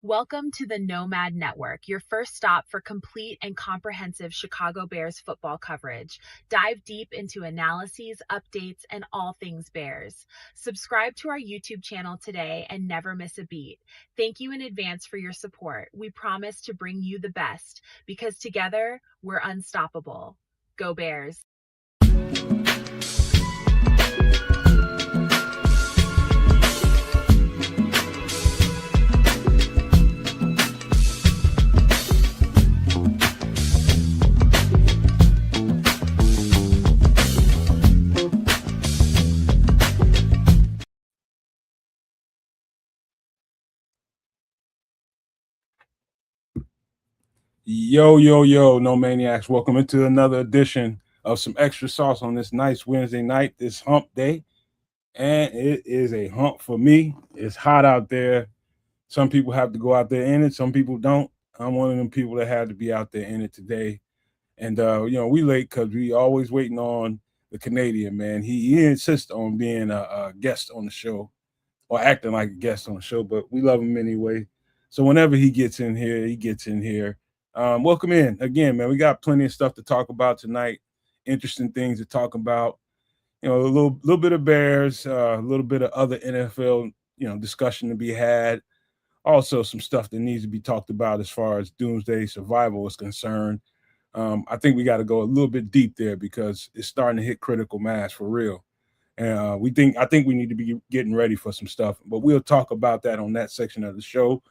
Welcome to the Nomad Network, your first stop for complete and comprehensive Chicago Bears football coverage. Dive deep into analyses, updates, and all things Bears. Subscribe to our YouTube channel today and never miss a beat. Thank you in advance for your support. We promise to bring you the best because together we're unstoppable. Go Bears. Yo, no maniacs. Welcome into another edition of some extra sauce on this nice Wednesday night, this hump day. And it is a hump for me. It's hot out there. Some people have to go out there in it, some people don't. I'm one of them people that had to be out there in it today. And we late because we always waiting on the Canadian man. He insists on being a guest on the show or acting like a guest on the show, but we love him anyway. So whenever he gets in here, he gets in here. Welcome in again, man. We got plenty of stuff to talk about tonight. Interesting things to talk about. A little bit of Bears, a little bit of other NFL, discussion to be had. Also, some stuff that needs to be talked about as far as Doomsday Survival is concerned. I think we got to go a little bit deep there because it's starting to hit critical mass for real. And I think we need to be getting ready for some stuff, but we'll talk about that on that section of the show.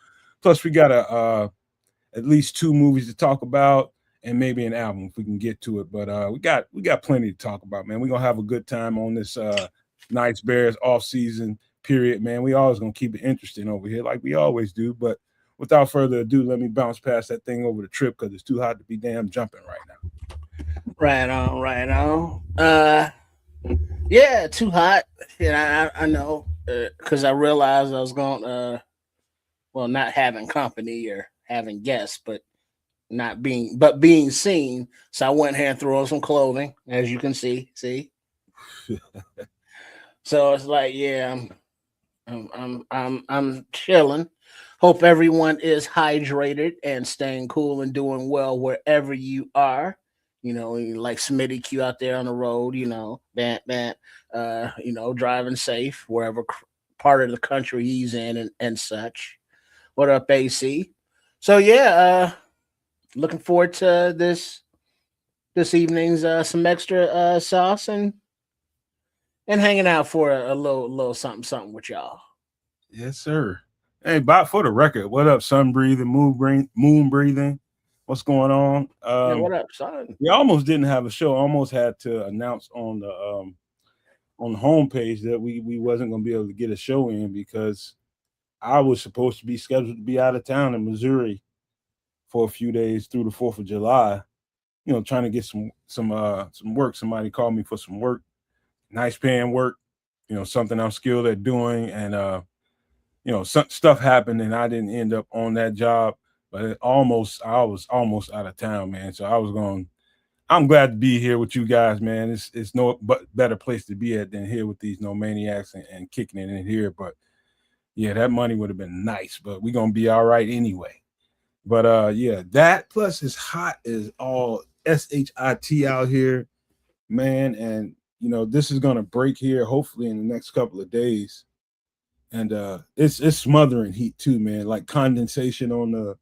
Plus, we got at least 2 movies to talk about and maybe an album if we can get to it. But we got plenty to talk about, man. We're gonna have a good time on this nice Bears off-season period, man. We always gonna keep it interesting over here, like we always do. But without further ado, let me bounce past that thing over the trip because it's too hot to be damn jumping right now. Right on, right on. Yeah, too hot. Yeah, I know because I realized I was going not having company or having guests, but being seen. So I went here and threw on some clothing, as you can see. So it's like, yeah, I'm chilling. Hope everyone is hydrated and staying cool and doing well wherever you are. Like Smitty Q out there on the road, driving safe wherever part of the country he's in and such. What up, AC? So yeah, looking forward to this evening's some extra sauce and hanging out for a little something with y'all. Yes, sir. Hey, Bob, for the record, what up, sun breathing, moon breathing? What's going on? Yeah, what up, son? We almost didn't have a show. Almost had to announce on the homepage that we wasn't going to be able to get a show in because I was supposed to be scheduled to be out of town in Missouri for a few days through the 4th of July. Trying to get some work. Somebody called me for some work, nice paying work. Something I'm skilled at doing, and some stuff happened, and I didn't end up on that job. But I was almost out of town, man. So I'm glad to be here with you guys, man. It's no but better place to be at than here with these no maniacs and kicking it in here. But yeah, that money would have been nice, but we're gonna be all right anyway. But yeah, that plus it's hot as all shit out here, man. And this is gonna break here hopefully in the next couple of days. And it's smothering heat too, man. Like condensation on the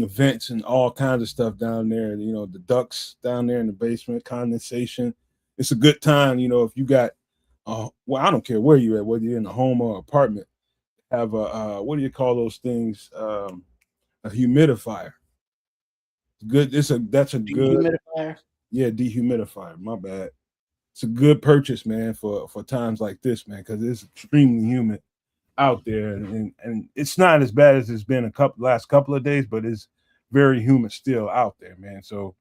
vents and all kinds of stuff down there. The ducts down there in the basement, condensation. It's a good time, if you got I don't care where you're at, whether you're in a home or apartment, have a what do you call those things? A humidifier. Good. That's a good Dehumidifier. Yeah, dehumidifier. My bad. It's a good purchase, man, for times like this, man, because it's extremely humid out there, and it's not as bad as it's been last couple of days, but it's very humid still out there, man. So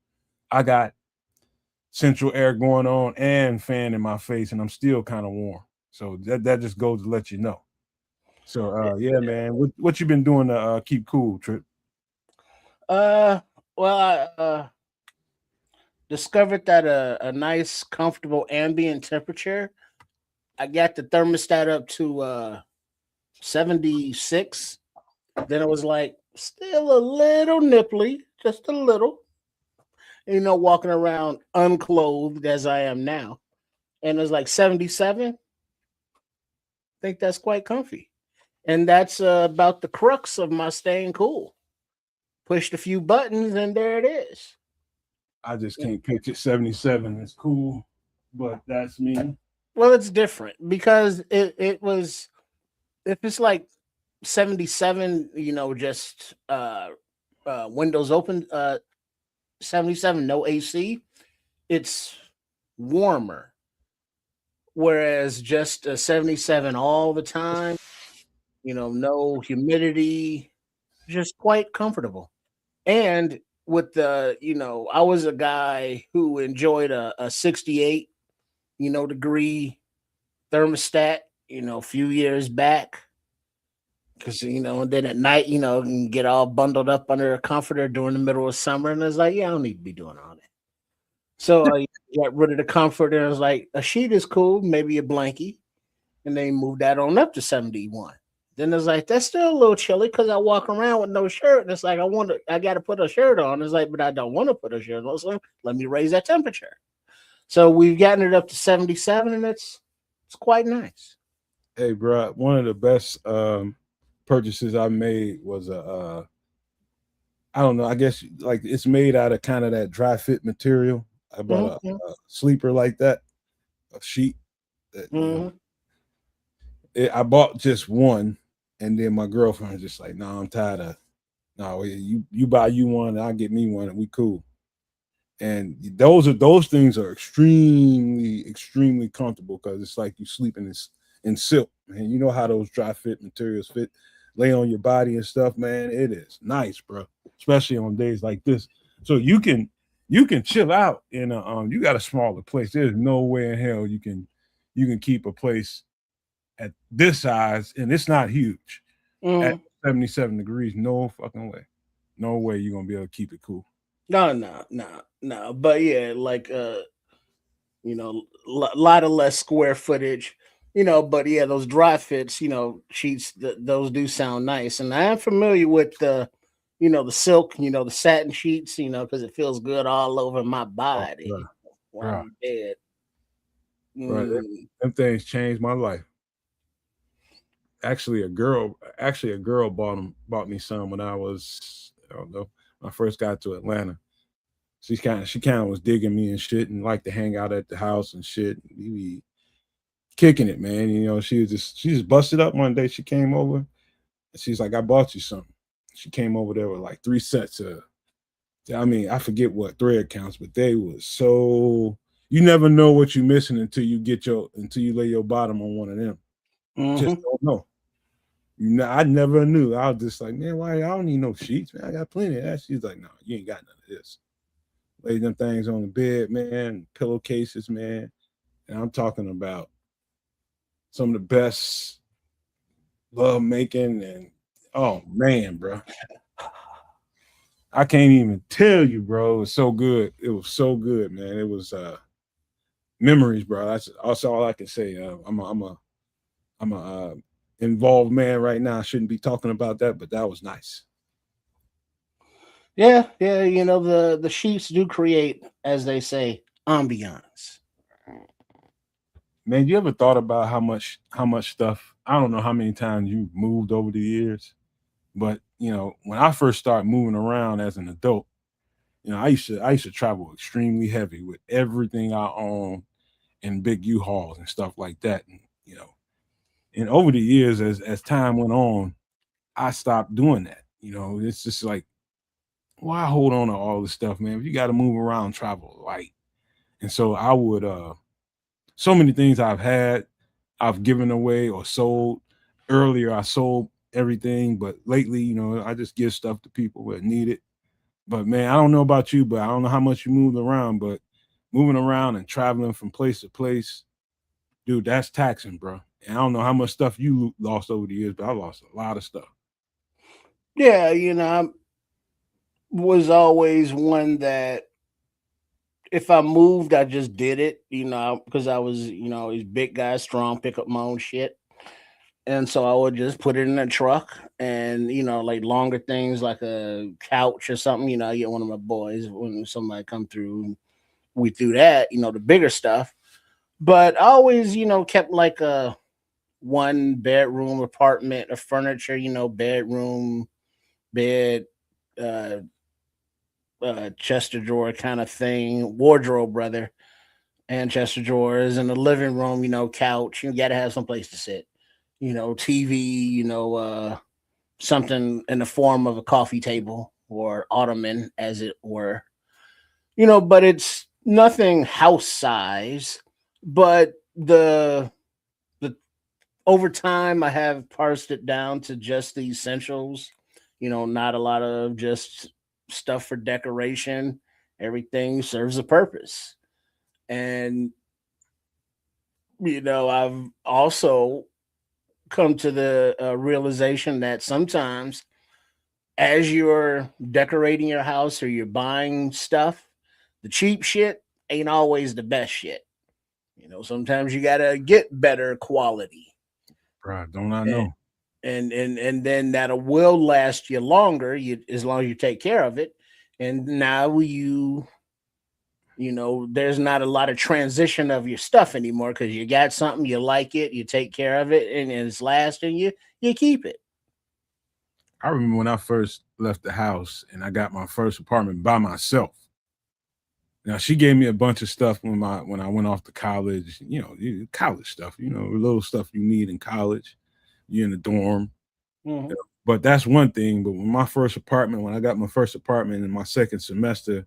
I got central air going on and fan in my face, and I'm still kind of warm. So that just goes to let you know. So yeah, man, what you been doing to keep cool, Trip? Well, I discovered that a nice, comfortable ambient temperature. I got the thermostat up to 76 Then it was like still a little nipply, just a little. Walking around unclothed as I am now. And it was like 77. I think that's quite comfy. And that's about the crux of my staying cool. Pushed a few buttons and there it is. I just can't picture 77. It's cool, but that's me. Well, it's different because it was, if it's like 77, just windows open, 77, no AC, it's warmer. Whereas just 77 all the time, no humidity, just quite comfortable. And with I was a guy who enjoyed a 68, degree thermostat, a few years back. Because, and then at night, you can get all bundled up under a comforter during the middle of summer. And it's like, yeah, I don't need to be doing all that. So I got rid of the comforter. And I was like, a sheet is cool, maybe a blankie. And they moved that on up to 71. Then it's like, that's still a little chilly because I walk around with no shirt. And it's like, I got to put a shirt on. It's like, but I don't want to put a shirt on. So let me raise that temperature. So we've gotten it up to 77 and it's quite nice. Hey, bro, one of the best purchases I made was I don't know, I guess like it's made out of kind of that dry fit material. I bought a sleeper like that, a sheet. That, I bought just one, and then my girlfriend was just like, "No, I'm tired of. No, you buy you one, I'll get me one, and we cool." And those things are extremely comfortable because it's like you sleeping in silk, man. You know how those dry fit materials fit, lay on your body and stuff, man. It is nice, bro, especially on days like this. So you can chill out in a you got a smaller place. There's no way in hell you can keep a place at this size, and it's not huge. At 77 degrees, no fucking way. No way you're gonna be able to keep it cool. No. But yeah, like lot of less square footage. But yeah, those dry fits, sheets, those do sound nice. And I am familiar with the silk, the satin sheets, because it feels good all over my body while I'm in bed. Right. Them things changed my life. Actually, a girl bought me some when I was, I don't know, when I first got to Atlanta. She kind of was digging me and shit and liked to hang out at the house and shit. We be kicking it, man. She just busted up one day. She came over and she's like, I bought you something. She came over there with like 3 sets of, I forget what thread counts, but they was so, you never know what you're missing until you lay your bottom on one of them. Just don't know. I never knew. I was just like, man, why I don't need no sheets, man. I got plenty of that. She's like, no, you ain't got none of this. Lay them things on the bed, man, pillowcases, man. And I'm talking about some of the best love making and oh man, bro. I can't even tell you, bro. It was so good. It was so good, man. It was memories, bro. That's all I can say. I'm a involved man right now. I shouldn't be talking about that, but that was nice. Yeah, the sheets do create, as they say, ambiance. Man, you ever thought about how much stuff? I don't know how many times you moved over the years, but when I first started moving around as an adult, I used to travel extremely heavy with everything I own in big U-Hauls and stuff like that. And, and over the years, as time went on, I stopped doing that. It's just like, why hold on to all this stuff, man? If you got to move around, travel light. And so I would, so many things I've given away or sold. Earlier, I sold everything, but lately, I just give stuff to people that need it. But man, I don't know about you, but I don't know how much you moved around, but moving around and traveling from place to place, dude, that's taxing, bro. And I don't know how much stuff you lost over the years, but I lost a lot of stuff. Yeah, I was always one that if I moved, I just did it, because I was, these big guy, strong, pick up my own shit. And so I would just put it in a truck and like longer things like a couch or something. I get one of my boys when somebody come through. And we do that. The bigger stuff. But I always kept like a one bedroom apartment of furniture. Bedroom, bed, uh, chest of drawer kind of thing, wardrobe brother, and chest of drawers, and the living room. Couch. You got to have some place to sit. TV. Something in the form of a coffee table or ottoman, as it were. But it's nothing house size. But the over time, I have parsed it down to just the essentials. Not a lot of just stuff for decoration. Everything serves a purpose, and I've also come to the realization that sometimes as you're decorating your house or you're buying stuff, the cheap shit ain't always the best shit. Sometimes you gotta get better quality, Bro, don't I and know? then that will last you longer. As long as you take care of it. And now there's not a lot of transition of your stuff anymore because you got something, you like it, you take care of it, and it's lasting. You keep it. I remember when I first left the house and I got my first apartment by myself. Now she gave me a bunch of stuff when I went off to college, college stuff, little stuff you need in college. You're in the dorm. Mhm. But that's one thing. But when I got my first apartment in my second semester,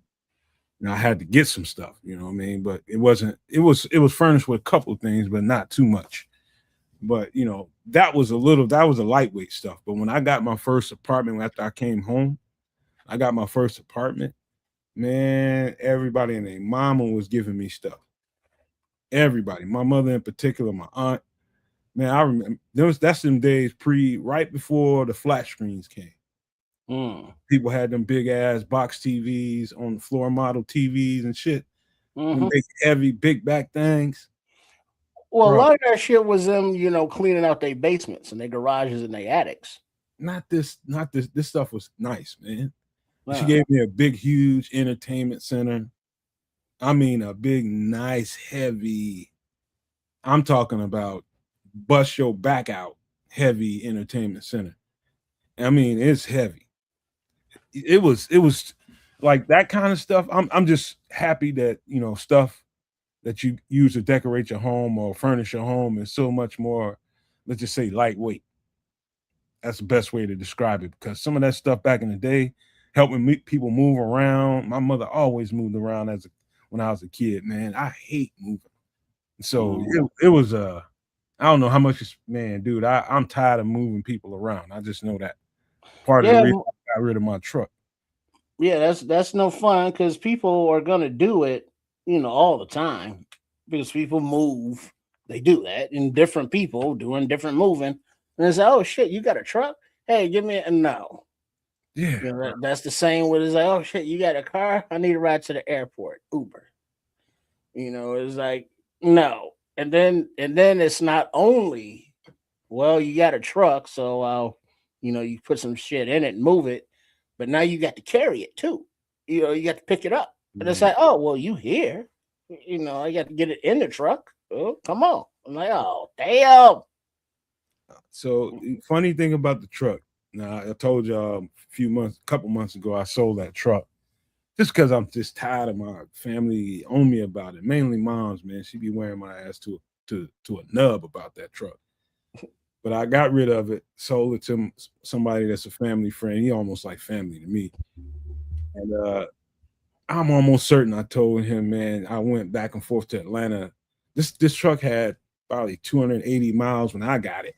I had to get some stuff, you know what I mean? But it was furnished with a couple of things, but not too much. But that was a lightweight stuff. But when I got my first apartment after I came home, I got my first apartment. Man, everybody and their mama was giving me stuff. Everybody, my mother in particular, my aunt. Man, I remember that's them days right before the flat screens came. Mm. People had them big ass box TVs on the floor model TVs and shit. Them Mhm. big heavy big back things. Well, a Bro, lot of that shit was them, cleaning out their basements and their garages and their attics. not this. This stuff was nice, man. She Uh, gave me a big, huge entertainment center. I mean, a big, nice, heavy. I'm talking about bust your back out, heavy entertainment center. I mean, it's heavy. It was like that kind of stuff. I'm just happy that stuff that you use to decorate your home or furnish your home is so much more, let's just say, lightweight. That's the best way to describe it because some of that stuff back in the day, helping people move around. My mother always moved around when I was a kid. Man, I hate moving. So mm. it was I don't know how much man, dude. I'm tired of moving people around. I just know that part of the Yeah, reason I got rid of my truck. yeah, that's no fun because people are gonna do it, all the time because people move. They do that, and different people doing different moving. And it's like, oh shit, you got a truck? Hey, give me a no. Yeah, That's the same with it's like, oh shit, you got a car? I need a ride to the airport. Uber. It's like no. And then it's not only well, you got a truck, so you put some shit in it and move it, but now you got to carry it too. You got to pick it up. And it's man. like, oh well, you here. I got to get it in the truck. Oh, come on. I'm like, oh damn. So funny thing about the truck. Now I told y'all couple months ago, I sold that truck just because I'm just tired of my family on me about it. Mainly moms, man. She be wearing my ass to a nub about that truck. But I got rid of it, sold it to somebody that's a family friend. He almost like family to me. And I'm almost certain I told him, man, I went back and forth to Atlanta. This truck had probably 280 miles when I got it,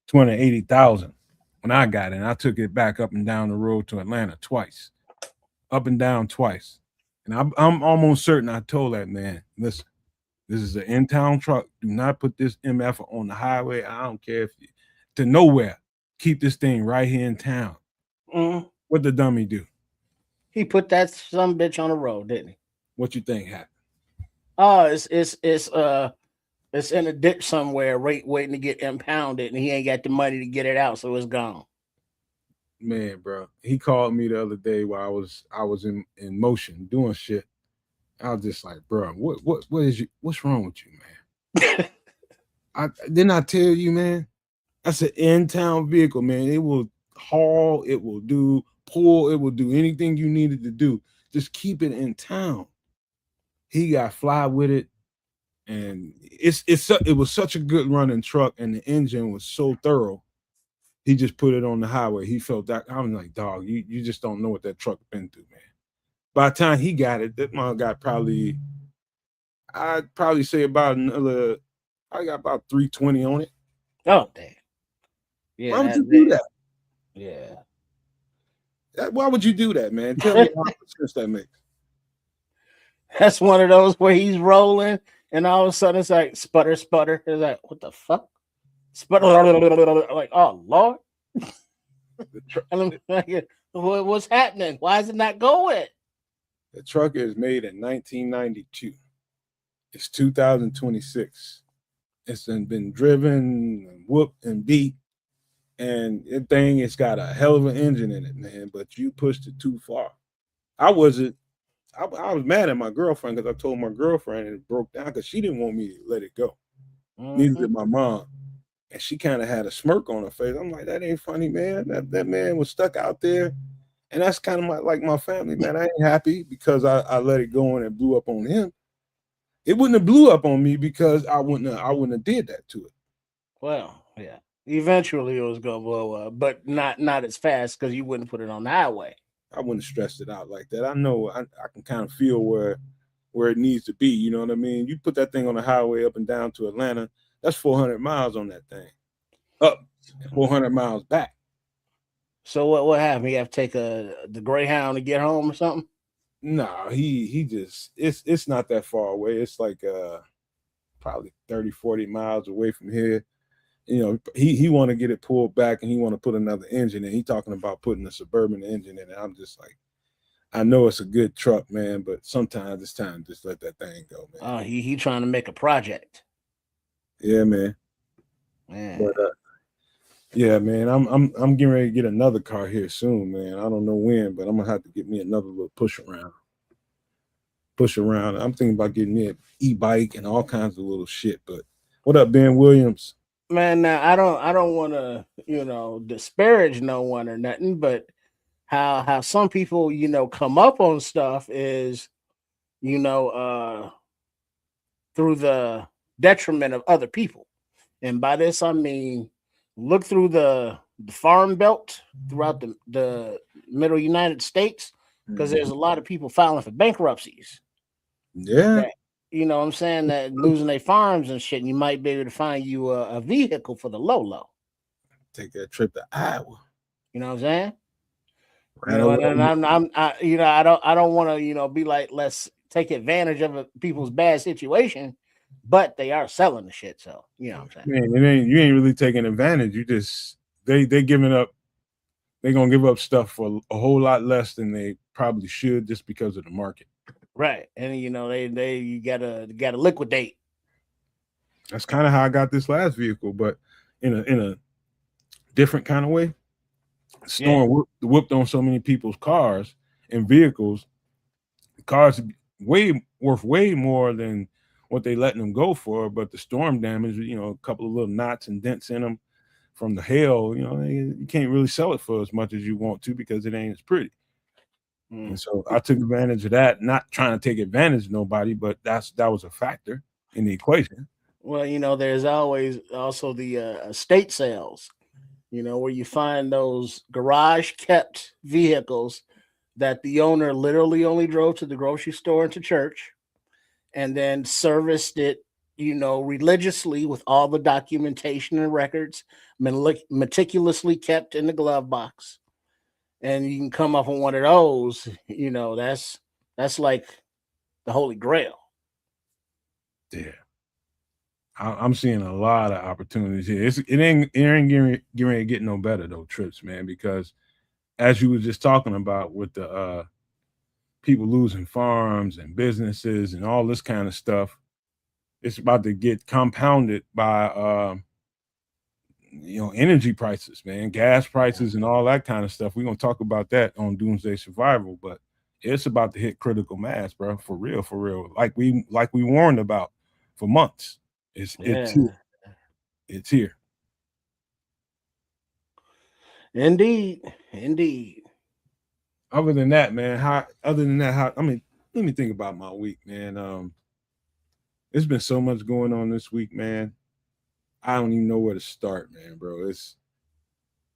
280,000 when I got it. And I took it back up and down the road to Atlanta twice, up and down twice. And I'm almost certain I told that man, listen, this is an in-town truck. Do not put this MF on the highway. I don't care if to nowhere. Keep this thing right here in town. Mm. What the dummy do? He put that some bitch on the road, didn't he? What you think happened? Oh, it's in a ditch somewhere, waiting to get impounded, and he ain't got the money to get it out, so it's gone. Man, bro, he called me the other day while I was in motion doing shit. I was just like, bro, what is you? What's wrong with you, man? I didn't I tell you, man? That's an in-town vehicle, man. It will haul, it will do pull, it will do anything you needed to do. Just keep it in town. He got fly with it, and it was such a good running truck, and the engine was so thorough. He just put it on the highway. He felt that. I was like, dog, you just don't know what that truck been through, man. By the time he got it, that mom got probably, I'd probably say about another, I got about 320 on it. Oh damn. Yeah. Why would you do that? Yeah. Why would you do that, man? Tell me how much sense that makes. That's one of those where he's rolling and all of a sudden it's like sputter. It's like, what the fuck? Sputter. Like, oh Lord. And I'm like, what's happening? Why is it not going? The truck is made in 1992. It's 2026. It's been driven, and whooped, and beat. And the thing, it's got a hell of an engine in it, man. But you pushed it too far. I was mad at my girlfriend because I told my girlfriend and it broke down because she didn't want me to let it go. Neither did my mom. And she kind of had a smirk on her face. I'm like, that ain't funny, man. That man was stuck out there. And that's kind of like my family, man. I ain't happy because I let it go and it blew up on him. It wouldn't have blew up on me because I wouldn't have did that to it. Well, yeah. Eventually it was gonna blow up, but not as fast because you wouldn't put it on the highway. I wouldn't have stressed it out like that. I know I can kind of feel where it needs to be. You know what I mean? You put that thing on the highway up and down to Atlanta, that's 400 miles on that thing. Up 400 miles back. So what happened? You have to take the Greyhound to get home or something? No, he just it's not that far away. It's like probably 30, 40 miles away from here. You know, he want to get it pulled back and he want to put another engine in. He talking about putting a Suburban engine in it. I'm just like, I know it's a good truck, man, but sometimes it's time to just let that thing go, man. Oh, he trying to make a project. Yeah, man. But yeah, man, I'm getting ready to get another car here soon, man. I don't know when, but I'm gonna have to get me another little push around. I'm thinking about getting me an e-bike and all kinds of little shit. But what up, Ben Williams? Man, now I don't want to disparage no one or nothing, but how some people come up on stuff is through the detriment of other people, and by this I mean look through the farm belt throughout the middle United States because there's a lot of people filing for bankruptcies. Yeah. That, you know what I'm saying, that losing their farms and shit, and you might be able to find you a vehicle for the low. Take that trip to Iowa. You know what I'm saying? Right, and I don't want to be like, let's take advantage of people's bad situation, but they are selling the shit. So you know what I'm saying? Man, you ain't really taking advantage. You just they giving up. They're gonna give up stuff for a whole lot less than they probably should just because of the market. Right, and you gotta liquidate. That's kind of how I got this last vehicle, but in a different kind of way. Storm whooped on so many people's cars and vehicles. Cars worth way more than what they letting them go for, but the storm damage, a couple of little knots and dents in them from the hail, you can't really sell it for as much as you want to because it ain't as pretty. And so I took advantage of that, not trying to take advantage of nobody, but that was a factor in the equation. Well, there's always also the estate sales, where you find those garage kept vehicles that the owner literally only drove to the grocery store and to church and then serviced it, religiously with all the documentation and records meticulously kept in the glove box. And you can come up on one of those, that's like the Holy Grail. Yeah. I'm seeing a lot of opportunities here. It ain't getting ready to get no better though, Trips, man, because as you were just talking about with the people losing farms and businesses and all this kind of stuff, it's about to get compounded by energy prices, man, gas prices and all that kind of stuff. We're gonna talk about that on Doomsday Survival, but it's about to hit critical mass, bro. For real, for real. Like we warned about for months. It's here. Yeah. It's here. Indeed. Indeed. Other than that, man, I mean, let me think about my week, man. There's been so much going on this week, man. I don't even know where to start, man, bro. It's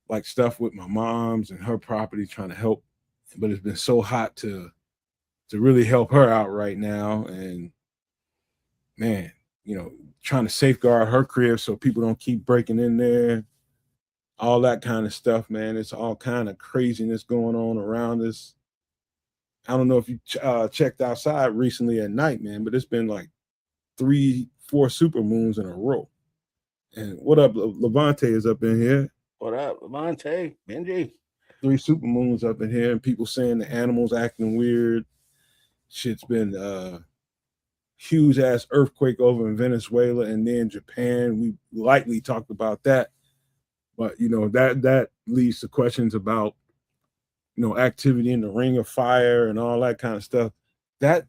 like stuff with my mom's and her property trying to help, but it's been so hot to really help her out right now. And man, trying to safeguard her crib so people don't keep breaking in there, all that kind of stuff, man. It's all kind of craziness going on around us. I don't know if you checked outside recently at night, man, but it's been like 3, 4 super moons in a row. And what up, Levante is up in here. What up, Levante? Benji? 3 super moons up in here, and people saying the animals acting weird. Shit's been huge ass earthquake over in Venezuela and then Japan. We lightly talked about that, but that leads to questions about activity in the Ring of Fire and all that kind of stuff. That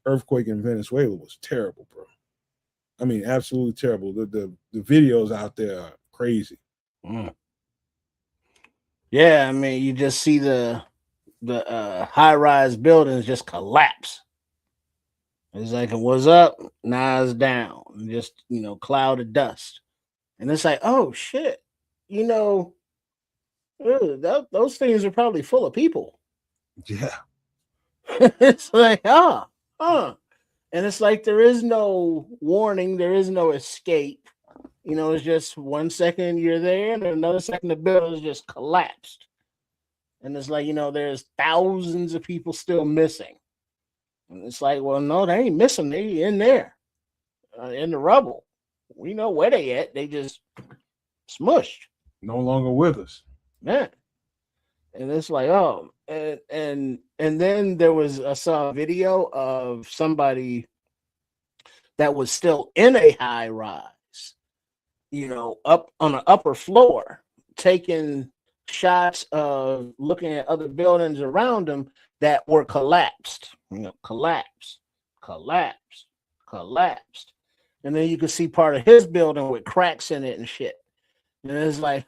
earthquake in Venezuela was terrible, bro. I mean, absolutely terrible. The videos out there are crazy. Yeah, I mean, you just see the high-rise buildings just collapse. It's like it was up, now it's down. Just cloud of dust, and it's like, oh shit, those things are probably full of people. Yeah, it's like and it's like there is no warning, there is no escape. It's just 1 second you're there, and another second the building is just collapsed. And it's like, there's thousands of people still missing. And it's like, well, no, they ain't missing. They in there, in the rubble. We know where they at. They just smushed. No longer with us. Man. And it's like, oh, and then I saw a video of somebody that was still in a high rise, up on an upper floor, taking shots of looking at other buildings around them that were collapsed, collapsed. And then you could see part of his building with cracks in it and shit. And it's like,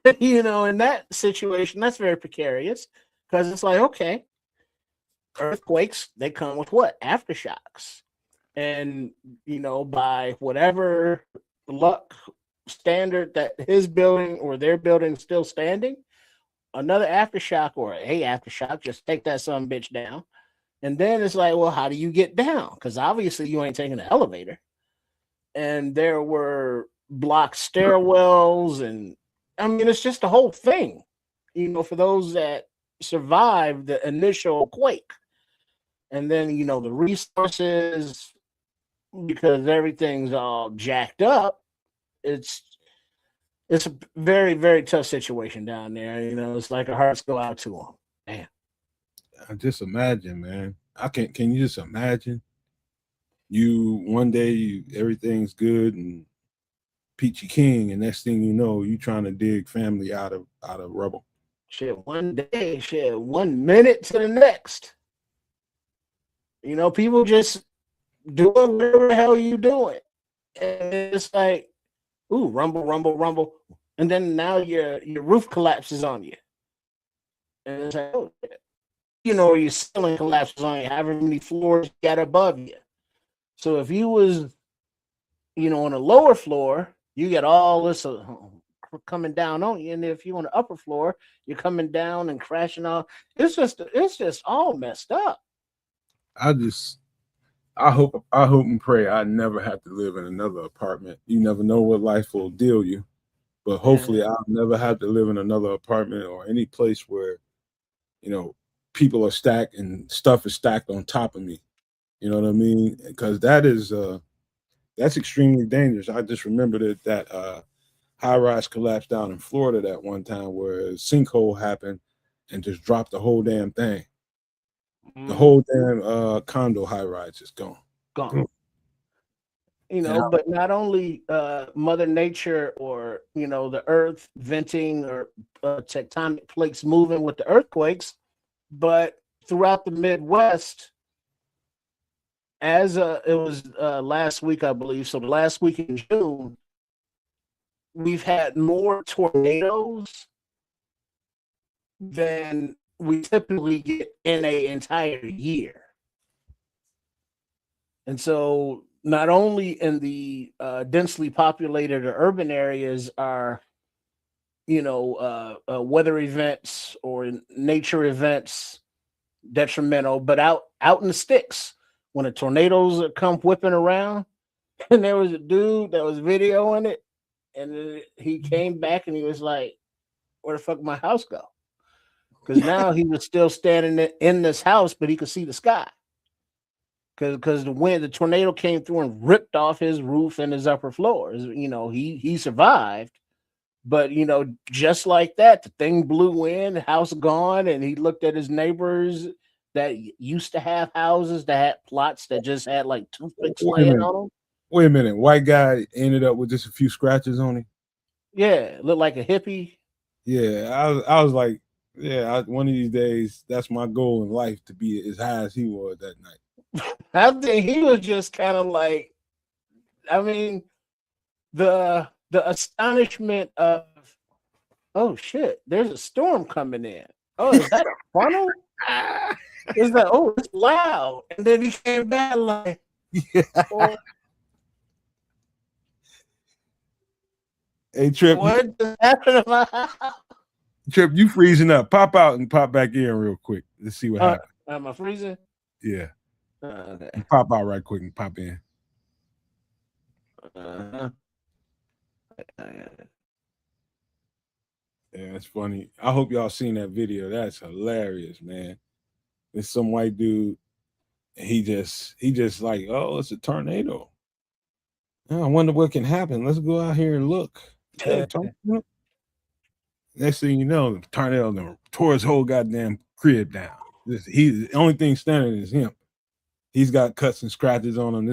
in that situation, that's very precarious, because it's like, okay, earthquakes, they come with what? Aftershocks. And, by whatever luck standard that his building or their building is still standing, another aftershock or a aftershock, just take that son of a bitch down. And then it's like, well, how do you get down? Because obviously you ain't taking the elevator. And there were blocked stairwells, and I mean, it's just the whole thing, for those that survived the initial quake. And then, the resources, because everything's all jacked up, it's a very, very tough situation down there. It's like our hearts go out to them. Man. I just imagine, man. Can you just imagine? You one day everything's good and peachy king, and next thing you know, you trying to dig family out of rubble. Shit, one day, 1 minute to the next. People just doing whatever the hell you doing. And it's like, ooh, rumble, rumble, rumble. And then now your roof collapses on you. And it's like, oh, your ceiling collapses on you, however many floors you got above you. So if you was, on a lower floor, you get all this coming down on you. And if you're on the upper floor, you're coming down and crashing off. It's just all messed up. I hope and pray I never have to live in another apartment. You never know what life will deal you, but hopefully I'll never have to live in another apartment or any place where, people are stacked and stuff is stacked on top of me. You know what I mean? Because that's extremely dangerous. I just remembered that high rise collapsed down in Florida that one time where a sinkhole happened and just dropped the whole damn thing. The whole damn condo high rise is gone. You know, but not only Mother Nature or, you know, the earth venting or tectonic plates moving with the earthquakes, but throughout the Midwest, as it was last week, I believe. So the last week in June, we've had more tornadoes than we typically get in an entire year. And so not only in the densely populated or urban areas are, you know, weather events or nature events detrimental, but out in the sticks, when the tornadoes come whipping around, and there was a dude that was videoing it, and then he came back and he was like, where the fuck my house go? Because now he was still standing in this house, but he could see the sky. Because the tornado came through and ripped off his roof and his upper floors. You know, he survived, but you know, just like that, the thing blew in, the house gone, and he looked at his neighbors that used to have houses that had plots that just had like toothpicks laying on them. Wait a minute, white guy ended up with just a few scratches on him. Yeah, looked like a hippie. Yeah, I was like, yeah, one of these days, that's my goal in life, to be as high as he was that night. I think he was just kind of like, I mean, the astonishment of, oh shit, there's a storm coming in. Oh, is that a funnel? It's like, oh, it's loud. And then he came back like, yeah. Oh. Hey, Trip. What just happened to my house? Trip, you freezing up. Pop out and pop back in real quick. Let's see what happens. Am I freezing? Yeah. Okay. Pop out right quick and pop in. Uh-huh. Yeah, it's funny. I hope y'all seen that video. That's hilarious, man. It's some white dude, and he just like, oh, it's a tornado. Oh, I wonder what can happen. Let's go out here and look. Next thing you know, the tornado tore his whole goddamn crib down. The only thing standing is him. He's got cuts and scratches on him.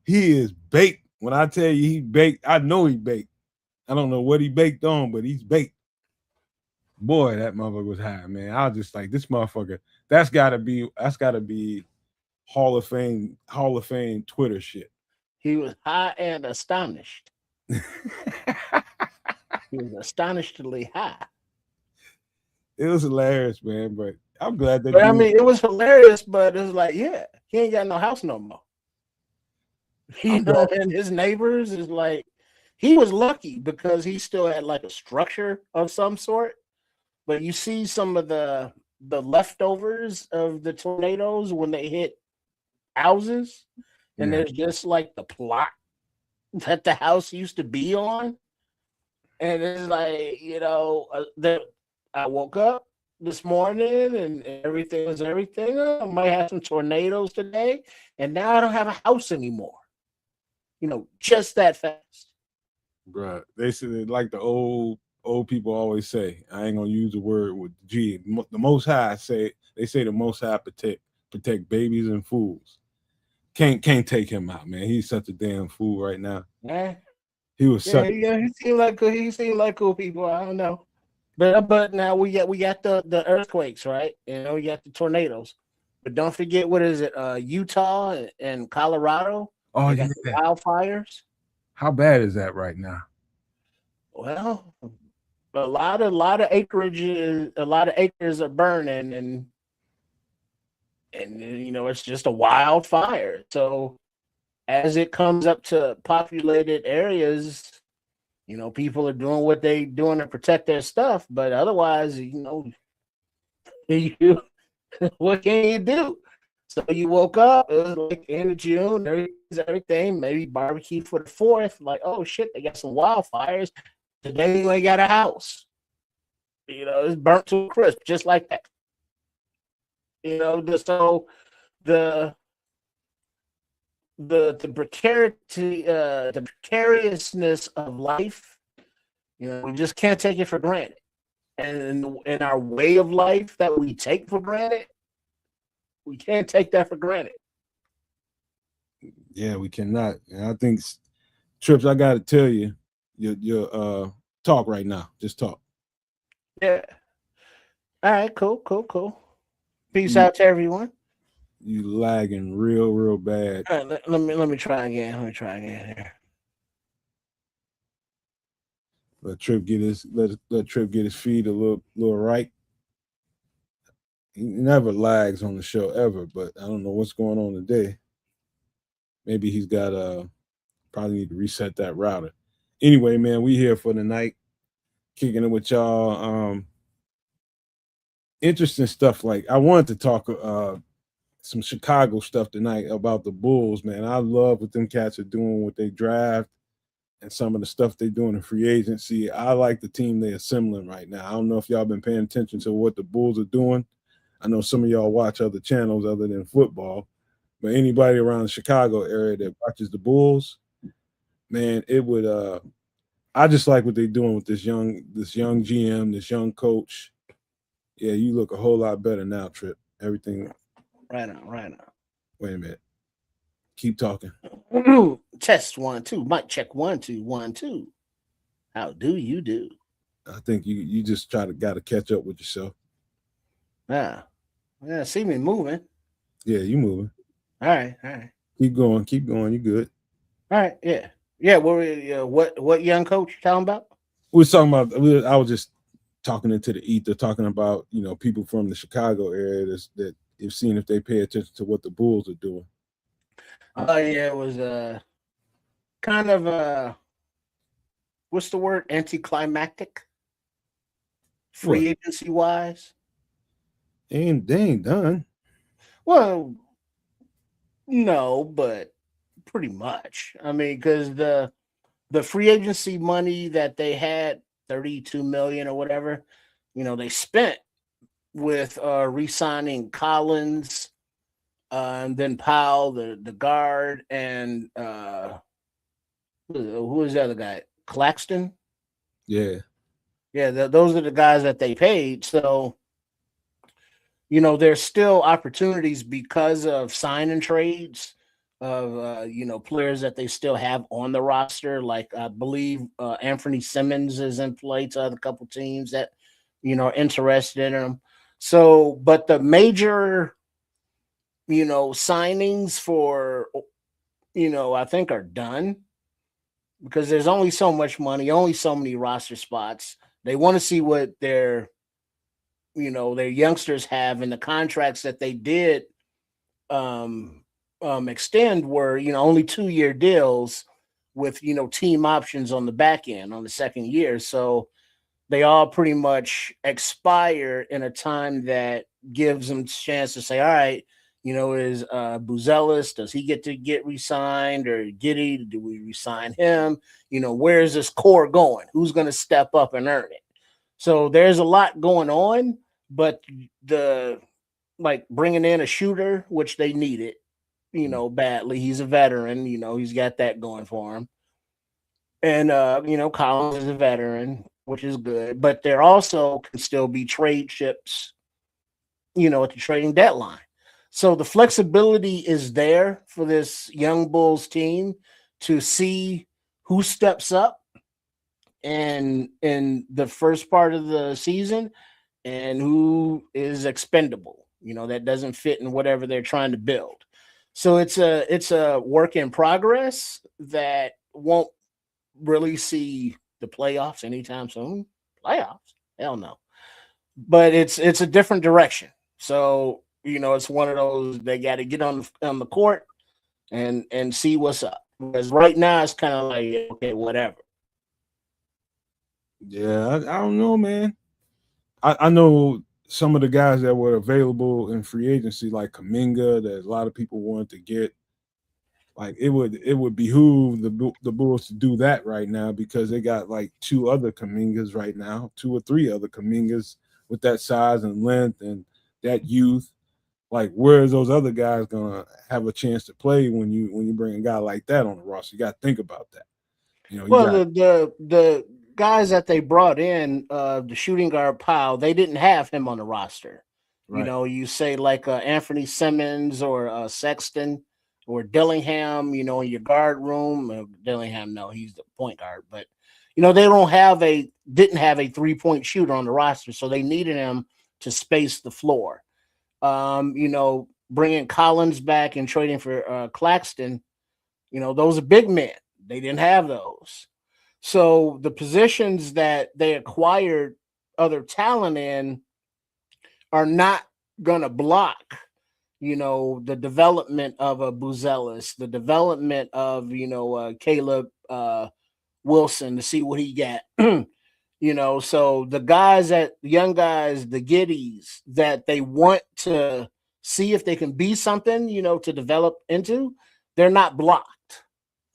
He is baked. When I tell you he baked, I know he baked. I don't know what he baked on, but he's baked. Boy, that motherfucker was high, man. I was just like, this motherfucker, that's gotta be Hall of Fame Twitter shit. He was high and astonished. He was astonishingly high. It was hilarious, man, but I'm glad that. But I mean, it was hilarious, but it was like, yeah, he ain't got no house no more. You know, and his neighbors is like, he was lucky because he still had like a structure of some sort. But you see some of the leftovers of the tornadoes when they hit houses, and there's just like the plot that the house used to be on. And it's like, you know, I woke up this morning and everything was everything. I might have some tornadoes today, and now I don't have a house anymore. You know, just that fast. Bruh, they said, like the old people always say, I ain't gonna use the word with G. The Most High they say the Most High protect babies and fools. Can't take him out, man. He's such a damn fool right now. Yeah. He was he seemed like cool people. I don't know. But now we got the earthquakes, right? You know, we got the tornadoes. But don't forget, what is it? Utah and Colorado. Oh, yeah. The wildfires. How bad is that right now? Well, a lot of acreage, a lot of acres are burning, and you know, it's just a wildfire. So as it comes up to populated areas, you know, people are doing what they doing to protect their stuff, but otherwise, you know, what can you do? So you woke up, it was like end of June, everything, maybe barbecue for the 4th, like, oh shit, they got some wildfires. Today they got a house. You know, it's burnt to a crisp, just like that. You know, so the precariousness of life, you know, we just can't take it for granted. And in our way of life that we take for granted, we can't take that for granted. Yeah, we cannot. And I think Trips, I gotta tell you, your talk right now. Just talk. Yeah. All right. Cool. Peace You out to everyone. you lagging real bad. All right. Let me try again. Here. Let Trip get his feet a little right. He never lags on the show ever, but I don't know what's going on today. Maybe he's got probably need to reset that router. Anyway, man, we here for the night, kicking it with y'all. Interesting stuff. Like I wanted to talk some Chicago stuff tonight about the Bulls, man. I love what them cats are doing with they draft and some of the stuff they're doing in free agency. I like the team they're assembling right now. I don't know if y'all been paying attention to what the Bulls are doing. I know some of y'all watch other channels other than football, but anybody around the Chicago area that watches the Bulls, man, it would I just like what they're doing with this young GM, this young coach. Yeah, you look a whole lot better now, Trip. Everything. Right on. Wait a minute. Keep talking. Test 1 2. Mic check 1 2 1 2. How do you do? I think you just got to catch up with yourself. Yeah. See me moving. Yeah, you moving. All right. Keep going. You good. All right. Yeah. What young coach you talking about? We was talking about. I was just talking into the ether, talking about people from the Chicago area that you've seen if they pay attention to what the Bulls are doing. Oh yeah, it was kind of what's the word? Anticlimactic. Free agency wise. And they ain't done. Well, no, but pretty much. I mean, because the free agency money that they had, 32 million or whatever, they spent with re-signing Collins, and then Powell, the guard, and who was the other guy? Claxton. Yeah. Those are the guys that they paid. So, there's still opportunities because of sign and trades of players that they still have on the roster. Like I believe Anthony Simmons is in play to other couple teams that are interested in him. So, but the major signings for I think are done because there's only so much money, only so many roster spots. They want to see what their youngsters have, and the contracts that they did extend were only 2-year deals with team options on the back end on the second year. So they all pretty much expire in a time that gives them a chance to say, all right, is Buzelis, does he get re-signed, or Giddy, do we re-sign him? Where's this core going? Who's going to step up and earn it? So there's a lot going on, but bringing in a shooter, which they needed, badly. He's a veteran, he's got that going for him. And, Collins is a veteran, which is good, but there also can still be trade chips, at the trading deadline. So the flexibility is there for this young Bulls team to see who steps up and in the first part of the season and who is expendable, that doesn't fit in whatever they're trying to build. So it's a work in progress that won't really see the playoffs anytime soon. Playoffs? Hell no. But it's a different direction. So, it's one of those they got to get on the court and see what's up. Because right now it's kind of like, okay, whatever. Yeah, I don't know, man. I know some of the guys that were available in free agency, like Kuminga, that a lot of people wanted to get. Like it would behoove the Bulls to do that right now because they got like 2 other Kumingas right now, 2 or 3 other Kumingas with that size and length and that youth. Like, where is those other guys gonna have a chance to play when you bring a guy like that on the roster? You got to think about that. The guys that they brought in, the shooting guard Powell, they didn't have him on the roster. Right. You say like Anthony Simmons or Sexton, or Dillingham, in your guard room. Dillingham, no, he's the point guard, but they didn't have a 3-point shooter on the roster, so they needed him to space the floor. Bringing Collins back and trading for Claxton, those are big men. They didn't have those. So the positions that they acquired other talent in are not going to block, the development of a Buzelis, the development of, Caleb Wilson to see what he got. So the young guys, the Giddies that they want to see if they can be something, to develop into, they're not blocked.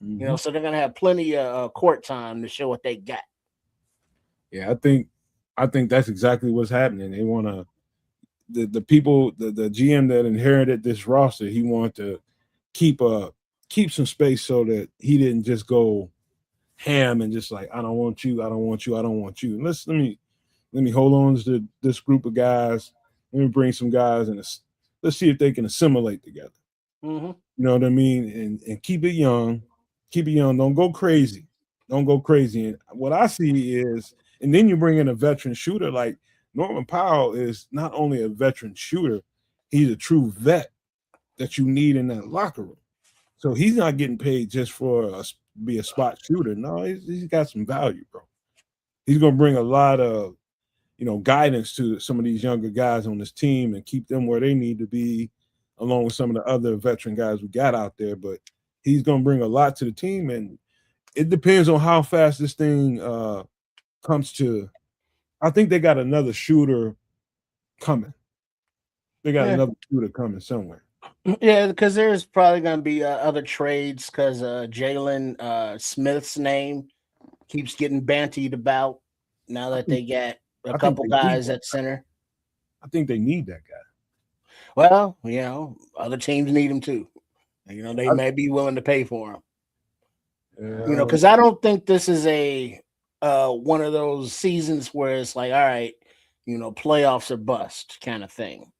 Mm-hmm. So they're gonna have plenty of court time to show what they got. Yeah, I think that's exactly what's happening. They want to the people, the GM that inherited this roster, he wanted to keep some space so that he didn't just go ham and just like, I don't want you, I don't want you, I don't want you. Let me hold on to this group of guys. Let me bring some guys and let's see if they can assimilate together. Mm-hmm. You know what I mean? And keep it young. Keep it young. Don't go crazy. Don't go crazy. And what I see is, and then you bring in a veteran shooter like Norman Powell is not only a veteran shooter, he's a true vet that you need in that locker room. So he's not getting paid just for be a spot shooter. No, he's got some value, bro. He's going to bring a lot of, guidance to some of these younger guys on this team and keep them where they need to be, along with some of the other veteran guys we got out there. But he's going to bring a lot to the team, and it depends on how fast this thing comes to. I think they got another shooter coming. They got another shooter coming somewhere. Yeah, because there's probably going to be other trades because Jalen Smith's name keeps getting bantied about now that they got a couple guys at center. I think they need that guy. Well, other teams need him too. They may be willing to pay for him. Because I don't think this is a one of those seasons where it's like, all right, playoffs are bust kind of thing.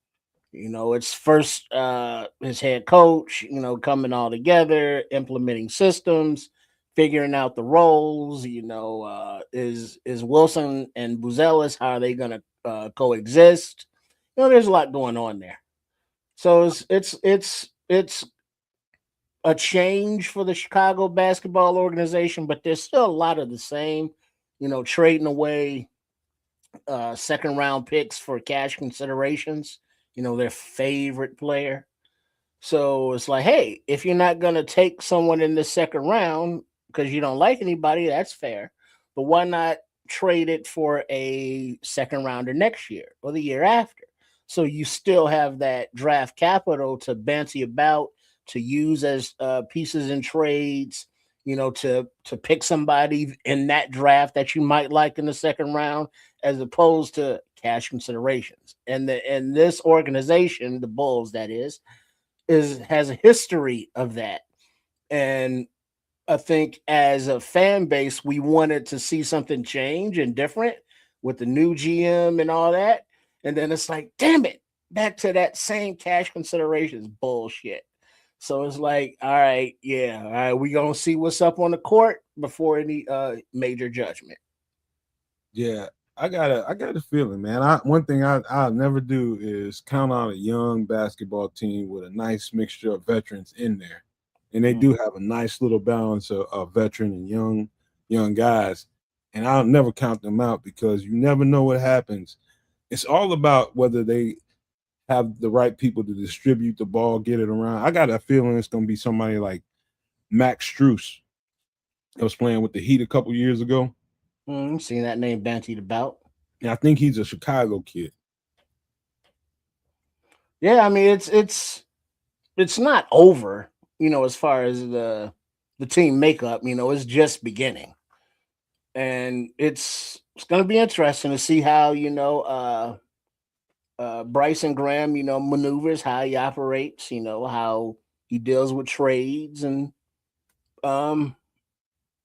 It's first his head coach, coming all together, implementing systems, figuring out the roles. Is Wilson and Buzelis, how are they going to coexist? There's a lot going on there. So it's a change for the Chicago basketball organization, but there's still a lot of the same, trading away second round picks for cash considerations, their favorite player. So it's like, hey, if you're not going to take someone in the second round because you don't like anybody, that's fair. But why not trade it for a second rounder next year or the year after? So you still have that draft capital to banty about, to use as pieces in trades, to pick somebody in that draft that you might like in the second round, as opposed to cash considerations. And this organization, the Bulls, that has a history of that. And I think as a fan base, we wanted to see something change and different with the new GM and all that. And then it's like, damn it, back to that same cash considerations bullshit. So it's like, all right, we're going to see what's up on the court before any major judgment. Yeah, I got a feeling, man. One thing I'll never do is count out a young basketball team with a nice mixture of veterans in there. And they do have a nice little balance of veteran and young guys. And I'll never count them out because you never know what happens. It's all about whether they have the right people to distribute the ball, get it around. I got a feeling it's going to be somebody like Max Strus that was playing with the Heat a couple years ago. Seen that name bantied about. Yeah, I think he's a Chicago kid. Yeah, I mean it's not over, as far as the team makeup. It's just beginning, and it's going to be interesting to see how Bryson Graham, maneuvers, how he operates, how he deals with trades, and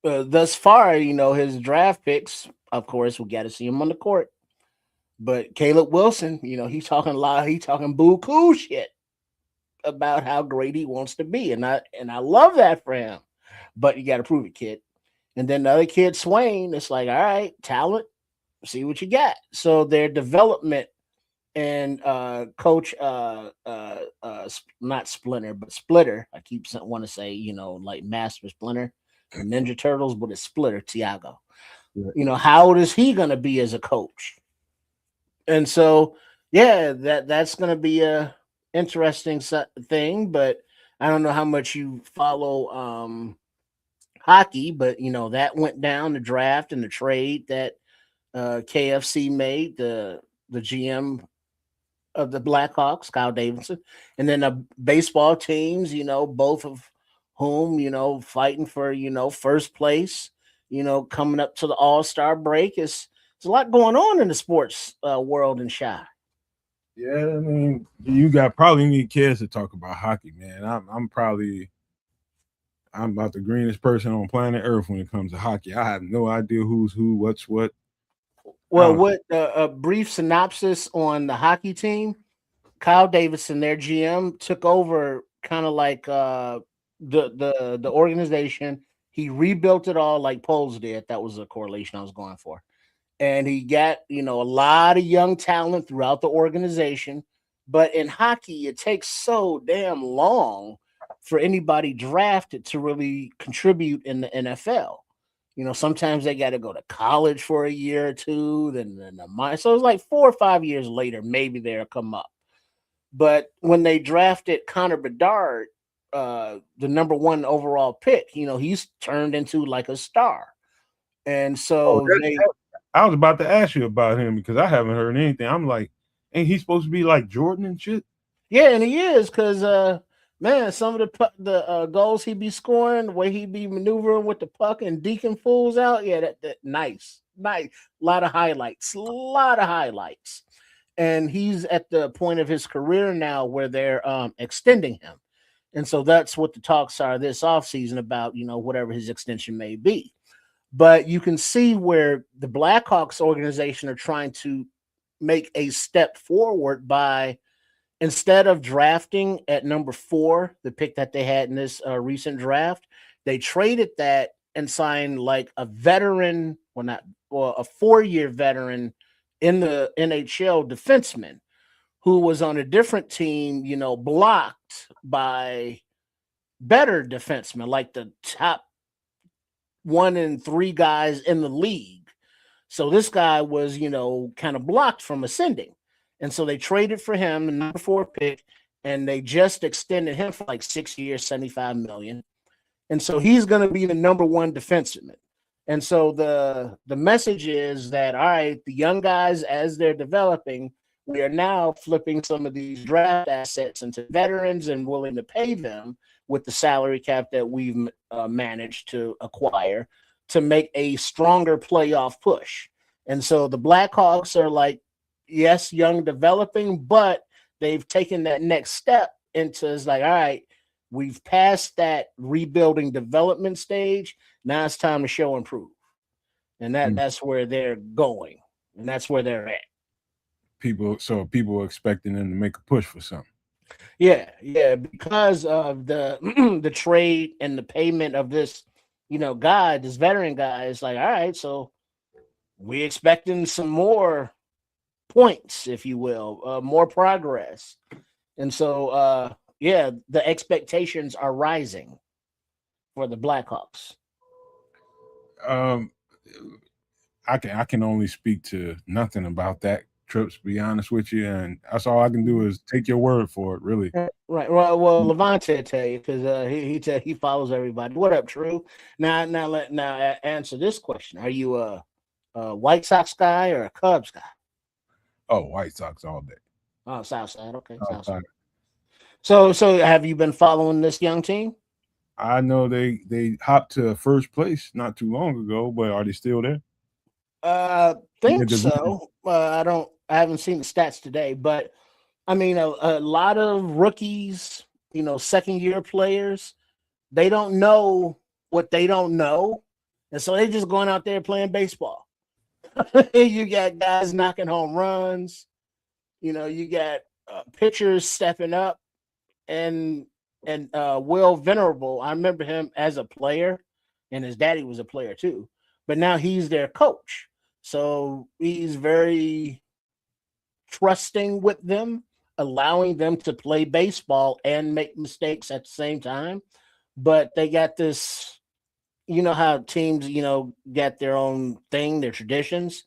thus far, his draft picks. Of course, we got to see him on the court. But Caleb Wilson, he's talking a lot. He's talking buku shit. about how great he wants to be, and I love that for him. But you got to prove it, kid. And then the other kid, Swain, it's like, all right, talent, see what you got. So their development and coach not Splinter but Splitter, I keep want to say, like Master Splinter, the Ninja Turtles, but it's Splitter, Tiago. Yeah. How old is he going to be as a coach? And so yeah, that's going to be a interesting thing. But I don't know how much you follow hockey, but that went down, the draft and the trade that KFC made, the GM of the Blackhawks, Kyle Davidson, and then the baseball teams, both of whom, fighting for, first place, coming up to the All-Star break. There's a lot going on in the sports world in Chi. Yeah, I mean, you got probably need kids to talk about hockey, man. I'm about the greenest person on planet Earth when it comes to hockey. I have no idea who's who, what's what. Well, what a brief synopsis on the hockey team. Kyle Davidson, their GM, took over kind of like the organization. He rebuilt it all like Poles did. That was a correlation I was going for. And he got, a lot of young talent throughout the organization. But in hockey, it takes so damn long for anybody drafted to really contribute in the NFL. Sometimes they got to go to college for a year or two, then so it's like 4 or 5 years later, maybe they'll come up. But when they drafted Connor Bedard, the number 1 overall pick, he's turned into like a star. And so I was about to ask you about him because I haven't heard anything. I'm like, ain't he supposed to be like Jordan and shit? Yeah, and he is, because man, some of the goals he be scoring, the way he be maneuvering with the puck and deacon fools out, yeah, that nice, a lot of highlights, and he's at the point of his career now where they're extending him, and so that's what the talks are this offseason about, whatever his extension may be. But you can see where the Blackhawks organization are trying to make a step forward by, instead of drafting at number 4, the pick that they had in this recent draft, they traded that and signed like a veteran, a 4-year veteran in the NHL defenseman who was on a different team, blocked by better defensemen, like the top 1 and 3 guys in the league. So this guy was, kind of blocked from ascending. And so they traded for him, the number 4 pick, and they just extended him for like 6 years, $75 million. And so he's going to be the number 1 defenseman. And so the message is that, all right, the young guys, as they're developing, we are now flipping some of these draft assets into veterans and willing to pay them with the salary cap that we've managed to acquire to make a stronger playoff push. And so the Blackhawks are like, yes, young developing, but they've taken that next step into, it's like, all right, we've passed that rebuilding development stage. Now it's time to show and prove. And that's where they're going. And that's where they're at. People are expecting them to make a push for something. Yeah, because of the trade and the payment of this, guy, this veteran guy. It's like, all right, so we're expecting some more points, if you will, more progress. And so, the expectations are rising for the Blackhawks. I can only speak to nothing about that, Trips, to be honest with you, and that's all I can do is take your word for it, really. Right. Well, Levante tell you, because he follows everybody. What up, True? Now answer this question: are you a White Sox guy or a Cubs guy? Oh, White Sox all day. Oh, Southside. Okay, Southside. So have you been following this young team? I know they hopped to first place not too long ago, but are they still there? Think so. I haven't seen the stats today, but I mean, a lot of rookies, second year players, they don't know what they don't know, and so they're just going out there playing baseball. You got guys knocking home runs, you got pitchers stepping up, and Will Venerable. I remember him as a player, and his daddy was a player too. But now he's their coach, so he's very trusting with them, allowing them to play baseball and make mistakes at the same time. But they got this, you know how teams, got their own thing, their traditions.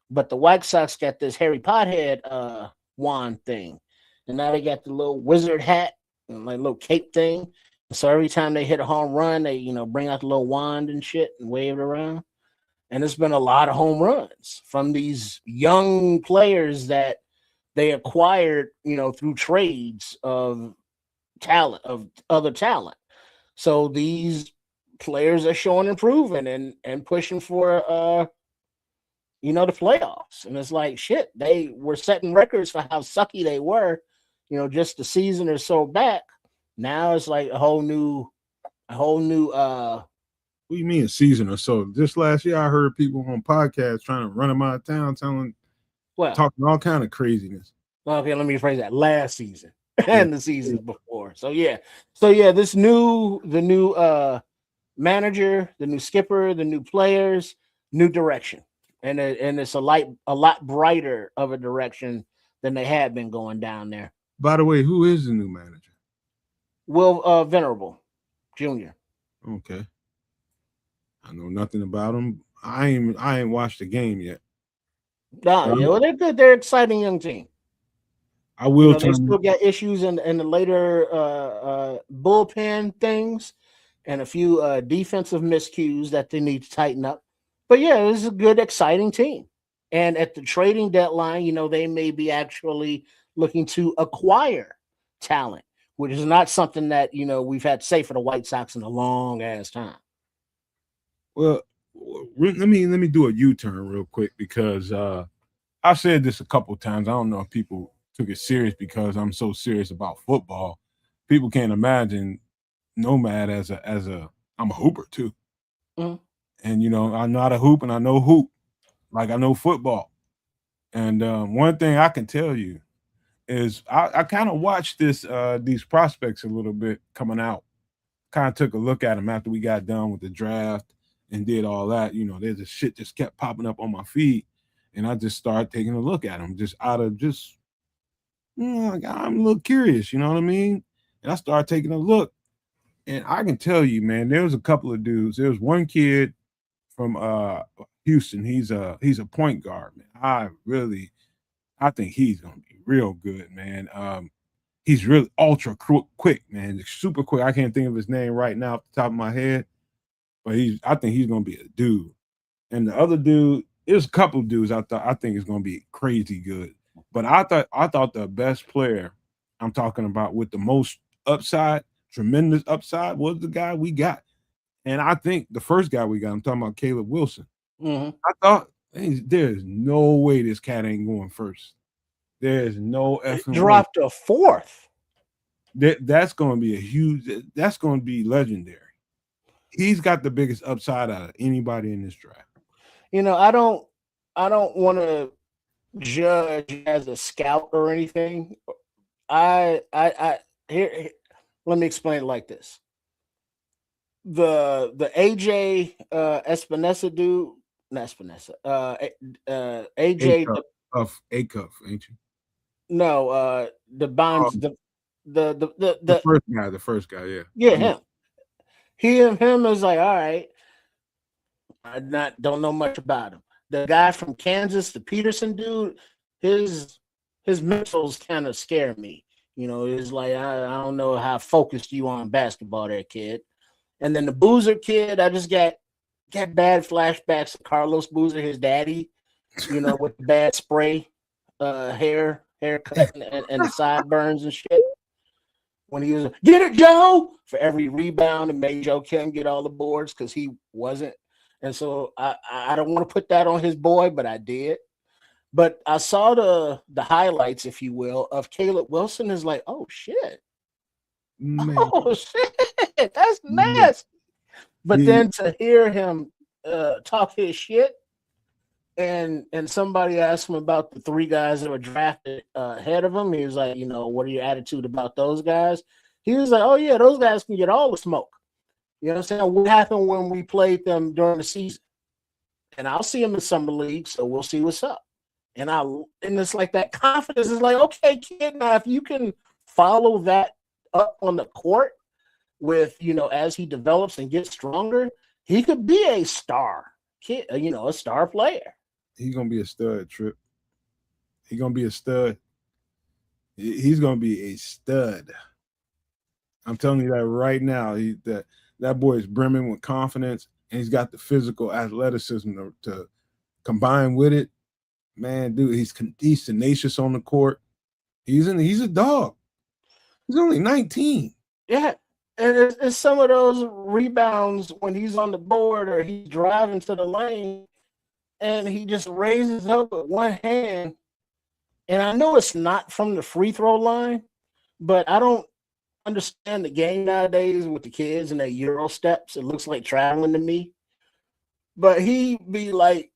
But the White Sox got this Harry Pothead wand thing. And now they got the little wizard hat and like little cape thing. So every time they hit a home run, they, bring out the little wand and shit and wave it around. And it's been a lot of home runs from these young players that they acquired, through trades of talent, of other talent. So these players are showing improving and pushing for the playoffs. And it's like shit, they were setting records for how sucky they were, just the season or so back. Now it's like a whole new What do you mean a season or so? Just last year I heard people on podcasts trying to run them out of town, talking all kind of craziness. Okay, let me rephrase that. Last season and the seasons before. So the new manager, the new skipper, the new players, new direction. And it's a lot brighter of a direction than they had been going down there. By the way, who is the new manager? Will Venerable Jr. Okay. I know nothing about him. I ain't watched the game yet. Well, they're good. They're an exciting young team. I will. They still got issues in the later bullpen things and a few defensive miscues that they need to tighten up. But yeah, this is a good, exciting team. And at the trading deadline, they may be actually looking to acquire talent, which is not something that we've had to say for the White Sox in a long ass time. Well, let me do a U-turn real quick because I've said this a couple times. I don't know if people took it serious because I'm so serious about football. People can't imagine Nomad as a I'm a hooper too. Mm-hmm. And I know how to hoop and I know hoop. Like I know football. And one thing I can tell you is I kind of watched these prospects a little bit coming out. Kind of took a look at them after we got done with the draft and did all that. There's this shit just kept popping up on my feed. And I just started taking a look at them just out of I'm a little curious, you know what I mean? And I started taking a look. And I can tell you, man, there was a couple of dudes. There was one kid from Houston. He's a point guard, man. I think he's gonna be real good, man. He's really ultra quick, man. Super quick. I can't think of his name right now off the top of my head, but I think he's gonna be a dude. And the other dude, there's a couple of dudes I think is gonna be crazy good. But I thought the best player I'm talking about with the most upside, tremendous upside, was the guy we got. And I think the first guy we got, I'm talking about Caleb Wilson. Mm-hmm. I thought there's no way this cat ain't going first. There's no effing dropped a fourth. That's going to be that's going to be legendary. He's got the biggest upside out of anybody in this draft. I don't want to judge as a scout or anything. Here, let me explain it like this. The AJ Espinosa dude, not Espinosa, AJ Acuff, ain't you? No, the bonds, the first guy, yeah. Yeah, him is like, all right. I don't know much about him. The guy from Kansas, the Peterson dude, his mentals kind of scare me. It's like I don't know how focused you on basketball there, kid. And then the Boozer kid, I just got bad flashbacks of Carlos Boozer, his daddy, with the bad spray haircut and the sideburns and shit. When he was get it, Joe, for every rebound and made Joe Kim get all the boards because he wasn't. And so I don't want to put that on his boy, but I did. But I saw the highlights, if you will, of Caleb Wilson. Is like, oh shit. Man. Oh shit, that's nasty. But then to hear him talk his shit, and somebody asked him about the three guys that were drafted ahead of him, he was like, what are your attitude about those guys? He was like, oh yeah, those guys can get all the smoke. You know what I'm saying? What happened when we played them during the season? And I'll see them in summer league, so we'll see what's up. And it's like that confidence is like, okay, kid, now if you can follow that up on the court with, as he develops and gets stronger, he could be a star kid, a star player. He's gonna be a stud, Trip. He's gonna be a stud. He's gonna be a stud. I'm telling you that right now. That boy is brimming with confidence, and he's got the physical athleticism to combine with it. Man, dude, he's tenacious on the court. He's a dog. He's only 19. Yeah. And it's some of those rebounds when he's on the board or he's driving to the lane and he just raises up with one hand. And I know it's not from the free throw line, but I don't understand the game nowadays with the kids and their Euro steps. It looks like traveling to me. But he be like,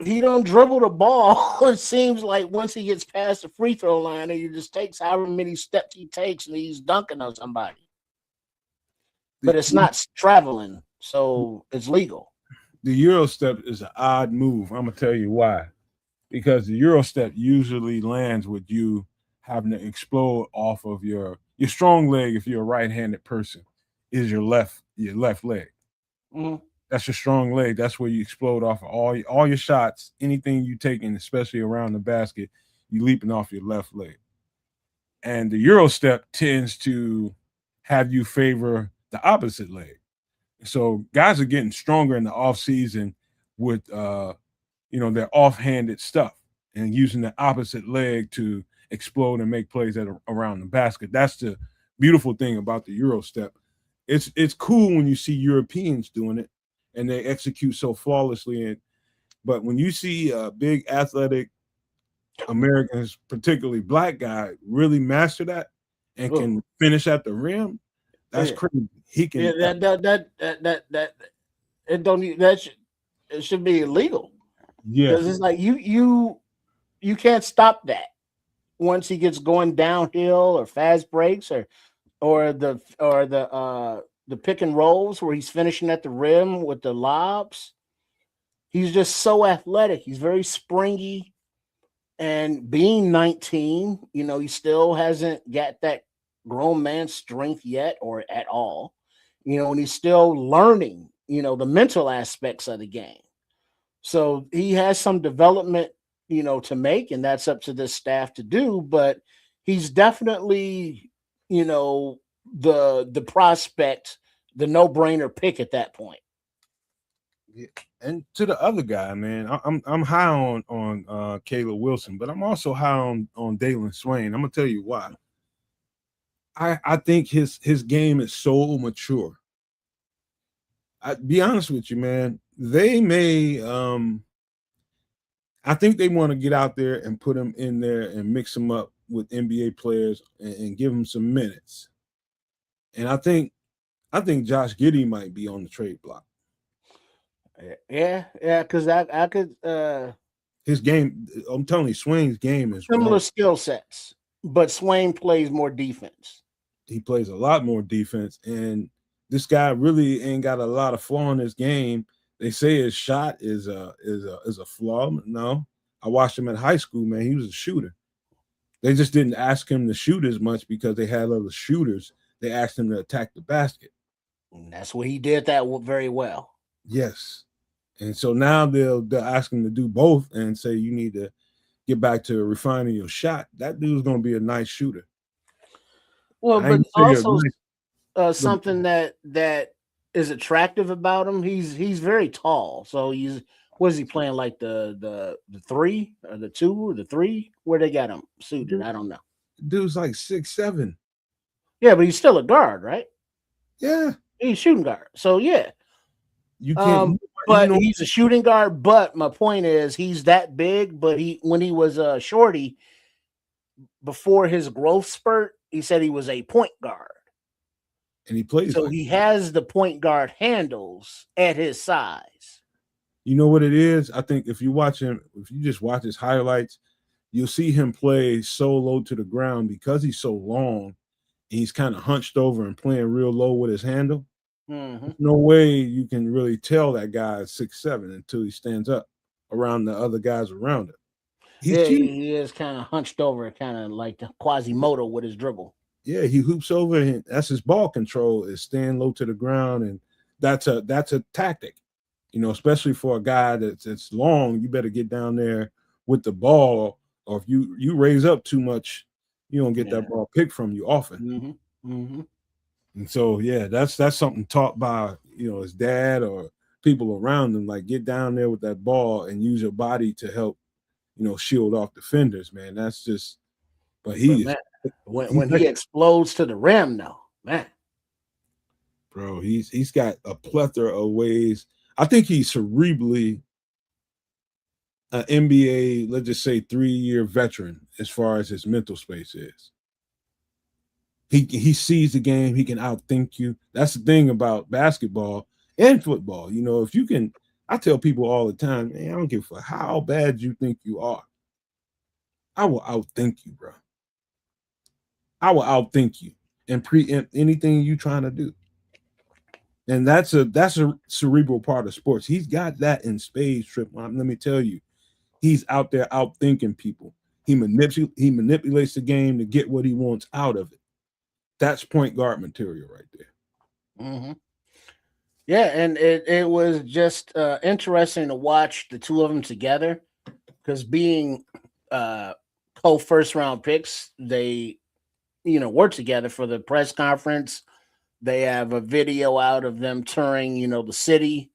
he don't dribble the ball. It seems like once he gets past the free throw line, and he just takes however many steps he takes and he's dunking on somebody. But it's not traveling, so it's legal. The Euro step is an odd move. I'm gonna tell you why. Because the Euro step usually lands with you having to explode off of your strong leg. If you're a right-handed person, is your left leg. Mm-hmm. That's your strong leg. That's where you explode off of all your shots. Anything you taking, especially around the basket, you leaping off your left leg. And the Euro step tends to have you favor the opposite leg. So guys are getting stronger in the off season with their offhanded stuff and using the opposite leg to explode and make plays around the basket. That's the beautiful thing about the Euro step. It's cool when you see Europeans doing it and they execute so flawlessly. But when you see big athletic Americans, particularly black guy, really master that and can finish at the rim, that's crazy. He can. Yeah, it should be illegal. Yeah, because it's like you can't stop that once he gets going downhill or fast breaks or the pick and rolls where he's finishing at the rim with the lobs. He's just so athletic. He's very springy, and being 19, he still hasn't got that grown man strength yet or at all. And he's still learning, the mental aspects of the game. So he has some development, to make, and that's up to this staff to do. But he's definitely, the prospect, the no-brainer pick at that point. Yeah. And to the other guy, man, I'm high on Caleb Wilson, but I'm also high on Dalen Swain. I'm gonna tell you why. I think his game is so mature. I be honest with you, man. They may I think they want to get out there and put him in there and mix him up with NBA players and give him some minutes. And I think Josh Giddey might be on the trade block. Yeah, because I could his game, I'm telling you, Swain's game is similar skill sets, but Swain plays more defense. He plays a lot more defense, and this guy really ain't got a lot of flaw in his game. They say his shot is a flaw. No, I watched him in high school, man. He was a shooter. They just didn't ask him to shoot as much because they had other shooters. They asked him to attack the basket. And that's what he did that very well. Yes. And so now they'll ask him to do both and say you need to get back to refining your shot. That dude's going to be a nice shooter. Well, but also something that is attractive about him. He's very tall. So what is he playing, like the 3 or the 2 or the 3? Where they got him suited? I don't know. Dude's like 6'7". Yeah, but he's still a guard, right? Yeah, he's a shooting guard. So yeah, you can't. But he's a shooting guard. But my point is, he's that big. But when he was a shorty, before his growth spurt, he said he was a point guard. And he plays. So he has the point guard handles at his size. You know what it is? I think if you just watch his highlights, you'll see him play so low to the ground because he's so long. He's kind of hunched over and playing real low with his handle. Mm-hmm. There's no way you can really tell that guy is 6'7" until he stands up around the other guys around him. He's Yeah, huge. he is kind of hunched over, kind of like the Quasimodo with his dribble. Yeah, he hoops over, and that's his ball control, is staying low to the ground, and that's a tactic, especially for a guy that's long. You better get down there with the ball, or if you raise up too much, you don't get that ball picked from you often. Mm-hmm. Mm-hmm. And so, yeah, that's something taught by his dad or people around him. Like, get down there with that ball and use your body to help shield off defenders, man. That's just, but But he's man, when he explodes to the rim, though, man, bro, he's got a plethora of ways. I think he's cerebrally an NBA, let's just say 3-year veteran as far as his mental space is. He sees the game, he can outthink you. That's the thing about basketball and football. If you can, I tell people all the time, man, I don't give a fuck how bad you think you are. I will outthink you, bro. I will outthink you and preempt anything you trying to do. And that's a cerebral part of sports. He's got that in spades, Trip. Let me tell you, he's out there outthinking people. He manipulates the game to get what he wants out of it. That's point guard material right there. Mm-hmm. Yeah, and it was just interesting to watch the two of them together, because being co-first round picks, they work together for the press conference. They have a video out of them touring, the city.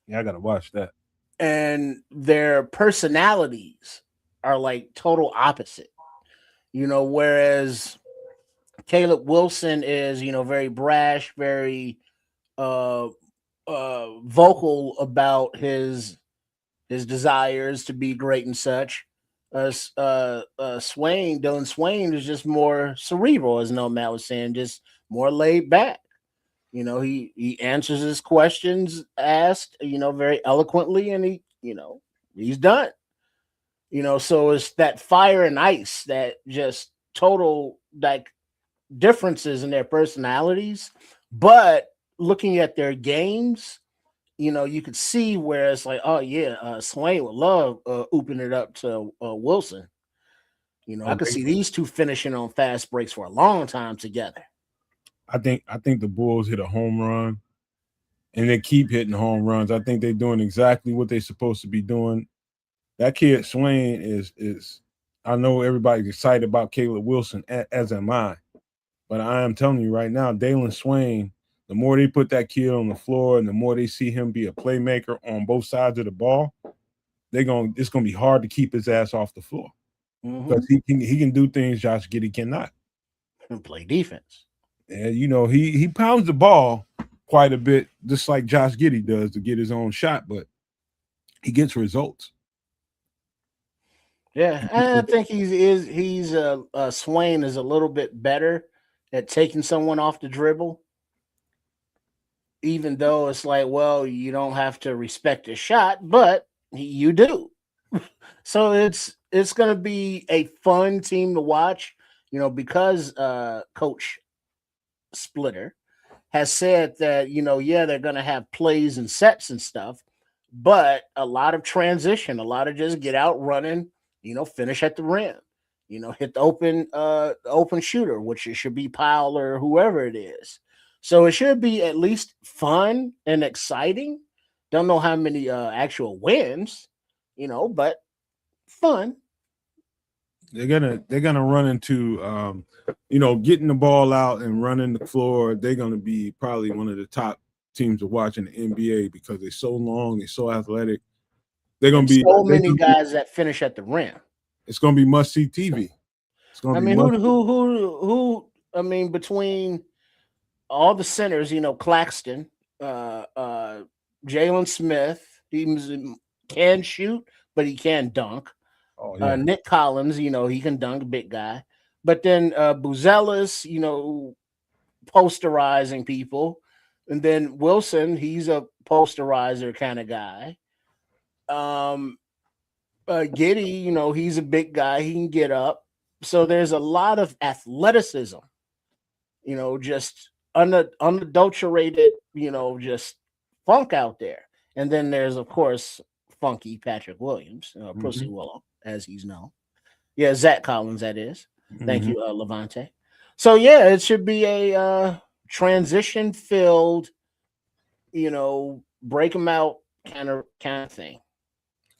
Yeah, I gotta watch that. And their personalities are like total opposite. Whereas Caleb Wilson is, very brash, very vocal about his desires to be great and such. Dylan Swain is just more cerebral, as Nomad was saying, just more laid back. He answers his questions asked, very eloquently, and he's done. So it's that fire and ice, that just total like differences in their personalities. But looking at their games, you could see where it's like, oh yeah, Swain would love ooping it up to Wilson. I could see these two finishing on fast breaks for a long time together. I think the Bulls hit a home run, and they keep hitting home runs. I think they're doing exactly what they're supposed to be doing. That kid Swain is. I know everybody's excited about Caleb Wilson, as am I, but I am telling you right now, Dylan Swain. The more they put that kid on the floor, and the more they see him be a playmaker on both sides of the ball, it's gonna be hard to keep his ass off the floor, because he can do things Josh Giddey cannot. And play defense. And he pounds the ball quite a bit, just like Josh Giddey does, to get his own shot, but he gets results. Yeah, I think he's Swain is a little bit better at taking someone off the dribble, even though it's like, well, you don't have to respect his shot, but you do. So it's going to be a fun team to watch, because Coach Splitter has said that, they're going to have plays and sets and stuff, but a lot of transition, a lot of just get out running, finish at the rim, hit the open shooter, which it should be Powell or whoever it is. So it should be at least fun and exciting. Don't know how many actual wins, but fun. They're gonna run into getting the ball out and running the floor. They're gonna be probably one of the top teams to watch in the NBA, because they're so long, they're so athletic. They're gonna be so many guys that finish at the rim. It's gonna be must see TV. It's gonna be who? I mean, between all the centers, Claxton, Jalen Smith, he can shoot, but he can dunk. Oh, yeah. Nick Collins, he can dunk, big guy. But then Buzelis, posterizing people. And then Wilson, he's a posterizer kind of guy. Giddey, he's a big guy. He can get up. So there's a lot of athleticism, just unadulterated, just funk out there. And then there's, of course, Funky Patrick Williams, Pussy Willow, as he's known. Yeah, Zach Collins, that is. Thank you, Levante. So, yeah, it should be a transition-filled, break them out kind of thing.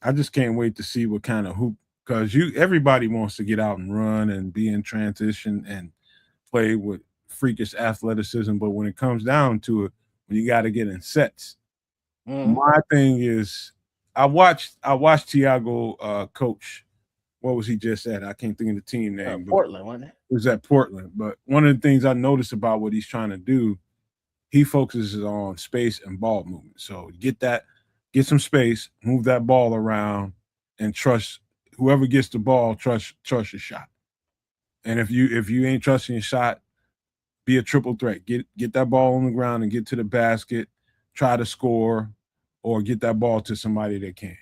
I just can't wait to see what kind of hoop, because everybody wants to get out and run and be in transition and play with freakish athleticism, but when it comes down to it, when you got to get in sets, my thing is, I watched Tiago coach. What was he just at? I can't think of the team name. Portland, wasn't it? It was at Portland. But one of the things I noticed about what he's trying to do, he focuses on space and ball movement. So get some space, move that ball around, and trust whoever gets the ball, trust your shot. And if you ain't trusting your shot, be a triple threat. Get that ball on the ground and get to the basket, try to score, or get that ball to somebody that can.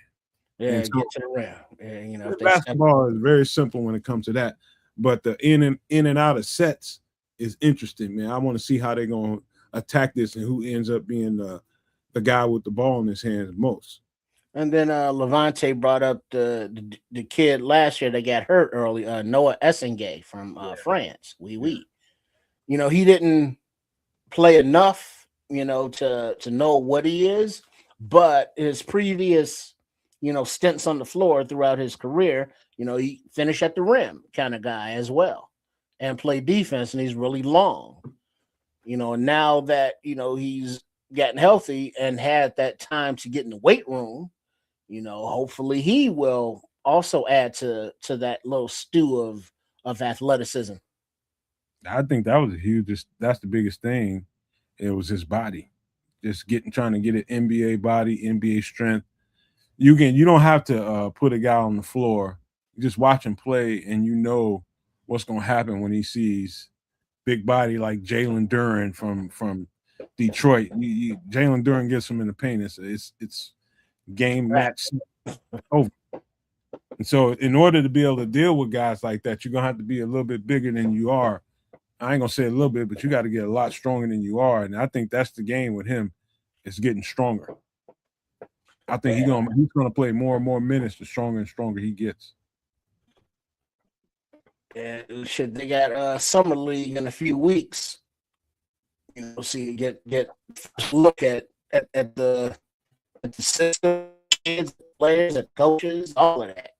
Yeah, get to the rim. Yeah, basketball is very simple when it comes to that. But the in and out of sets is interesting, man. I want to see how they're gonna attack this and who ends up being the guy with the ball in his hands most. And then Levante brought up the kid last year that got hurt early, Noah Essengay from France. Oui. He didn't play enough, to know what he is, but his previous, stints on the floor throughout his career, he finished at the rim kind of guy as well and play defense, and he's really long. And now that, he's gotten healthy and had that time to get in the weight room, hopefully he will also add to that little stew of athleticism. I think that was that's the biggest thing. It was his body. Just trying to get an NBA body, NBA strength. You don't have to put a guy on the floor. You just watch him play and what's going to happen when he sees big body like Jalen Duren from Detroit. Jalen Duren gets him in the paint. It's game match over. And so in order to be able to deal with guys like that, you're going to have to be a little bit bigger than you are. I ain't going to say a little bit, but you got to get a lot stronger than you are. And I think that's the game with him. It's getting stronger. I think he's going to play more and more minutes the stronger and stronger he gets. Yeah, shit, they got summer league in a few weeks. So you get look at the system, kids, players, and coaches, all of that.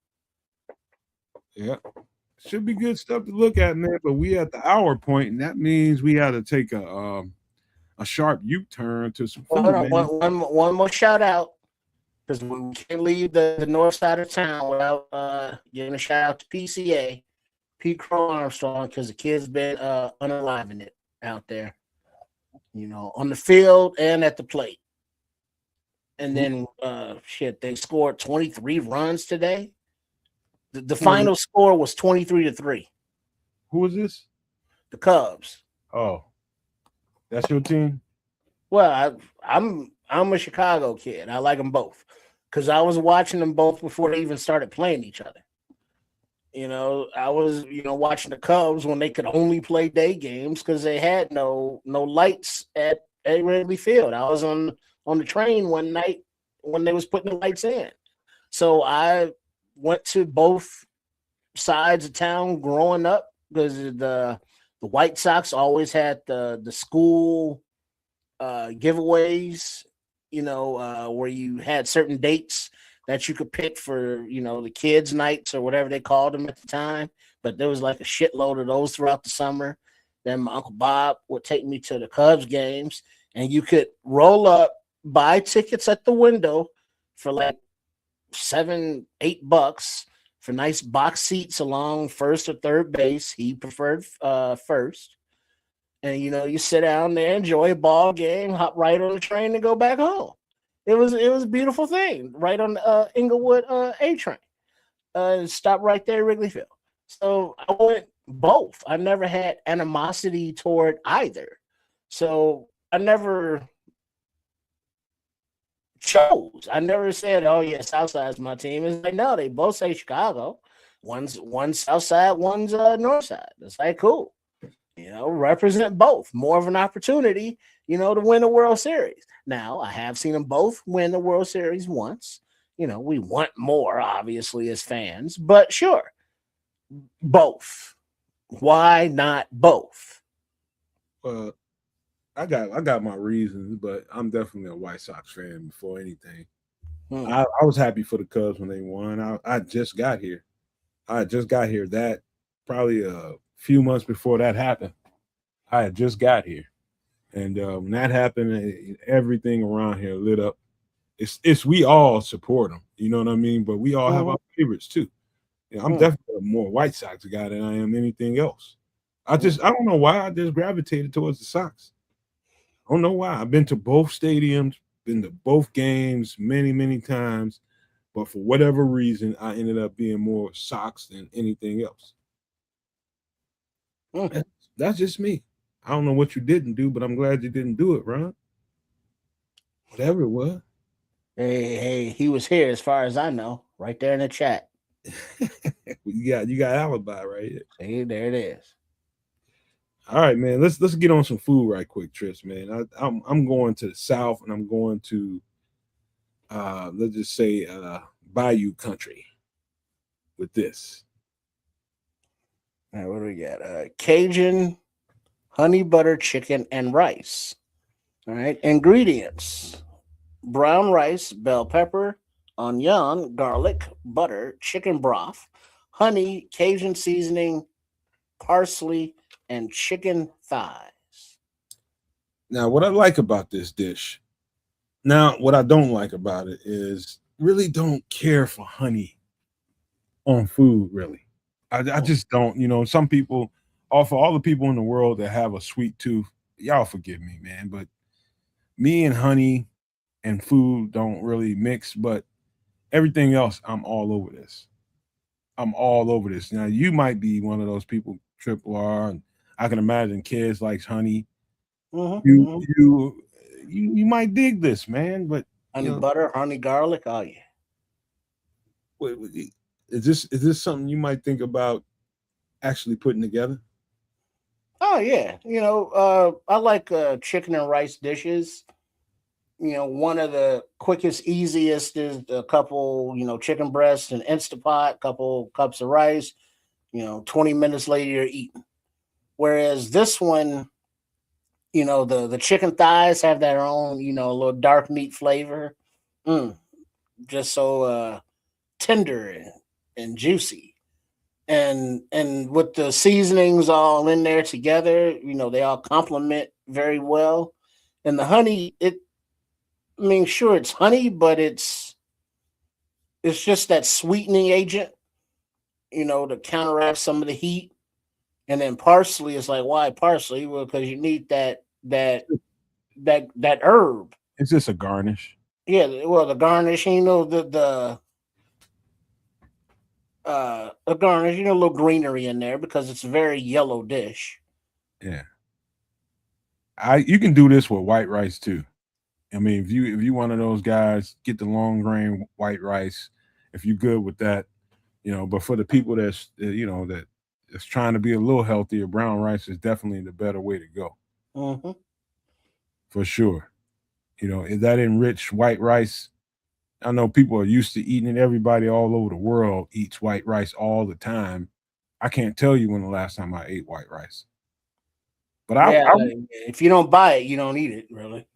Yeah, should be good stuff to look at, man. But we at the hour point, and that means we had to take a sharp U-turn to some food. One more shout out, because we can't leave the north side of town without giving a shout out to PCA. Pete Crow Armstrong, because the kid's been unaliving it out there, on the field and at the plate. And then, they scored 23 runs today. The final score was 23-3. Who is this? The Cubs. Oh, that's your team? Well, I'm a Chicago kid. I like them both because I was watching them both before they even started playing each other. I was, watching the Cubs when they could only play day games because they had no lights at Wrigley Field. I was on the train one night when they was putting the lights in. So I went to both sides of town growing up because the White Sox always had the school giveaways, where you had certain dates that you could pick for, the kids' nights or whatever they called them at the time. But there was like a shitload of those throughout the summer. Then my Uncle Bob would take me to the Cubs games, and you could roll up, buy tickets at the window for like $7-8 for nice box seats along first or third base. He preferred first. And, you sit down there, enjoy a ball game, hop right on the train and go back home. It was a beautiful thing, right on the Inglewood A train. Stop right there at Wrigley Field. So I went both. I never had animosity toward either. So I never chose. I never said, "Oh yeah, Southside's my team." It's like, no, they both say Chicago. One's Southside, one's Northside. It's like, cool. represent both. More of an opportunity, to win the World Series. Now, I have seen them both win the World Series once. We want more, obviously, as fans, but sure, both. Why not both? Well, I got my reasons, but I'm definitely a White Sox fan before anything. I was happy for the Cubs when they won. I just got here. I just got here. That probably a few months before that happened. I had just got here, and when that happened, everything around here lit up. It's we all support them. You know what I mean? But we all have our favorites too. I'm definitely a more White Sox guy than I am anything else. I don't know why I just gravitated towards the Sox. I don't know why. I've been to both stadiums, been to both games many, many times, but for whatever reason, I ended up being more Sox than anything else. That's just me. I don't know what you didn't do, but I'm glad you didn't do it, Ron. Whatever it was. Hey, he was here as far as I know, right there in the chat. you got alibi right here. Hey, there it is. All right, man. Let's get on some food right quick, Tris, man. I'm going to the South, and I'm going to let's just say Bayou country with this. All right, what do we got? Cajun honey butter chicken and rice. All right, ingredients: brown rice, bell pepper, onion, garlic, butter, chicken broth, honey, Cajun seasoning, parsley, and chicken thighs. Now, what I like about this dish, what I don't like about it is really don't care for honey on food, really. I just don't, some people, for all the people in the world that have a sweet tooth, y'all forgive me, man, but me and honey and food don't really mix, but everything else, I'm all over this. I'm all over this. Now, you might be one of those people, Triple R, and I can imagine Kedz likes honey. You might dig this, man, but honey butter, honey garlic, oh yeah. Is this something you might think about actually putting together? Oh yeah, I like chicken and rice dishes. One of the quickest, easiest is a couple, chicken breasts and Instapot, couple cups of rice. 20 minutes later you're eating. Whereas this one, the chicken thighs have their own, a little dark meat flavor. Just so tender and juicy. And with the seasonings all in there together, they all complement very well. And the honey, sure, it's honey, but it's just that sweetening agent, to counteract some of the heat. And then parsley is like, why parsley? Well, because you need that herb. It's just a garnish. Yeah, well, the garnishing, the garnish, a little greenery in there because it's a very yellow dish. Yeah. You can do this with white rice too. I mean, if you one of those guys, get the long grain white rice. If you're good with that, but for the people that's that's trying to be a little healthier, brown rice is definitely the better way to go. For sure. Is that enriched white rice? I know people are used to eating it. Everybody all over the world eats white rice all the time. I can't tell you when the last time I ate white rice. But if you don't buy it, you don't eat it, really.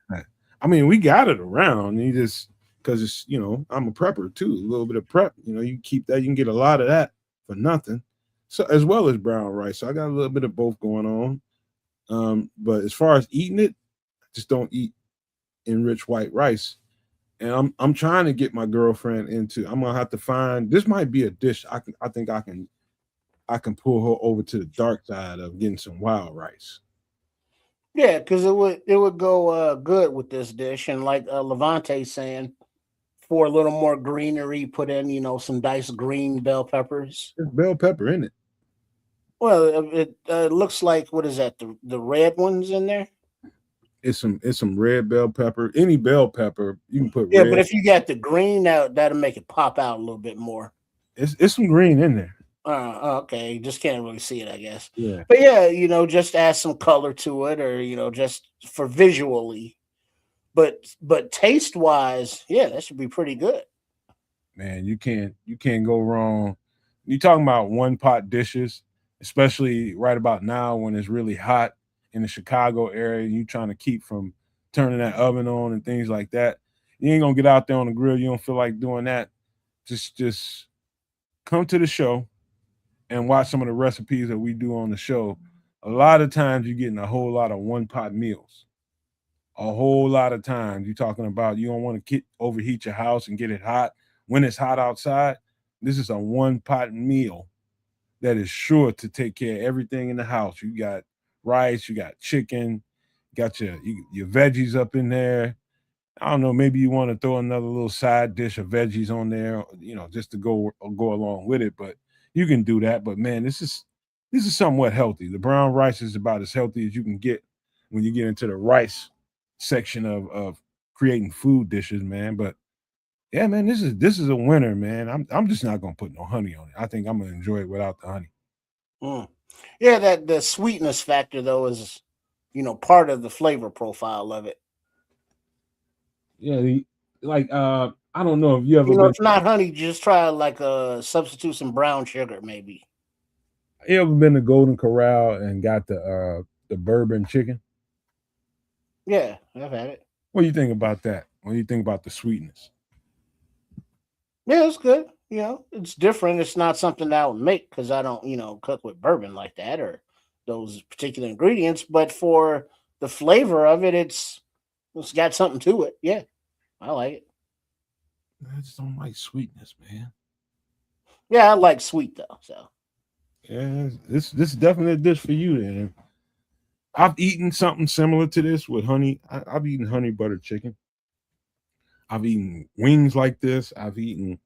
I mean, we got it around. You just because it's I'm a prepper too. A little bit of prep. You keep that. You can get a lot of that for nothing. So as well as brown rice. So I got a little bit of both going on. But as far as eating it, I just don't eat enriched white rice. And I'm trying to get my girlfriend into. I'm gonna have to find. This might be a dish. I think I can pull her over to the dark side of getting some wild rice. Yeah, because it would go good with this dish, and like Levante saying, for a little more greenery, put in some diced green bell peppers. There's bell pepper in it. Well, it looks like, what is that? The red ones in there. It's some red bell pepper. Any bell pepper you can put. Yeah, red. But if you got the green, that'll make it pop out a little bit more. It's some green in there. Okay, just can't really see it, I guess. Yeah, But yeah, just add some color to it, or just for visually. But taste wise, yeah, that should be pretty good. man, you can't go wrong. You talking about one pot dishes, especially right about now when it's really hot in the Chicago area. You trying to keep from turning that oven on and things like that. You ain't gonna get out there on the grill. You don't feel like doing that. Just come to the show and watch some of the recipes that we do on the show. A lot of times you're getting a whole lot of one pot meals. A whole lot of times you're talking about you don't want to overheat your house and get it hot when it's hot outside. This is a one pot meal that is sure to take care of everything in the house. You got rice, you got chicken, got your veggies up in there. I don't know, maybe you want to throw another little side dish of veggies on there, just to go along with it. But you can do that. But man, this is somewhat healthy. The brown rice is about as healthy as you can get when you get into the rice section of creating food dishes, man. But yeah, man, this is a winner, man. I'm just not gonna put no honey on it. I think I'm gonna enjoy it without the honey. Mm. Yeah, that the sweetness factor though is, part of the flavor profile of it. Yeah, I don't know if you ever been If not honey, just try like substitute some brown sugar, maybe. you ever been to Golden Corral and got the bourbon chicken. Yeah, I've had it. What do you think about that? What do you think about the sweetness? Yeah, it's good. It's different. It's not something that I would make because I don't, cook with bourbon like that or those particular ingredients. But for the flavor of it, it's got something to it. Yeah, I like it. I just don't like sweetness, man. Yeah, I like sweet though. So Yeah, this is definitely a dish for you then. I've eaten something similar to this with honey. I've eaten honey butter chicken. I've eaten wings like this. I've eaten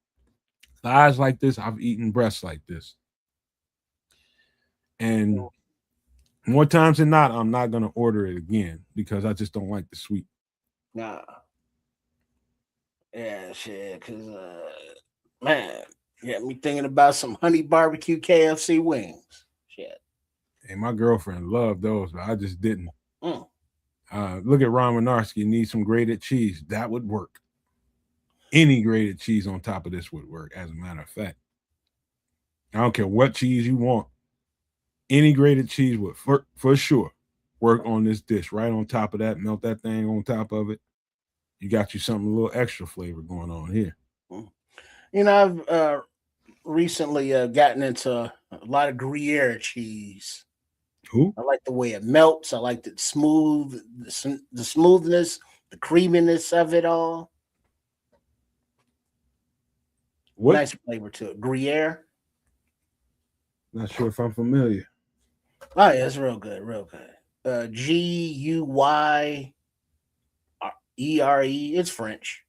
thighs like this. I've eaten breasts like this. And more times than not, I'm not gonna order it again because I just don't like the sweet. nah, yeah, shit. Cause man, yeah, me thinking about some honey barbecue KFC wings. Shit. And my girlfriend loved those, but I just didn't. Mm. Look at Ron Winarski. Need some grated cheese. That would work. Any grated cheese on top of this would work. As a matter of fact, I don't care what cheese you want. Any grated cheese would for sure work on this dish. Right on top of that, melt that thing on top of it. You got you something a little extra flavor going on here. Mm. I've recently gotten into a lot of Gruyere cheese. Who? I like the way it melts. I like the smoothness, the creaminess of it all. What? Nice flavor to it. Gruyere. Not sure if I'm familiar. Oh yeah, it's real good, real good. Guyere. It's French,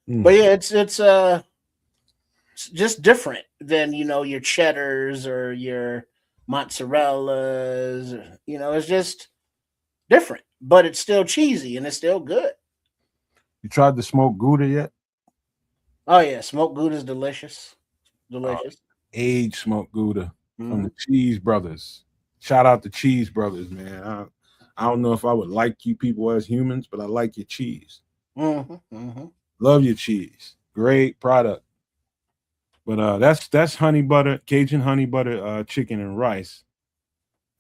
Mm. but yeah, it's just different than your cheddars or your mozzarellas. It's just different, but it's still cheesy and it's still good. You tried the smoked Gouda yet? Oh yeah, smoked Gouda is delicious, Uh, delicious. Aged smoked Gouda from Mhm. the Cheese Brothers. Shout out to Cheese Brothers, man. I don't know if I would like you people as humans, but I like your cheese. Mhm. Mhm. Love your cheese. Great product. But that's honey butter, Cajun honey butter chicken and rice.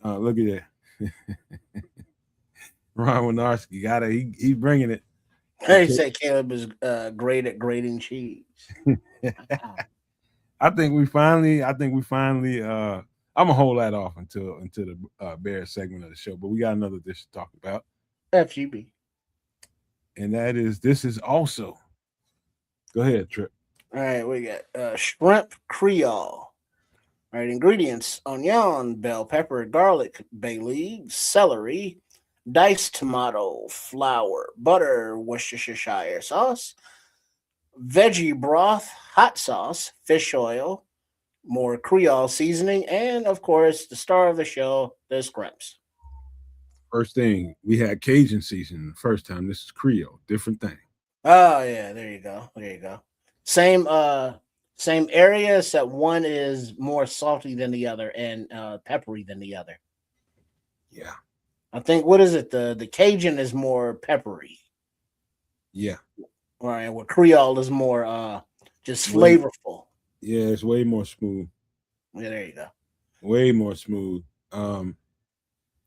Look at that. Ron Winarski got it. He bringing it. They say Caleb is great at grating cheese. I think we finally I'm gonna hold that off until the bear segment of the show, but we got another dish to talk about, FGB. and this is also go ahead, Trip. All right, we got shrimp creole. All right, ingredients: onion, bell pepper, garlic, bay leaves, celery, diced tomato, flour, butter, Worcestershire sauce, veggie broth, hot sauce, fish oil, more Creole seasoning, and of course, the star of the show, the scrimps. First thing, we had Cajun seasoning the first time. This is Creole, different thing. Oh yeah, there you go. There you go. Same same area, except one is more salty than the other and peppery than the other. Yeah. I think what is it? The Cajun is more peppery. Yeah. Right, where Creole is more just Way, flavorful. yeah, it's way more smooth. Yeah, there you go. Way more smooth.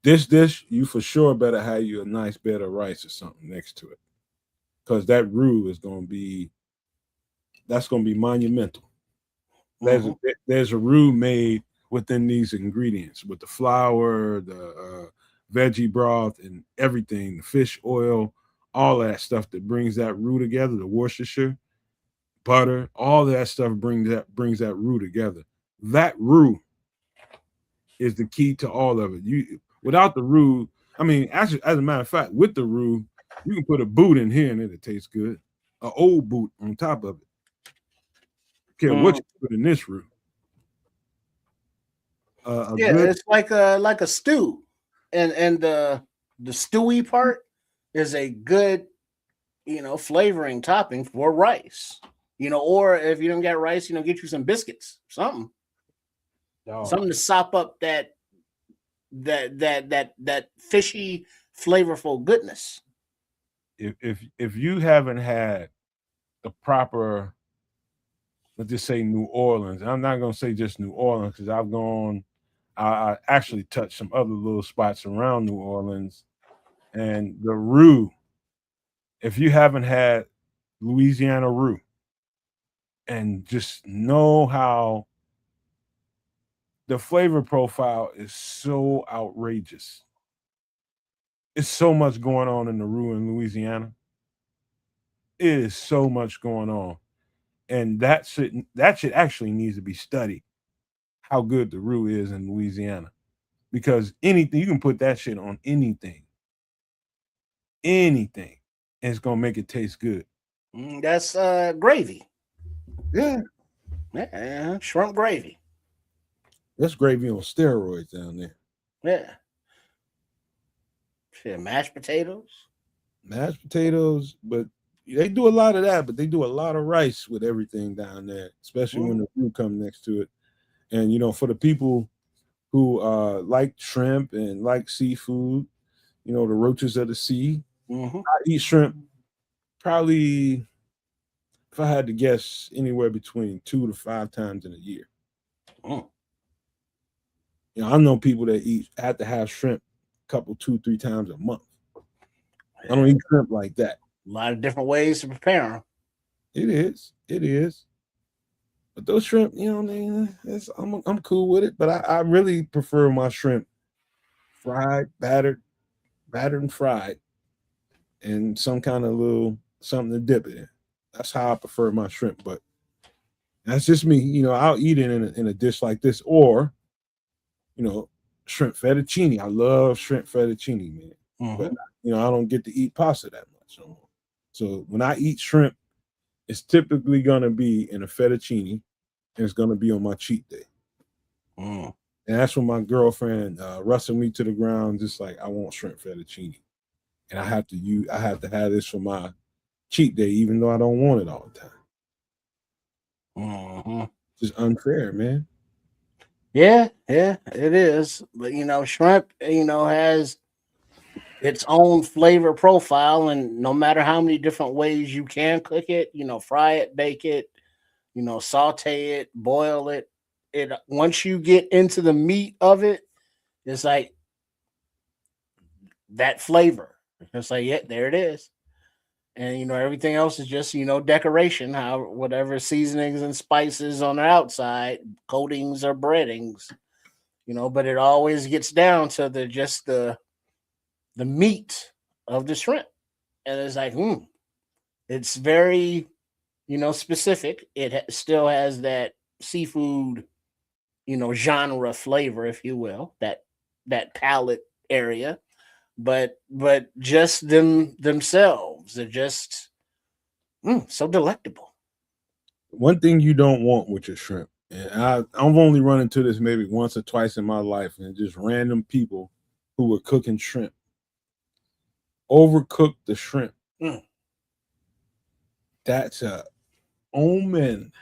This dish, you for sure better have you a nice bed of rice or something next to it. Because that roux is gonna be monumental. There's Mm-hmm. a, there's a roux made within these ingredients with the flour, the veggie broth, and everything, the fish oil, all that stuff that brings that roux together, the Worcestershire, butter, all that stuff brings that roux together. That roux is the key to all of it. You without the roux, I mean, actually, as a matter of fact, with the roux, you can put a boot in here and it'll taste good. An old boot on top of it. Care what Mm. you put in this roux. A Yeah, good it's like a stew, and the stewy part is a good flavoring topping for rice. Or if you don't get rice, get you some biscuits, something dog. something to sop up that fishy, flavorful goodness. If you haven't had the proper, let's just say New Orleans. I'm not gonna say just New Orleans because I actually touched some other little spots around New Orleans, and the roux. If you haven't had Louisiana roux and just know how the flavor profile is so outrageous. It's so much going on in the roux in Louisiana. It is so much going on, and that should actually needs to be studied. How good the roux is in Louisiana, because anything you can put that shit on anything, and it's gonna make it taste good. That's gravy. Yeah, Yeah, shrimp gravy. that's gravy on steroids down there. Yeah. Shit, mashed potatoes. Mashed potatoes, but they do a lot of that, but they do a lot of rice with everything down there, especially when the roux come next to it. And for the people who like shrimp and like seafood, the roaches of the sea, Mm-hmm. I eat shrimp probably, if I had to guess, anywhere between 2 to 5 times in a year. Mm. I know people that have to have shrimp a couple, 2, 3 times a month. I don't eat shrimp like that. A lot of different ways to prepare them. It is. But those shrimp, I'm cool with it. But I really prefer my shrimp fried, battered and fried, and some kind of little something to dip it in. That's how I prefer my shrimp. But that's just me. I'll eat it in a dish like this, or shrimp fettuccine. I love shrimp fettuccine, man. Mm-hmm. But I don't get to eat pasta that much no more. So when I eat shrimp, it's typically gonna be in a fettuccine, and it's gonna be on my cheat day. Mm. And that's when my girlfriend wrestled me to the ground, just like I want shrimp fettuccine, and I have to have this for my cheat day, even though I don't want it all the time. Mm-hmm. It's unfair, man. Yeah, it is. But shrimp, has its own flavor profile, and no matter how many different ways you can cook it, fry it, bake it, saute it, boil it. It once you get into the meat of it, it's like that flavor. It's like, yeah, there it is. And everything else is just decoration, how whatever seasonings and spices on the outside, coatings or breadings, but it always gets down to the meat of the shrimp. And it's like, it's very specific. It still has that seafood genre flavor, if you will, that palate area, but just themselves, they're just so delectable. One thing you don't want with your shrimp, and I've only run into this maybe once or twice in my life, and just random people who were cooking shrimp overcook the shrimp. Mm. That's a omen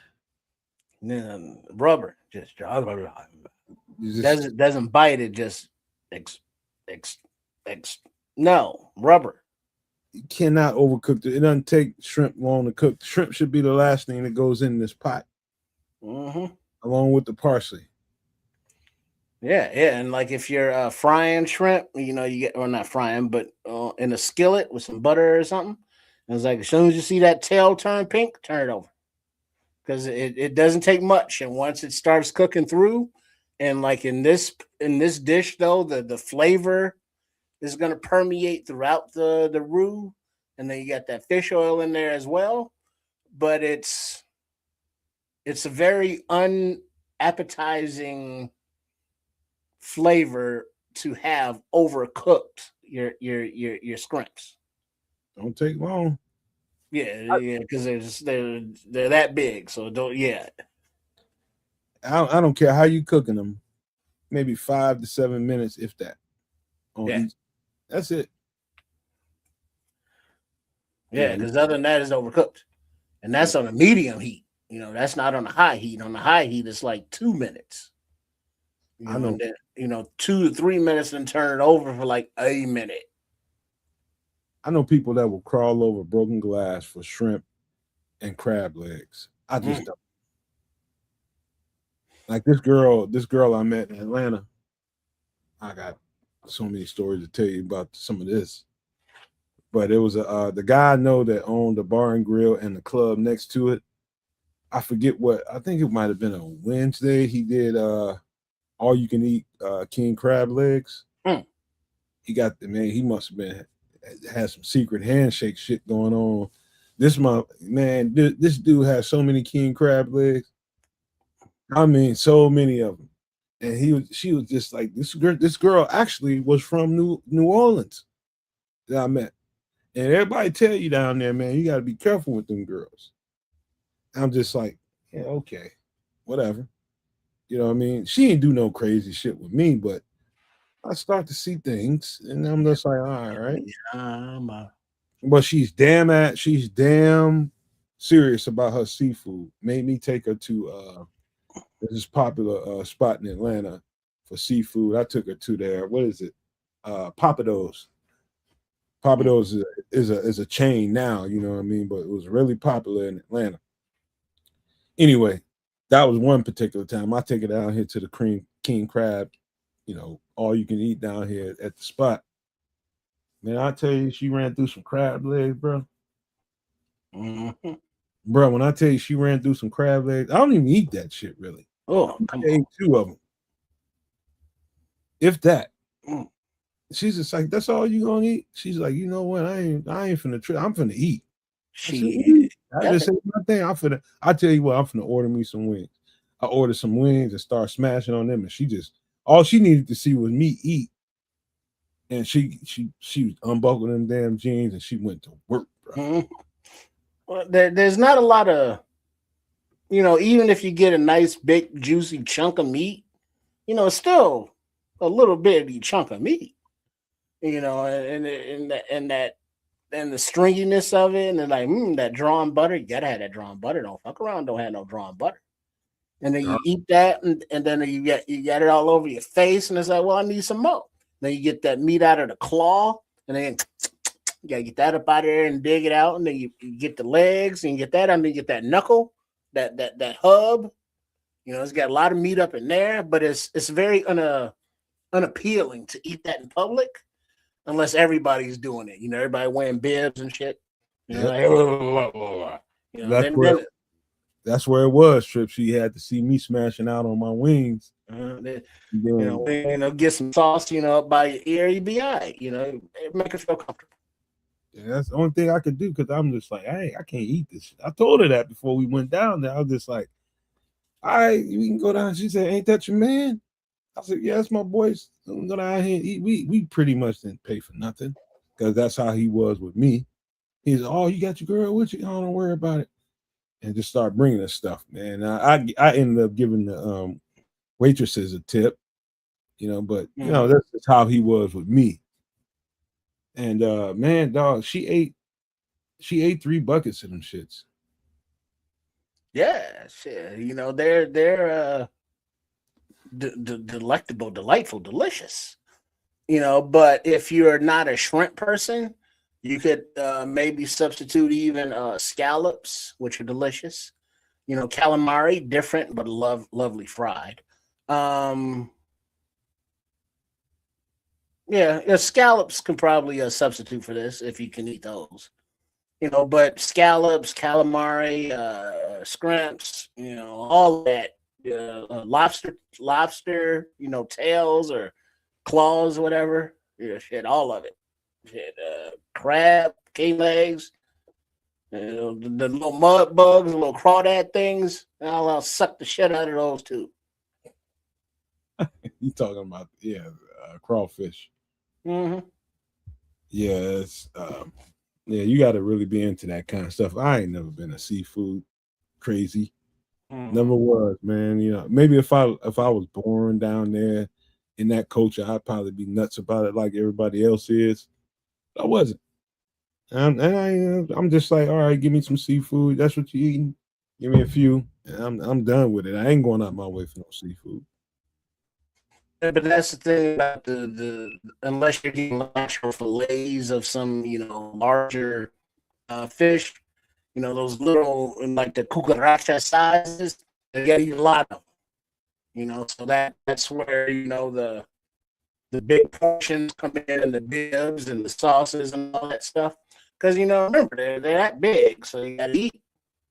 Then rubber just just doesn't bite. It just ex, ex, no rubber. you cannot overcook it. It doesn't take shrimp long to cook. The shrimp should be the last thing that goes in this pot, along with the parsley. Yeah, and like if you're frying shrimp, you get, or not frying, but in a skillet with some butter or something. And it's like as soon as you see that tail turn pink, turn it over because it doesn't take much. And once it starts cooking through, and like in this dish though, the flavor is going to permeate throughout the roux, and then you got that fish oil in there as well. But it's a very unappetizing flavor to have overcooked your scrimps. Don't take long. Yeah, because they're that big, so don't. Yeah, I don't care how you cooking them. Maybe 5 to 7 minutes, if that. On yeah, each. That's it. yeah. Because other than that, it's overcooked, and that's on a medium heat. That's not on a high heat. On the high heat, it's like 2 minutes. I know. And then, 2 to 3 minutes, and turn it over for like a minute. I know people that will crawl over broken glass for shrimp and crab legs. I just don't. Like this girl I met in Atlanta. I got so many stories to tell you about some of this. But it was the guy I know that owned the bar and grill and the club next to it. I forget what, I think it might have been a Wednesday. He did all you can eat king crab legs. He got he must have had some secret handshake shit going on. This dude has so many king crab legs. I mean, so many of them. And she was just like, this girl actually was from New Orleans that I met. And everybody tell you down there, man, you got to be careful with them girls. I'm just like, yeah, okay, whatever. You know what I mean? She ain't do no crazy shit with me, but I start to see things, and I'm just like, all right. But she's damn serious about her seafood. Made me take her to this popular spot in Atlanta for seafood. I took her to there. What is it? Papados. Papados is a chain now, you know what I mean? But it was really popular in Atlanta. Anyway, that was one particular time. I take it down here to the king crab, all you can eat down here at the spot. Man, I tell you, she ran through some crab legs, bro. Bro, when I tell you she ran through some crab legs, I don't even eat that shit really. Oh, come on. I ate 2 of them. If that. She's just like, that's all you gonna eat? She's like, you know what? I ain't finna trip. I'm finna eat. I just said my thing. I tell you what, I'm finna order me some wings. I ordered some wings and start smashing on them, and all she needed to see was me eat. And she unbuckled them damn jeans and she went to work, bro. Well, there's not a lot of, even if you get a nice big juicy chunk of meat, it's still a little bitty chunk of meat, and the stringiness of it, and then like that drawn butter. You gotta have that drawn butter. Don't fuck around. Don't have no drawn butter. And then you eat that, and then you get it all over your face, and it's like, well, I need some more. Then you get that meat out of the claw, and then you gotta get that up out of there and dig it out, and then you get the legs, and you get that, and then you get that knuckle, that hub. It's got a lot of meat up in there, but it's very unappealing to eat that in public unless everybody's doing it. Everybody wearing bibs and shit. That's where it was, Trip. She had to see me smashing out on my wings. Get some sauce, up by your ear, you be all right. Make her feel comfortable. Yeah, that's the only thing I could do because I'm just like, hey, I can't eat this shit. I told her that before we went down there. I was just like, all right, we can go down. She said, ain't that your man? I said, yeah, that's my boys. Go down here and eat. We pretty much didn't pay for nothing because that's how he was with me. He's, oh, you got your girl with you? Oh, don't worry about it. And just start bringing us stuff, man. I ended up giving the waitresses a tip, but that's just how he was with me. And man, dog, she ate 3 buckets of them shits. Yeah, shit. You know, they're delectable, delightful, delicious. You know, but if you're not a shrimp person, you could maybe substitute even scallops, which are delicious. You know, calamari, different but lovely fried. Um, yeah, scallops can probably substitute for this if you can eat those. You know, but scallops, calamari, scrimps, you know, all that, lobster, you know, tails or claws, whatever, yeah, shit, all of it, shit, crab, king legs, you know, the little mud bugs, the little crawdad things, I'll suck the shit out of those too. You talking about crawfish? Mm-hmm. Yeah, it's yeah. You got to really be into that kind of stuff. I ain't never been a seafood crazy. Mm-hmm. Never was, man. You know, maybe if I was born down there in that culture, I'd probably be nuts about it like everybody else is. I wasn't, I'm just like, all right, give me some seafood. That's what you eating. Give me a few, and I'm done with it. I ain't going out my way for no seafood. Yeah, but that's the thing about the unless you're getting actual fillets of some, you know, larger fish, you know, those little like the cucaracha sizes, they gotta eat a lot of them, you know, so that's where, you know, the big portions come in and the bibs and the sauces and all that stuff. Because, you know, remember they're that big, so you gotta eat,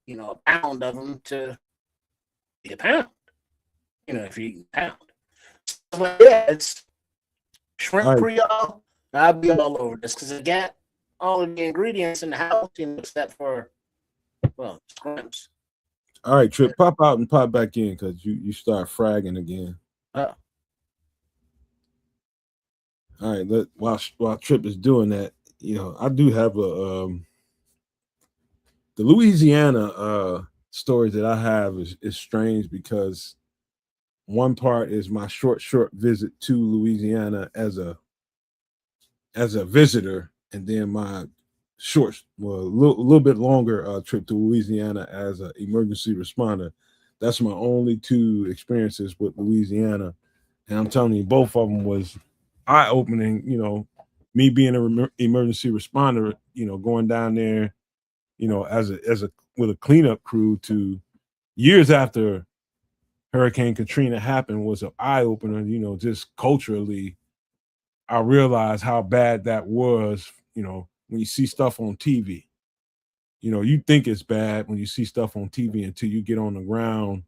you know, a pound of them to eat a pound, you know, if you eat a pound. So, like, yeah, it's All shrimp right, Creole. I'll be all over this because I got all of the ingredients in the house, you know, except for, well, shrimps. all right, Trip, pop out and pop back in because you start fragging again. Uh, All right, while Trip is doing that, I do have a the Louisiana stories that I have is strange because one part is my short visit to Louisiana as a visitor, and then my little bit longer trip to Louisiana as an emergency responder. That's my only two experiences with Louisiana, and I'm telling you, both of them was eye opening. Me being an emergency responder, going down there, as a with a cleanup crew to years after Hurricane Katrina happened was an eye opener. Just culturally, I realized how bad that was. When you see stuff on TV, you think it's bad when you see stuff on TV until you get on the ground.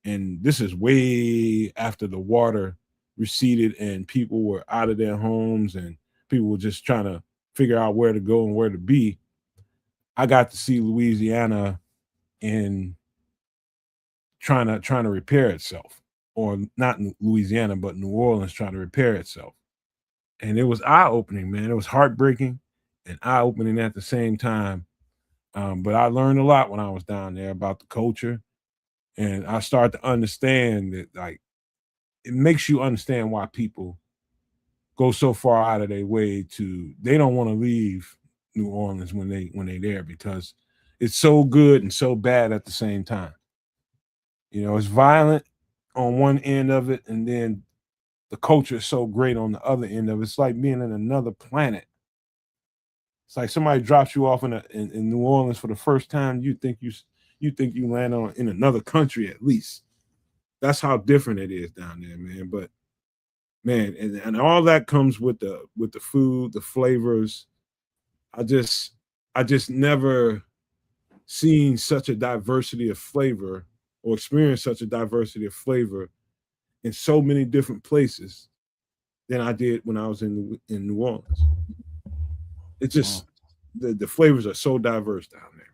And this is way after the water receded and people were out of their homes and people were just trying to figure out where to go and where to be. I got to see Louisiana in trying to repair itself, or not in Louisiana, but New Orleans trying to repair itself. And it was eye opening, man. It was heartbreaking and eye opening at the same time. But I learned a lot when I was down there about the culture, and I started to understand that, like, it makes you understand why people go so far out of their way they don't want to leave New Orleans when they there because it's so good and so bad at the same time. It's violent on one end of it, and then the culture is so great on the other end of it. It's like being in another planet. It's like somebody drops you off in New Orleans for the first time. You think you land on in another country at least. That's how different it is down there, man. But man, and all that comes with the food, the flavors. I just never seen such a diversity of flavor or experienced such a diversity of flavor in so many different places than I did when I was in New Orleans. It just the flavors are so diverse down there,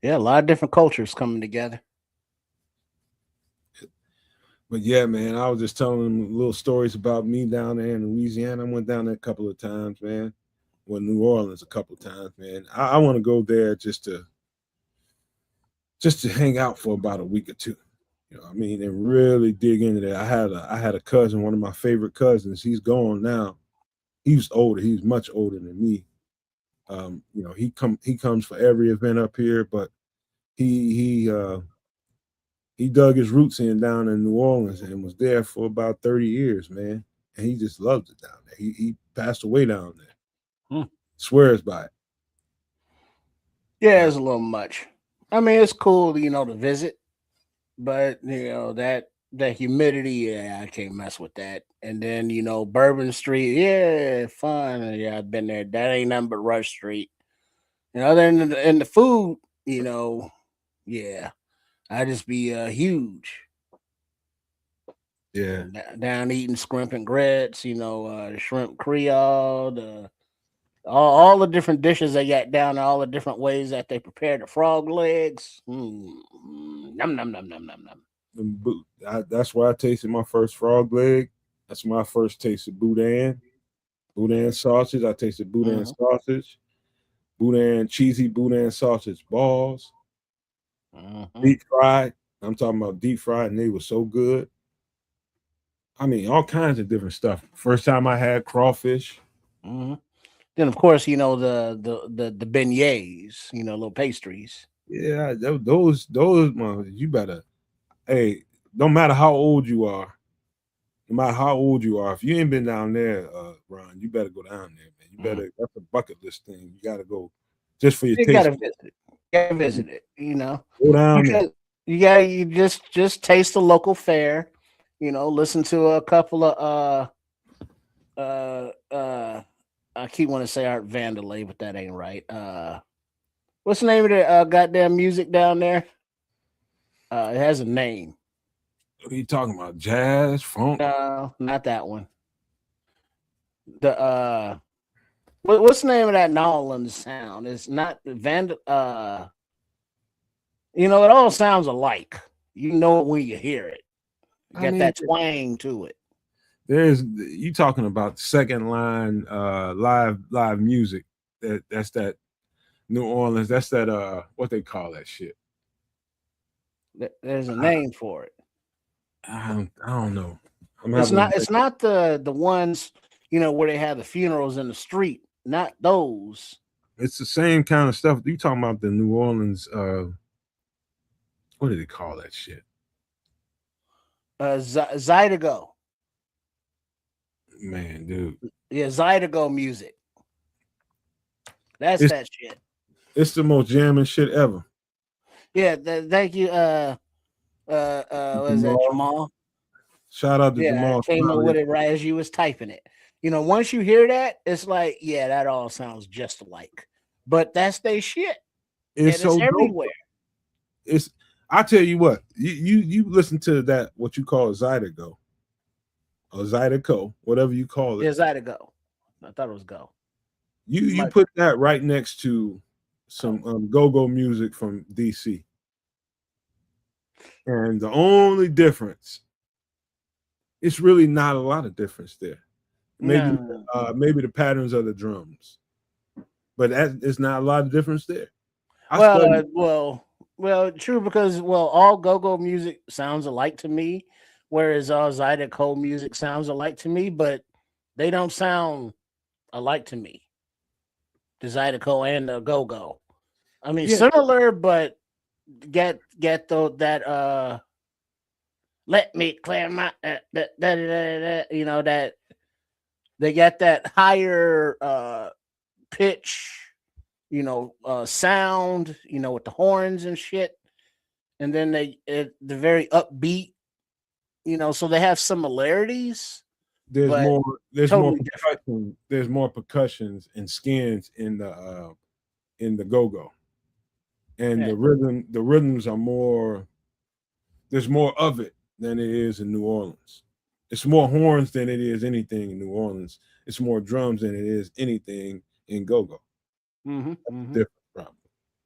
yeah, a lot of different cultures coming together. man. But yeah, man, I was just telling them little stories about me down there in Louisiana. I went down there a couple of times, man. Well, New Orleans a couple of times, man. I want to go there just to hang out for about a week or two. What I mean, and really dig into that. I had a cousin, one of my favorite cousins. He's gone now. He's older. He's much older than me. He comes for every event up here, but he he dug his roots in down in New Orleans and was there for about 30 years, man. And he just loves it down there. He passed away down there. Swears by it. Yeah, it's a little much. I mean, it's cool, to visit, but that humidity, yeah, I can't mess with that. And then Bourbon Street, yeah, fun. Yeah, I've been there. That ain't nothing but Rush Street. Other than the food, yeah, I just be huge. Yeah. Down eating shrimp and grits, the shrimp creole, all the different dishes they got down there, all the different ways that they prepare the frog legs. Num num num num num num. That's where I tasted my first frog leg. That's my first taste of boudin sausage. I tasted boudin sausage, cheesy boudin sausage balls, deep fried. I'm talking about deep fried, and they were so good. I mean, all kinds of different stuff. First time I had crawfish. Then, of course, the beignets, little pastries. Yeah, those you better. Hey, no matter how old you are, if you ain't been down there, Ron, you better go down there, man. You better. That's a bucket list thing. You got to go just for your taste. You gotta visit it. You gotta visit it. Go down there. You just taste the local fare. Listen to a couple of I keep wanting to say Art Vandelay, but that ain't right. What's the name of the goddamn music down there? It has a name. What are you talking about? Jazz, funk? No, not that one. The what's the name of that New Orleans sound? It's not it all sounds alike. You know it when you hear it. Got that twang to it. You talking about second line live music. That's that New Orleans. That's that what they call that shit. There's a name for it. I don't know. It's not the ones where they have the funerals in the street. Not those. It's the same kind of stuff. You talking about the New Orleans? What do they call that shit? Zydeco. Man, dude. Yeah, Zydeco music. That's that shit. It's the most jamming shit ever. Yeah, thank you. What is that, Jamal? Shout out to Jamal. I came up with it right as you was typing it. Once you hear that, it's like, yeah, that all sounds just alike. But that's their shit. It's so everywhere. I tell you what, you listen to that, what you call Zydeco. Or Zydeco, whatever you call it. Yeah, Zydeco. I thought it was Go. You put that right next to some go-go music from DC. And the only difference, it's really not a lot of difference there. Maybe maybe the patterns of the drums. But it's not a lot of difference there. Well, true, because all go-go music sounds alike to me, whereas all Zydeco music sounds alike to me, but they don't sound alike to me. The Zydeco and the go-go. I mean, similar, but get that let me clear my that they got that higher pitch, sound, with the horns and shit, and then they're very upbeat, so they have similarities. There's more totally percussion. There's more percussions and skins in the go-go. And the rhythms are more, there's more of it than it is in New Orleans. It's more horns than it is anything in New Orleans. It's more drums than it is anything in go-go. Different problem.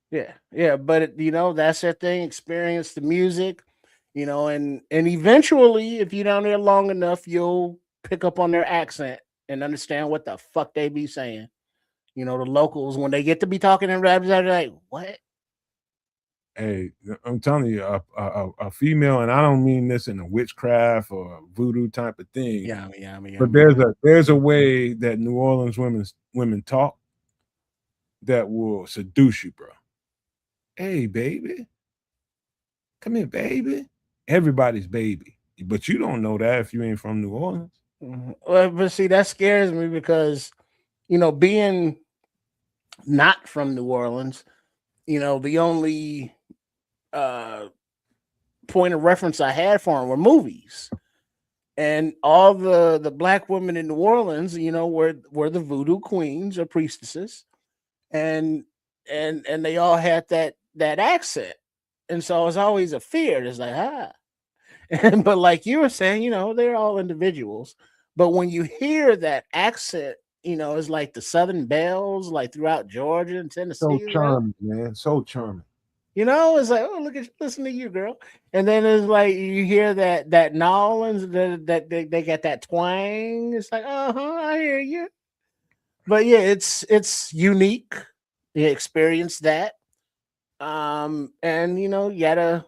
Yeah, but that's that thing. Experience the music, and eventually, if you're down there long enough, you'll pick up on their accent and understand what the fuck they be saying. The locals, when they get to be talking in raps, they're like, what? Hey, I'm telling you, a female, and I don't mean this in a witchcraft or voodoo type of thing. Yeah. But there's a way that New Orleans women talk that will seduce you, bro. Hey, baby, Come here, baby. Everybody's baby. But you don't know that if you ain't from New Orleans. Well, but see, that scares me because, being not from New Orleans, the only uh, point of reference I had for them were movies. And all the black women in New Orleans, were the voodoo queens or priestesses, and and they all had that accent, and so it was always a fear. It's like but like you were saying, they're all individuals, but when you hear that accent, it's like the Southern Bells, like throughout Georgia and So Tennessee, charming, man. So charming. It's like, oh, listen to you, girl. And then it's like you hear that New Orleans, that they got that twang. It's like, I hear you. But yeah, it's unique. You experience that. And you gotta.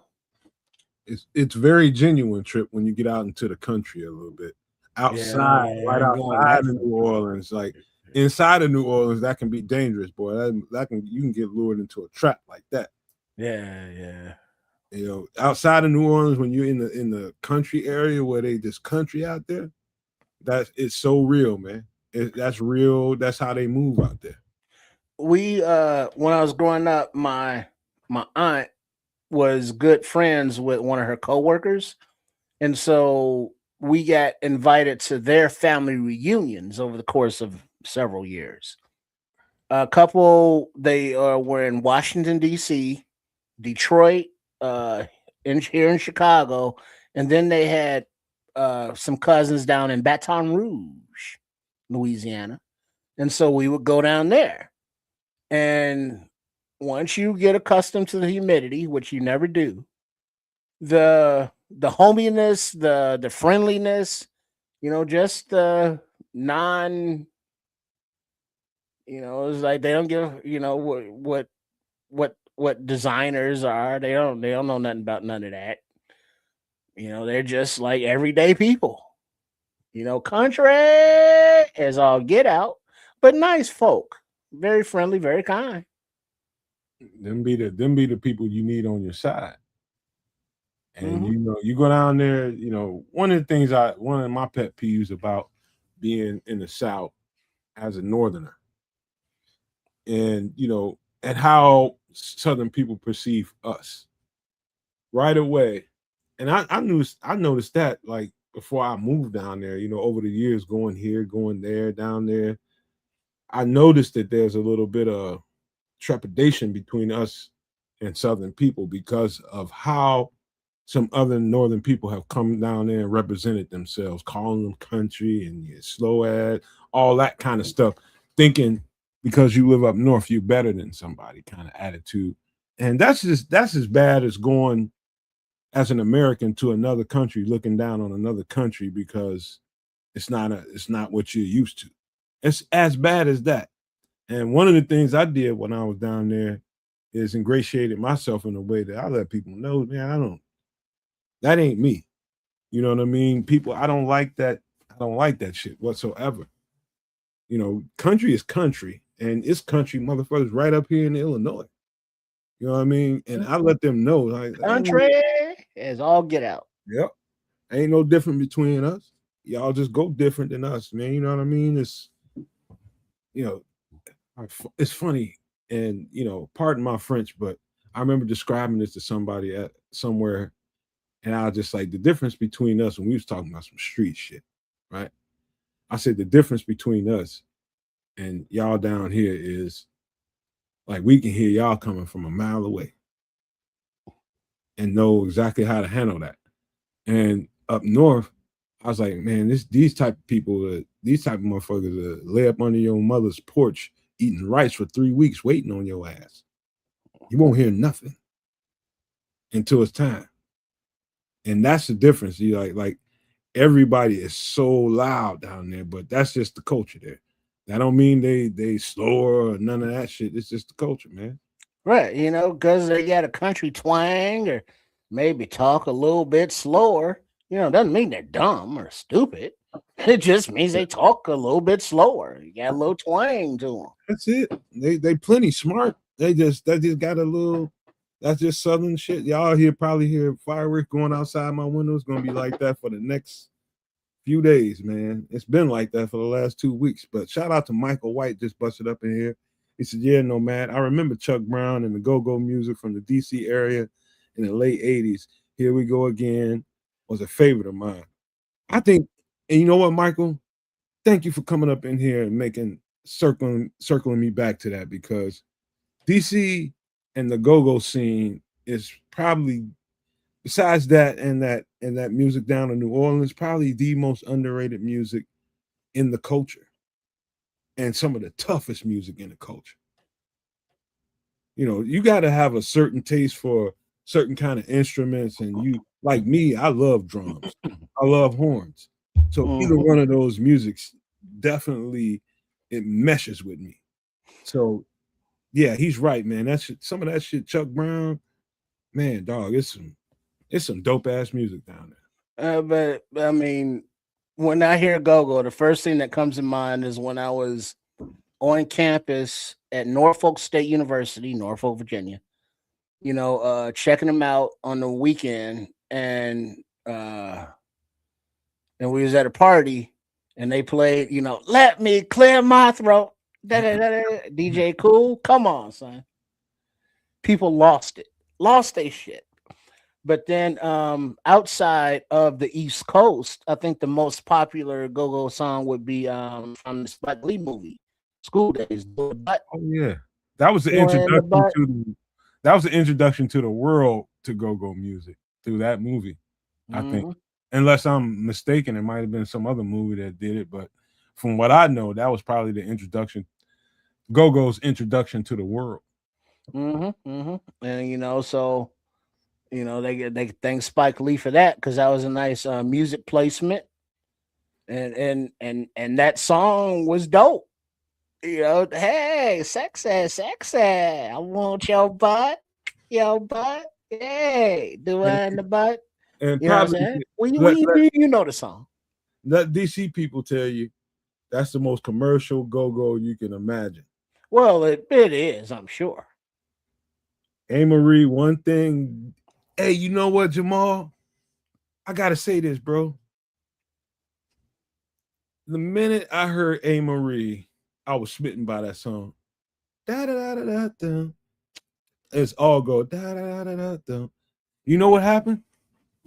It's very genuine trip when you get out into the country a little bit. Outside, Yeah, right I'm going outside that of New Orleans. Like inside of New Orleans, that can be dangerous, boy. You can get lured into a trap like that. Yeah. Outside of New Orleans, when you're in the country area where they just country out there, it's so real, man. That's real. That's how they move out there. We when I was growing up, my aunt was good friends with one of her coworkers, and so we got invited to their family reunions over the course of several years. A couple, they were in Washington D.C., Detroit, here in Chicago, and then they had some cousins down in Baton Rouge, Louisiana, and so we would go down there. And once you get accustomed to the humidity, which you never do, the hominess, the friendliness, just the non, it's like they don't give, what designers are. They don't know nothing about none of that. They're just like everyday people. Country as all get out, but nice folk, very friendly, very kind. Them be the people you need on your side. And Mhm. you go down there, one of the things one of my pet peeves about being in the South as a northerner, and and how Southern people perceive us right away. And I noticed that like before I moved down there, over the years going here, going there, down there, I noticed that there's a little bit of trepidation between us and Southern people because of how some other Northern people have come down there and represented themselves, calling them country and slow ass, all that kind of stuff, thinking because you live up north, you're better than somebody kind of attitude. And that's as bad as going as an American to another country, looking down on another country because it's not what you're used to. It's as bad as that. And one of the things I did when I was down there is ingratiated myself in a way that I let people know, man, that ain't me. You know what I mean? People, I don't like that. I don't like that shit whatsoever. Country is country, and it's country motherfuckers right up here in Illinois. You know what I mean? And I let them know, like, Country as all get out. yep, ain't no different between us. Y'all just go different than us, man. You know what I mean? You know, it's funny, and pardon my French, but I remember describing this to somebody at somewhere, and I was just like, the difference between us, and we was talking about some street shit, right? I said the difference between us and y'all down here is like we can hear y'all coming from a mile away and know exactly how to handle that. And up north, I was like, man, these type of people, these type of motherfuckers lay up under your mother's porch eating rice for 3 weeks, waiting on your ass. You won't hear nothing until it's time. And that's the difference. You like everybody is so loud down there, but that's just the culture there. That don't mean they slower or none of that shit. It's just the culture, man. Right, because they got a country twang or maybe talk a little bit slower. Doesn't mean they're dumb or stupid. It just means they talk a little bit slower. You got a little twang to them. That's it. They plenty smart. They just got a little That's just Southern shit. Y'all here probably hear fireworks going outside my window. It's gonna be like that for the next few days, man. It's been like that for the last 2 weeks. But shout out to Michael White, just busted up in here. He said, "Yeah, Nomad. I remember Chuck Brown and the go-go music from the DC area in the late 80s. Here we go again. Was a favorite of mine. I think, and you know what, Michael? Thank you for coming up in here and making circling me back to that, because DC and the go-go scene is probably, besides that music down in New Orleans, probably the most underrated music in the culture, and some of the toughest music in the culture. You know, you got to have a certain taste for certain kind of instruments, and you, like me, I love drums, I love horns. So either one of those musics definitely, it meshes with me. So yeah, he's right, man. That's some of that shit. Chuck Brown, man, dog, it's some dope ass music down there. But I mean, when I hear go-go, the first thing that comes to mind is when I was on campus at Norfolk State University, Norfolk, Virginia. You know, checking them out on the weekend, and we was at a party, and they played, you know, "Let Me Clear My Throat." DJ Cool, come on, son. People lost their shit. But then outside of the East Coast, I think the most popular go-go song would be from the Spike Lee movie, School Days. Oh yeah. That was the introduction to the world to go-go music through that movie, I think. Unless I'm mistaken, it might have been some other movie that did it, but from what I know, that was probably the introduction, go-go's introduction to the world. And you know, so you know, they thank Spike Lee for that, because that was a nice music placement, and that song was dope. You know, hey, sexy, I want your butt, hey, do I in the butt? And you know probably, what I'm saying? You know the song. Let DC people tell you that's the most commercial go-go you can imagine. Well, it is, I'm sure. Marie, one thing. Hey, you know what, Jamal? I gotta say this, bro. The minute I heard Marie, I was smitten by that song. Da da da da da da. It's all go da da da da da. You know what happened?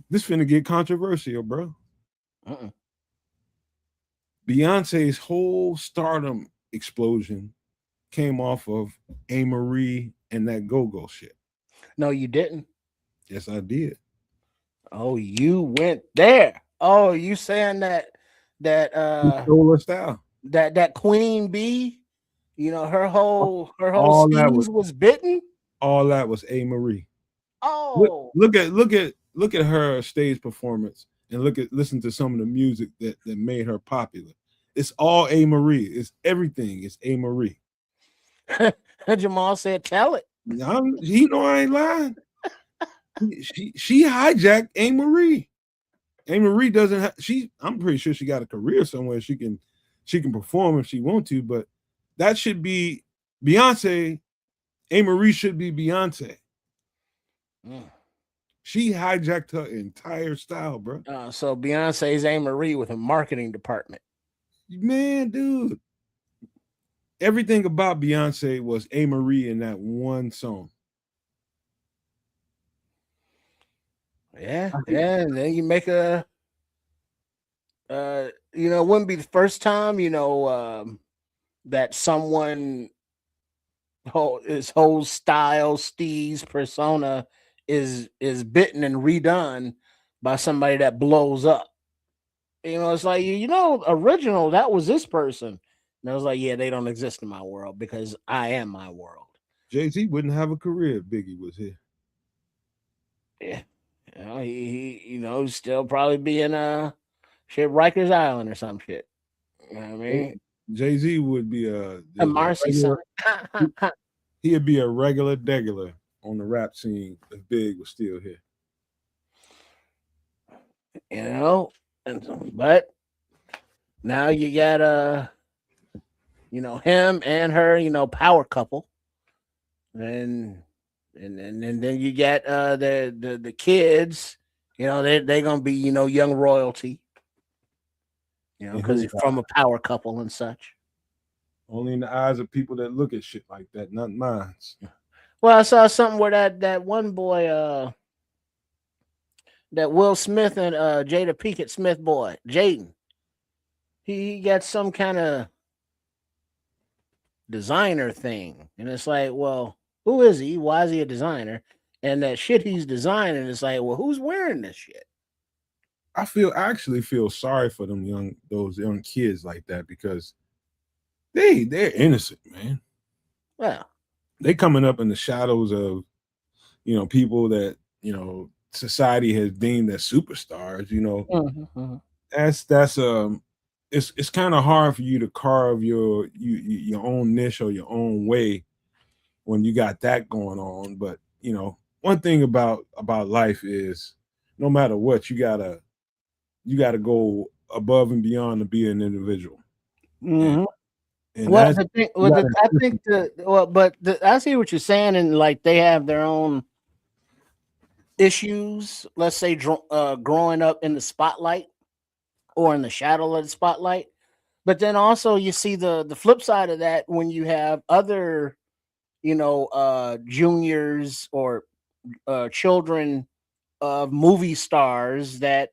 This finna get controversial, bro. Beyonce's whole stardom explosion came off of Marie and that go-go shit. No, you didn't. Yes, I did. Oh, you went there. Oh, you saying that stole her style. That Queen Bee, you know, her whole steez was bitten. All that was Marie. Oh, look at her stage performance, and listen to some of the music that made her popular. It's all Marie. It's everything. It's Marie. Jamal said, "Tell it." He know I ain't lying. she hijacked Marie. Marie doesn't have. I'm pretty sure she got a career somewhere. She can perform if she want to, but that should be Beyonce. Marie should be Beyonce. She hijacked her entire style, bro. So Beyonce's Marie with a marketing department. Man, dude. Everything about Beyonce was Marie in that one song. Yeah. And then you make a, you know, it wouldn't be the first time, you know, that someone, his whole style, steez, persona is bitten and redone by somebody that blows up. You know, it's like, you know, original, that was this person. And I was like, yeah, they don't exist in my world because I am my world. Jay-Z wouldn't have a career if Biggie was here. Yeah. You know, he you know, still probably be in shit Rikers Island or some shit. You know what I mean? Jay-Z would be a Marcy son. He'd be a regular degular on the rap scene if Big was still here. You know, but now you got you know, him and her, you know, power couple. And And then you get the kids, you know, they're gonna be, you know, young royalty, you know, And because who? you're from a power couple and such. Only in the eyes of people that look at shit like that, not mine. Well, I saw something where that one boy, that Will Smith and Jada Pinkett Smith boy, Jaden, he got some kind of designer thing, and it's like, well, who is he? Why is he a designer? And that shit he's designing is like, well, who's wearing this shit? I actually feel sorry for those young kids like that because they're innocent, man. Well, They coming up in the shadows of people that society has deemed as superstars. mhm. That's it's kind of hard for you to carve your own niche or your own way when you got that going on. But one thing about life is no matter what, you gotta go above and beyond to be an individual. And, Mhm. and Well, that's the thing, you well, gotta I insist. think I see what you're saying, and like they have their own issues. Let's say growing up in the spotlight or in the shadow of the spotlight. But then also you see the flip side of that when you have other, you know, juniors or children of movie stars that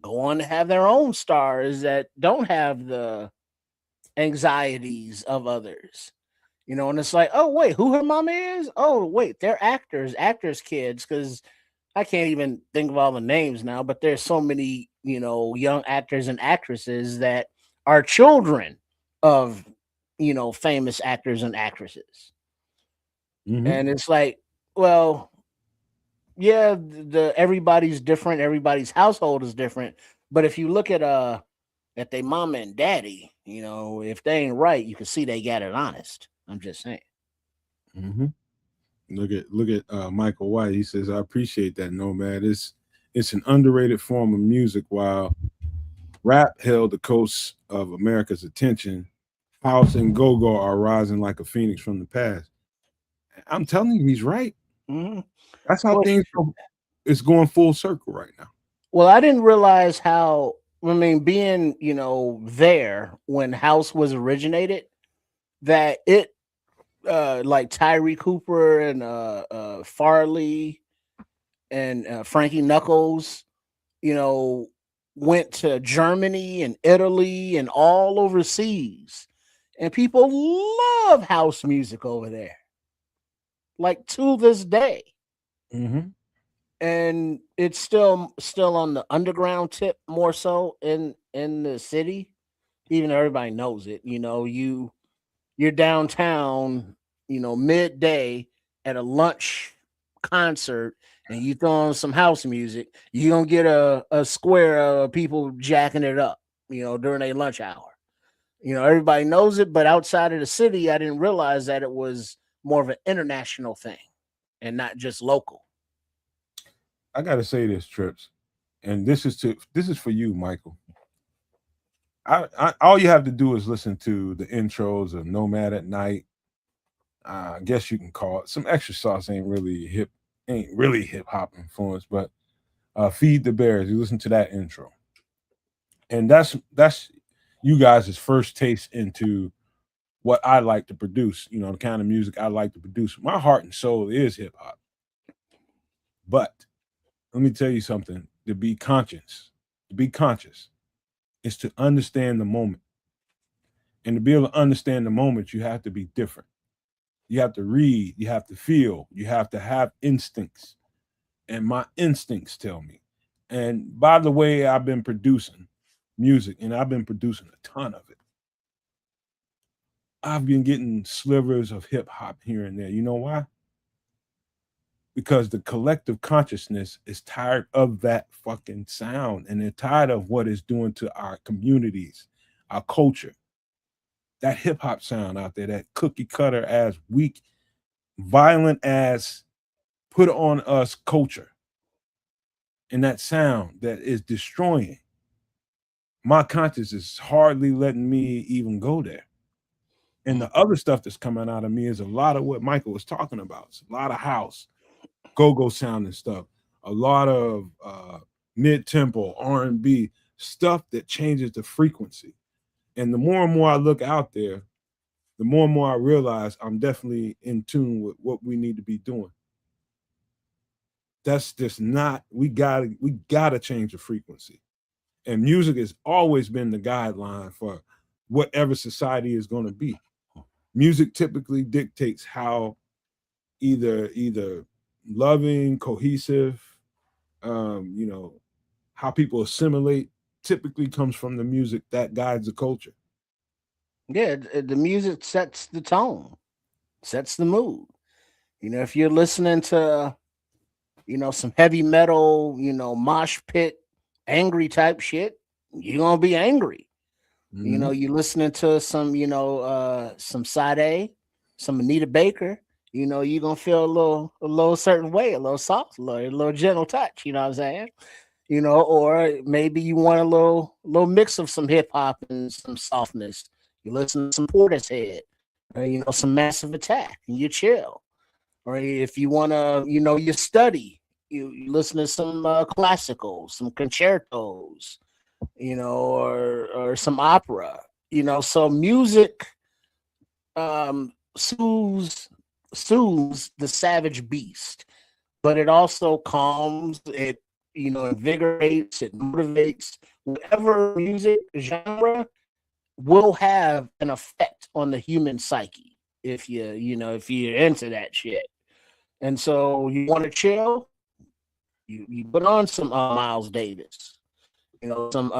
go on to have their own stars that don't have the anxieties of others. You know, and it's like, oh wait, who her mama is? Oh wait, they're actors kids, because I can't even think of all the names now, but there's so many, you know, young actors and actresses that are children of, you know, famous actors and actresses. Mhm. And it's like, well, yeah, the everybody's different, everybody's household is different. But if you look at their mama and daddy, you know, if they ain't right, you can see they got it honest. I'm just saying. Mhm. Look at Michael White. He says, "I appreciate that, Nomad. It's an underrated form of music. While rap held the coast of America's attention, house and go-go are rising like a phoenix from the past." I'm telling you, he's right. Mhm. That's how Well, things go. It's going full circle right now. Well, I didn't realize how. I mean, being, you know, there when House was originated, that it like Tyree Cooper and Farley and Frankie Knuckles, you know, went to Germany and Italy and all overseas, and people love house music over there, like to this day. Hmm. And it's still on the underground tip more so in the city, even though everybody knows it. You know, you're downtown, you know, midday at a lunch concert, and you throw on some house music, you're gonna get a square of people jacking it up, you know, during a lunch hour. You know, everybody knows it, but outside of the city, I didn't realize that it was more of an international thing and not just local. I got to say this, Trips, and this is for you, Michael. All you have to do is listen to the intros of Nomad at Night. I guess you can call it some extra sauce. Ain't really hip hop influence, but Feed the Bears. You listen to that intro, and that's you guys' first taste into what I like to produce. The kind of music I like to produce. My heart and soul is hip hop, but let me tell you something. To be conscious is to understand the moment, and to be able to understand the moment, you have to be different. You have to read. You have to feel. You have to have instincts, and my instincts tell me. And by the way, I've been producing music, and I've been producing a ton of it. I've been getting slivers of hip hop here and there. You know why? Because the collective consciousness is tired of that fucking sound, and they're tired of what it's doing to our communities, our culture. That hip hop sound out there, that cookie cutter ass, weak, violent ass, put on us culture, and that sound that is destroying my conscience is hardly letting me even go there. And the other stuff that's coming out of me is a lot of what Michael was talking about. It's a lot of house, go-go sound and stuff, a lot of mid-tempo, R&B, stuff that changes the frequency. And the more and more I look out there, the more and more I realize I'm definitely in tune with what we need to be doing. That's just not, we gotta change the frequency. And music has always been the guideline for whatever society is going to be. Music typically dictates how either loving, cohesive, how people assimilate typically comes from the music that guides the culture. Yeah, the music sets the tone, sets the mood. If you're listening to, some heavy metal, mosh pit, angry type shit, you're gonna be angry. Mhm. You listening to some Sade, some Anita Baker, you're gonna feel a little certain way, a little soft, a little gentle touch, you know what I'm saying? Or maybe you want a little mix of some hip hop and some softness. You listen to some Portishead, or some Massive Attack, and you chill. Or if you wanna, you study, you listen to some classicals, some concertos, or some opera. So music soothes the savage beast, but it also calms it, invigorates, it motivates. Whatever music genre will have an effect on the human psyche if you're into that shit. And so you want to chill, you put on some Miles Davis, some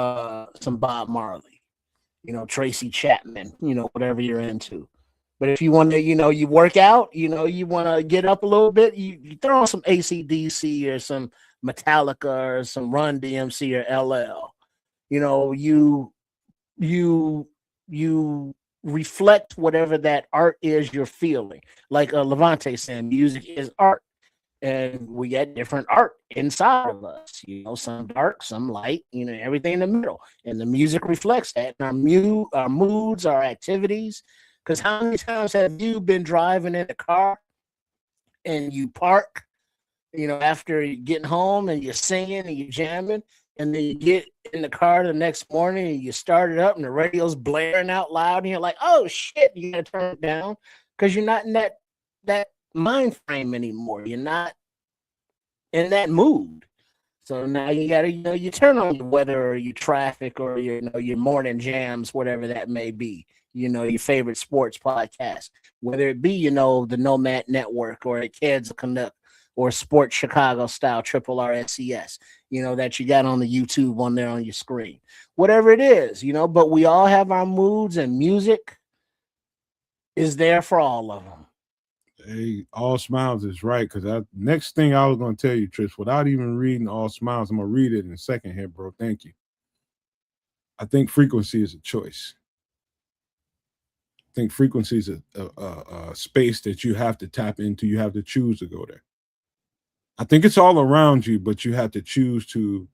Bob Marley, Tracy Chapman, whatever you're into. But if you want to, you work out, you want to get up a little bit, you throw on some AC/DC or some Metallica or some Run DMC or LL. You reflect whatever that art is you're feeling. Like Levante saying, music is art. And we got different art inside of us, some dark, some light, everything in the middle. And the music reflects that. And our moods, our activities. Because how many times have you been driving in the car and you park, after getting home and you're singing and you're jamming, and then you get in the car the next morning and you start it up and the radio's blaring out loud and you're like, oh shit, you gotta turn it down because you're not in that mind frame anymore. You're not in that mood. So now you gotta, you turn on your weather or your traffic or your morning jams, whatever that may be. Your favorite sports podcast, whether it be, the Nomad Network or a Kedz Canuck or Sports Chicago style triple RSCS, that you got on the YouTube on there on your screen. Whatever it is, but we all have our moods and music is there for all of them. Hey, All Smiles is right, because next thing I was going to tell you, Trish, without even reading All Smiles, I'm going to read it in a second here, bro. Thank you. I think frequency is a choice. I think frequency is a space that you have to tap into. You have to choose to go there. I think it's all around you, but you have to choose to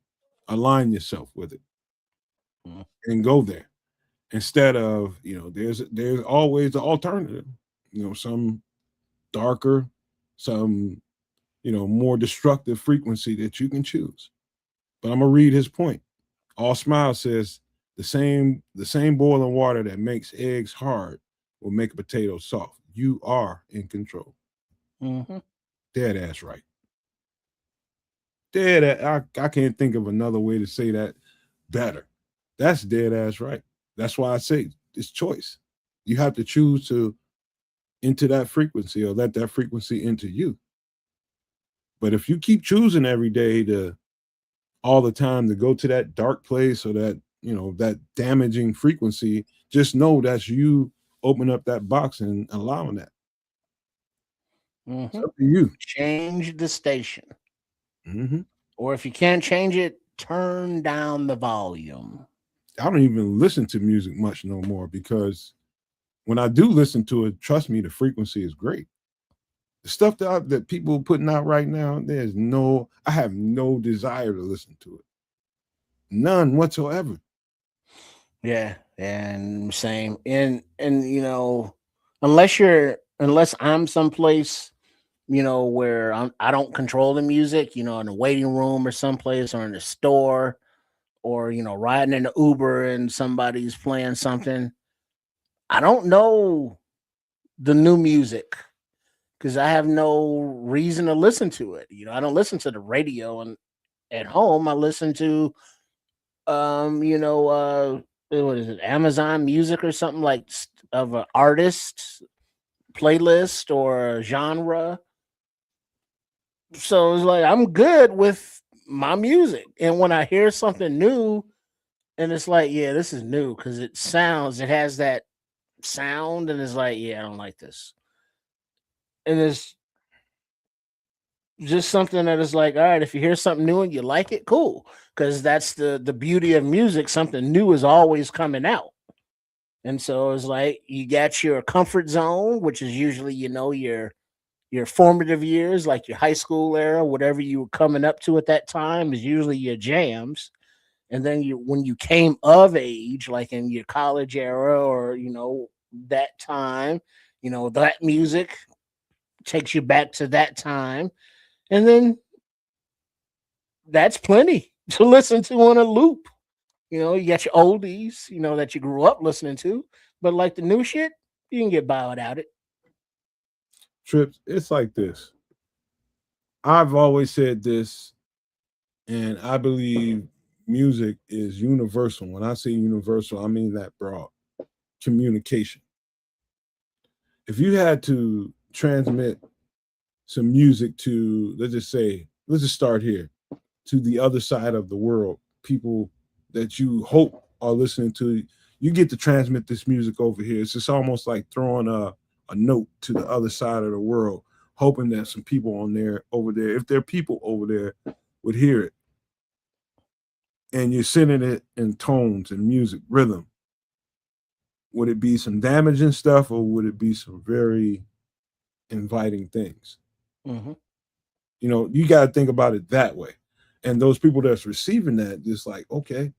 align yourself with it and go there. Instead of, there's always the alternative, some darker, some, more destructive frequency that you can choose. But I'm gonna read his point. All Smile says the same boiling water that makes eggs hard will make a potato soft. You are in control. Mm-hmm. Dead ass right. I can't think of another way to say that better. That's dead ass right. That's why I say it's choice. You have to choose to into that frequency or let that frequency into you. But if you keep choosing every day to all the time to go to that dark place or that, that damaging frequency, just know that's you open up that box and allowing that. Mm-hmm. It's up to you. Change the station. Mm-hmm. Or if you can't change it, turn down the volume. I don't even listen to music much no more because when I do listen to it, trust me, the frequency is great. The stuff that people are putting out right now, I have no desire to listen to it. None whatsoever. Yeah. And same. And unless I'm someplace, where I don't control the music, in a waiting room or someplace or in a store or riding in the Uber and somebody's playing something, I don't know the new music because I have no reason to listen to it. I don't listen to the radio and at home. I listen to what is it, Amazon Music or something like of an artist playlist or a genre. So it's like I'm good with my music, and when I hear something new, and it's like, yeah, this is new because it has that sound, and it's like, yeah, I don't like this, and it's just something that is like, all right, if you hear something new and you like it, cool, because that's the beauty of music. Something new is always coming out. And so it's like you got your comfort zone, which is usually, your formative years, like your high school era, whatever you were coming up to at that time is usually your jams. And then when you came of age, like in your college era or, that time, that music takes you back to that time. And then that's plenty to listen to on a loop. You got your oldies, that you grew up listening to, but like the new shit, you can get by without it. Trips, it's like this. I've always said this, and I believe music is universal. When I say universal, I mean that broad communication. If you had to transmit some music to, let's just start here, to the other side of the world, people that you hope are listening to, you get to transmit this music over here. It's just almost like throwing a note to the other side of the world, hoping that some people over there, if there are people over there, would hear it. And you're sending it in tones and music, rhythm. Would it be some damaging stuff or would it be some very inviting things? Mm-hmm. You got to think about it that way. And those people that's receiving that, just like, okay,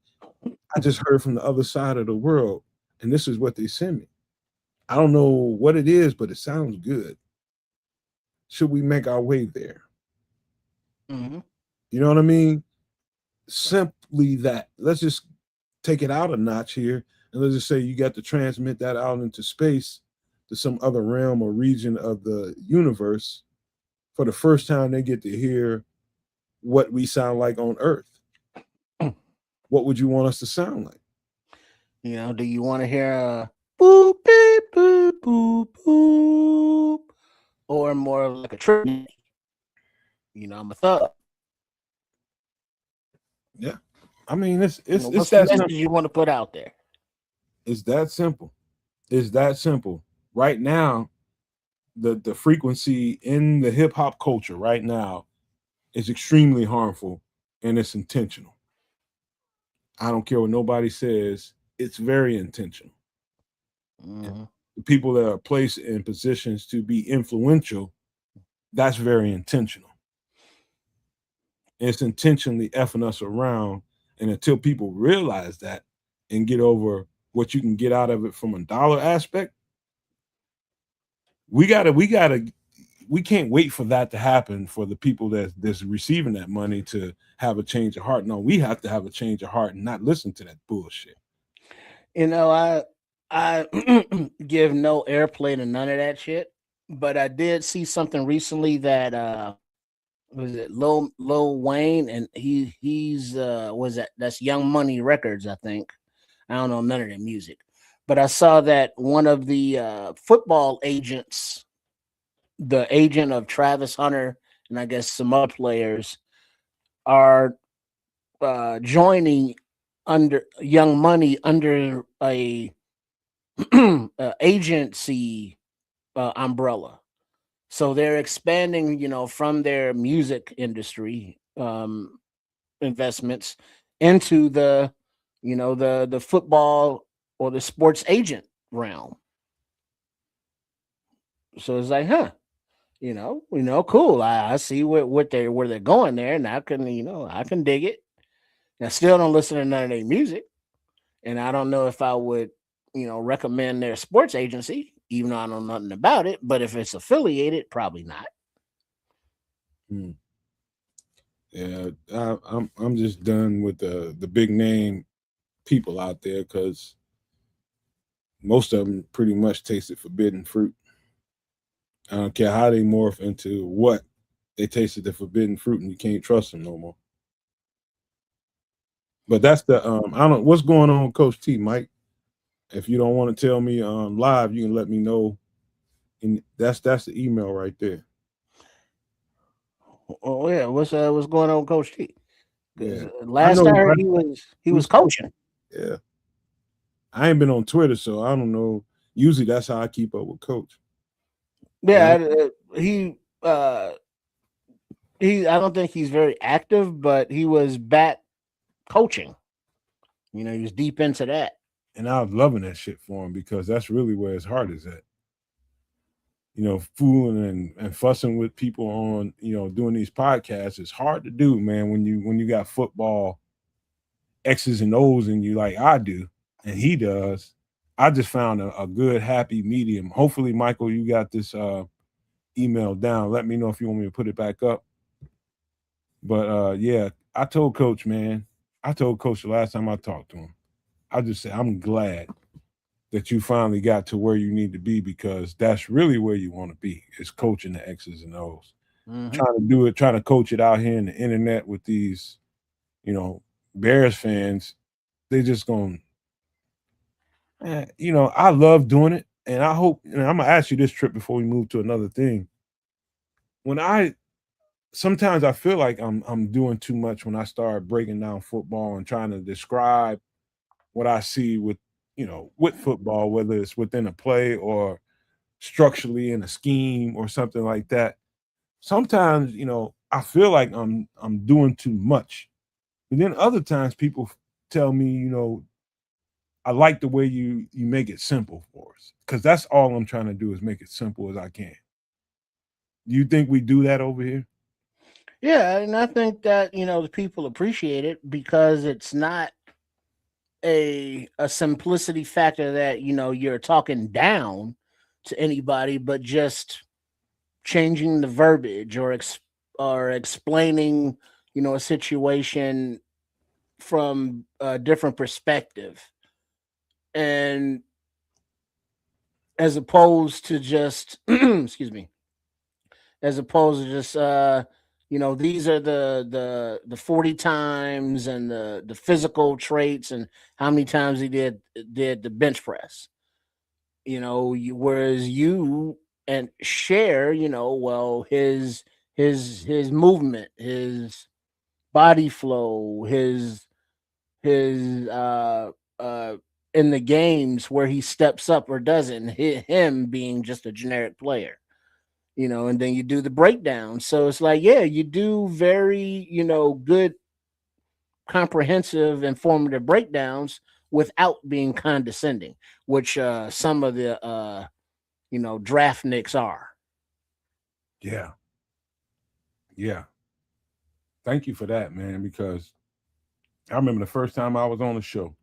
I just heard from the other side of the world, and this is what they send me. I don't know what it is, but it sounds good. Should we make our way there? Mm-hmm. You know what I mean? Simply that. Let's just take it out a notch here, and let's just say you got to transmit that out into space to some other realm or region of the universe. For the first time, they get to hear what we sound like on Earth. What would you want us to sound like? Do you want to hear a boop beep boop boop boop, or more like a trip? I'm a thug. Yeah, I mean it's What's the that message simple. you want to put out there? It's that simple. It's that simple. Right now, the frequency in the hip hop culture right now is extremely harmful and it's intentional. I don't care what nobody says. It's very intentional. Mm-hmm. The people that are placed in positions to be influential, that's very intentional. It's intentionally effing us around. And until people realize that and get over what you can get out of it from a dollar aspect, we can't wait for that to happen for the people that's receiving that money to have a change of heart. No, we have to have a change of heart and not listen to that bullshit. I give no airplay to none of that shit, but I did see something recently that was it Lil Wayne, and he's was that's Young Money Records, I think. I don't know none of the music, but I saw that one of the football agents, the agent of Travis Hunter, and I guess some other players, are joining under Young Money under a agency umbrella. So they're expanding, from their music industry investments into the football or the sports agent realm. So it's like, huh, cool. I see where they're going there, and I can dig it. I still don't listen to none of their music. And I don't know if I would, recommend their sports agency, even though I know nothing about it. But if it's affiliated, probably not. Hmm. Yeah, I'm just done with the big name people out there because most of them pretty much tasted forbidden fruit. I don't care how they morph into what, they tasted the forbidden fruit, and you can't trust them no more. But that's the I don't what's going on with Coach T, Mike. If you don't want to tell me live, you can let me know. And that's the email right there. Oh yeah, what's going on with Coach T? Because Yeah, I last know. I heard, he was He's coaching. yeah. I ain't been on Twitter, so I don't know. Usually, that's how I keep up with Coach. But Yeah, he I don't think he's very active, but he was back coaching. He was deep into that. and I was loving that shit for him because that's really where his heart is at. Fooling and fussing with people on, doing these podcasts is hard to do, man. When you got football X's and O's in you like I do, and he does. I just found a good happy medium. Hopefully, Michael, you got this email down. Let me know if you want me to put it back up. But yeah, I told Coach, man. I told Coach the last time I talked to him. I just said I'm glad that you finally got to where you need to be because that's really where you want to be. Is coaching the X's and O's. Mm-hmm. Trying to coach it out here in the internet with these, Bears fans. They just going, I love doing it, and I hope. And I'm gonna ask you this trip before we move to another thing. When I sometimes I feel like I'm doing too much when I start breaking down football and trying to describe what I see with football, whether it's within a play or structurally in a scheme or something like that. Sometimes, I feel like I'm doing too much. But then other times people tell me, I like the way you make it simple for us. Because that's all I'm trying to do is make it simple as I can. Do you think we do that over here? Yeah, and I think that the people appreciate it because it's not a simplicity factor that you're talking down to anybody, but just changing the verbiage or explaining a situation from a different perspective, and as opposed to just excuse me, as opposed to just these are the 40 times and the physical traits and how many times he did the bench press. Whereas you and share, well, his movement, his body flow, his in the games where he steps up or doesn't, him being just a generic player. And then you do the breakdown. So it's like, yeah, you do very, good, comprehensive, informative breakdowns without being condescending, which some of the draft nicks are. Yeah. Yeah. Thank you for that, man, because I remember the first time I was on the show,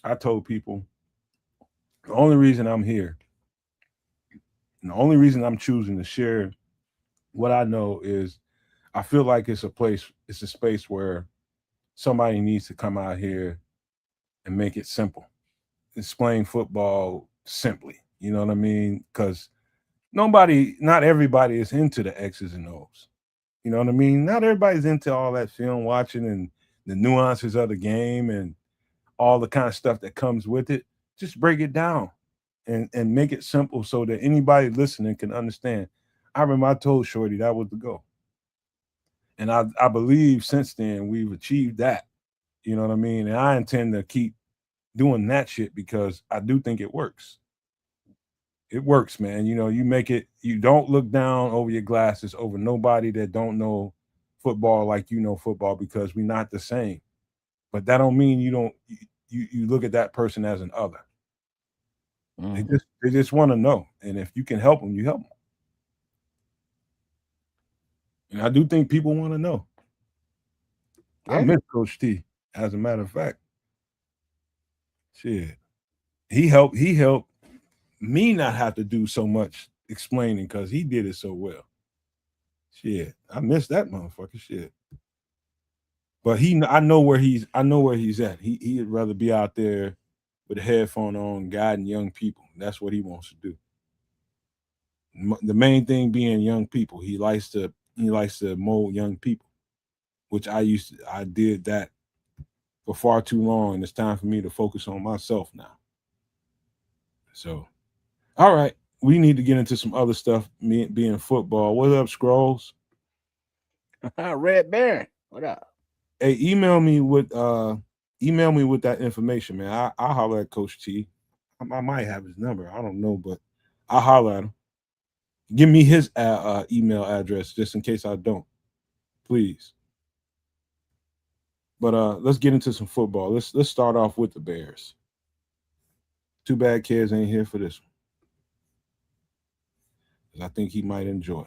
I told people the only reason I'm here, and the only reason I'm choosing to share what I know is I feel like it's a space where somebody needs to come out here and make it simple. Explain football simply. You know what I mean? Because not everybody is into the X's and O's. You know what I mean? Not everybody's into all that film watching and the nuances of the game and all the kind of stuff that comes with it. Just break it down and make it simple so that anybody listening can understand. I remember I told Shorty that was the goal. And I believe since then we've achieved that. You know what I mean? And I intend to keep doing that shit because I do think it works. It works, man. You don't look down over your glasses over nobody that don't know football like you know football because we're not the same. But that don't mean you look at that person as an other. Mhm. They just want to know. And if you can help them, you help them. And I do think people want to know. I Yeah. miss Coach T, as a matter of fact. Shit. He helped me not have to do so much explaining because he did it so well. Shit. I missed that motherfucker. Shit. But I know where he's at. He'd rather be out there with a headphone on, guiding young people. That's what he wants to do. The main thing being young people. He likes to mold young people, which I did that for far too long, and it's time for me to focus on myself now. So, all right, we need to get into some other stuff. Me being football. What up, Scrolls? Red Baron, what up? Hey, email me with that information, man. I'll holler at Coach T. I might have his number. I don't know, but I'll holler at him. Give me his email address just in case I don't, please. But let's get into some football. Let's start off with the Bears. Too bad Kedz ain't here for this one. I think he might enjoy.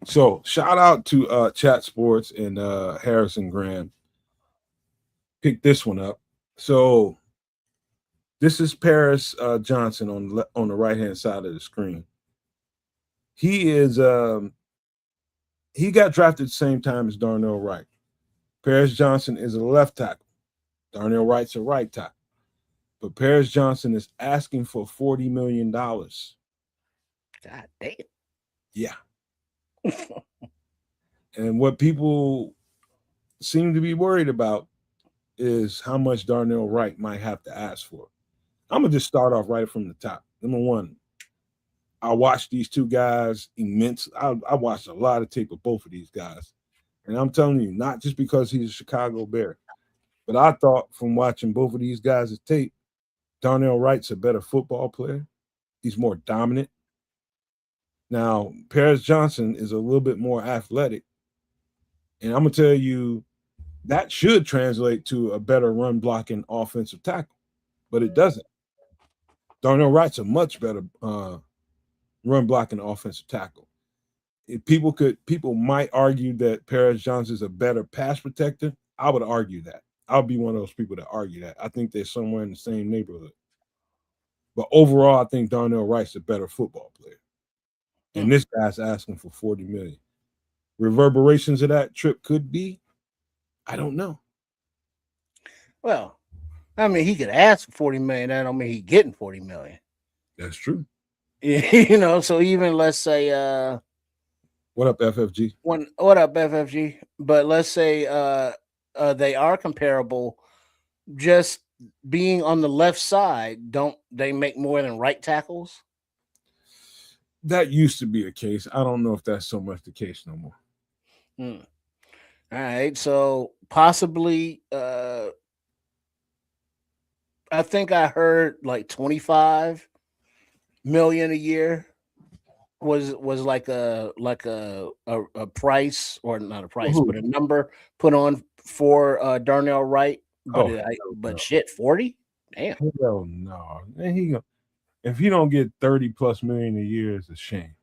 So shout out to Chat Sports and Harrison Graham. Pick this one up. So this is Paris Johnson on the right hand side of the screen. He is he got drafted the same time as Darnell Wright. Paris Johnson is a left tackle. Darnell Wright's a right tackle. But Paris Johnson is asking for $40 million. God damn. Yeah. And what people seem to be worried about is how much Darnell Wright might have to ask for. I'm going to just start off right from the top. Number one, I watched these two guys immensely. I watched a lot of tape of both of these guys. And I'm telling you, not just because he's a Chicago Bear, but I thought from watching both of these guys' tape, Darnell Wright's a better football player. He's more dominant. Now, Paris Johnson is a little bit more athletic. And I'm going to tell you, that should translate to a better run blocking offensive tackle, but it doesn't. Darnell Wright's a much better run blocking offensive tackle. If people might argue that Paris Johnson is a better pass protector. I would argue that. I'll be one of those people that argue that. I think they're somewhere in the same neighborhood. But overall, I think Darnell Wright's a better football player. And this guy's asking for $40 million. Reverberations of that trip could be, I don't know. Well, I mean, he could ask for $40 million. That don't mean he's getting $40 million. That's true. You know, so even let's say what up, FFG? What up, FFG? But let's say they are comparable. Just being on the left side, don't they make more than right tackles? That used to be a case. I don't know if that's so much the case no more. All right, so possibly I think I heard like 25 million a year was like a price, or not a price, but a number put on for Darnell Wright. But shit, 40? Damn. Hell no. If he don't get 30 plus million a year, it's a shame.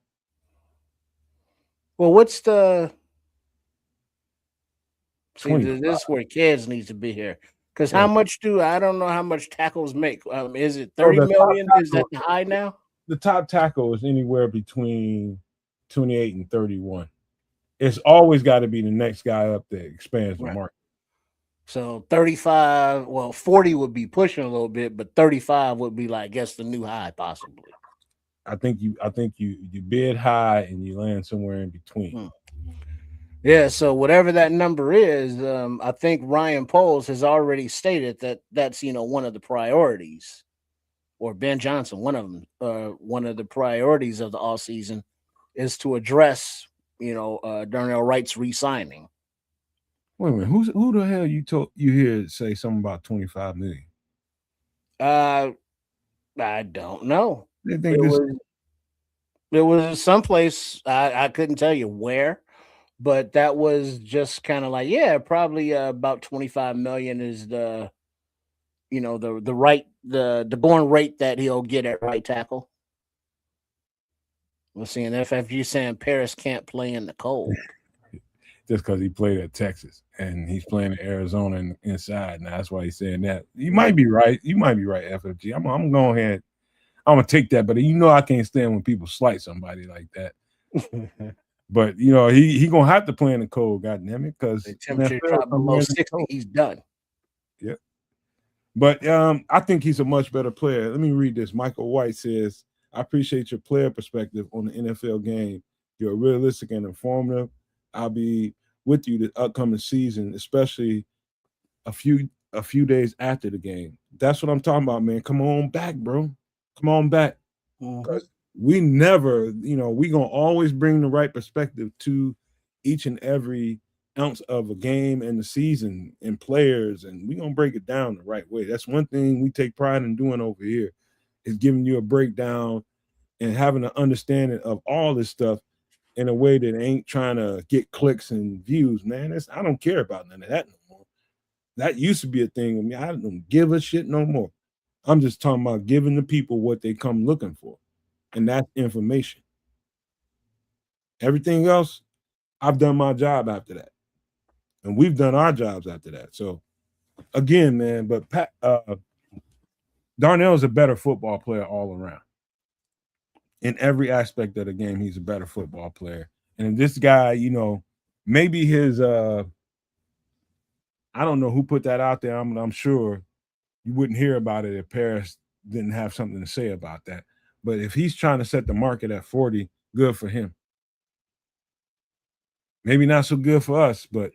Well, what's the this is where Kedz needs to be here. Because how much I don't know how much tackles make. Is it 30 million? Is that high now? The top tackle is anywhere between 28 and 31. It's always got to be the next guy up that expands the market. So 35, 40 would be pushing a little bit, but 35 would be like, I guess, the new high possibly. I think you bid high and you land somewhere in between. Yeah, so whatever that number is, I think Ryan Poles has already stated that that's one of the priorities, or Ben Johnson, one of them, one of the priorities of the offseason is to address Darnell Wright's re-signing. Wait a minute, who the hell you hear say something about 25 million? I don't know. They think it was someplace, I couldn't tell you where, but that was just kind of like, probably about 25 million is the going rate that he'll get at right tackle. We'll see an FFG saying Paris can't play in the cold. just because he played at Texas and he's playing in Arizona and inside. Now that's why he's saying that. You might be right. You might be right, FFG. I'm going ahead. I'm gonna take that, but I can't stand when people slight somebody like that. But he gonna have to play in the cold, goddamn it, because the temperature drop below 60, he's done. Yep. But I think he's a much better player. Let me read this. Michael White says, "I appreciate your player perspective on the NFL game. You're realistic and informative. I'll be with you the upcoming season, especially a few days after the game." That's what I'm talking about, man. Come on back, bro. Come on back. Because we never, we gonna always bring the right perspective to each and every ounce of a game and the season and players, and we're gonna break it down the right way. That's one thing we take pride in doing over here, is giving you a breakdown and having an understanding of all this stuff in a way that ain't trying to get clicks and views, man. I don't care about none of that no more. That used to be a thing with me. I don't give a shit no more. I'm just talking about giving the people what they come looking for, and that's information. Everything else, I've done my job after that, and we've done our jobs after that. So, again, man, but Darnell is a better football player all around. In every aspect of the game, he's a better football player. And this guy, maybe his I don't know who put that out there. I'm sure you wouldn't hear about it if Paris didn't have something to say about that. But if he's trying to set the market at 40, good for him. Maybe not so good for us, but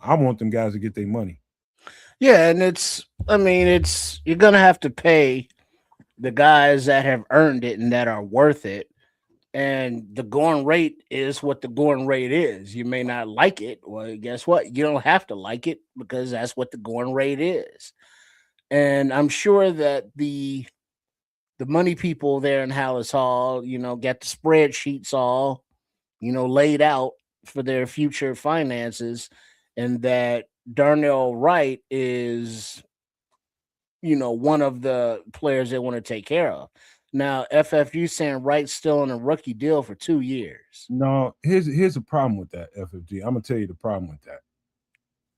I want them guys to get their money. Yeah, and you're gonna have to pay the guys that have earned it and that are worth it. And the going rate is what the going rate is. You may not like it. Well, guess what? You don't have to like it, because that's what the going rate is. And I'm sure that the money people there in Hallis Hall, get the spreadsheets all, laid out for their future finances, and that Darnell Wright is, one of the players they want to take care of. Now, FFU saying Wright's still on a rookie deal for 2 years. No, here's a problem with that, FFG. I'm gonna tell you the problem with that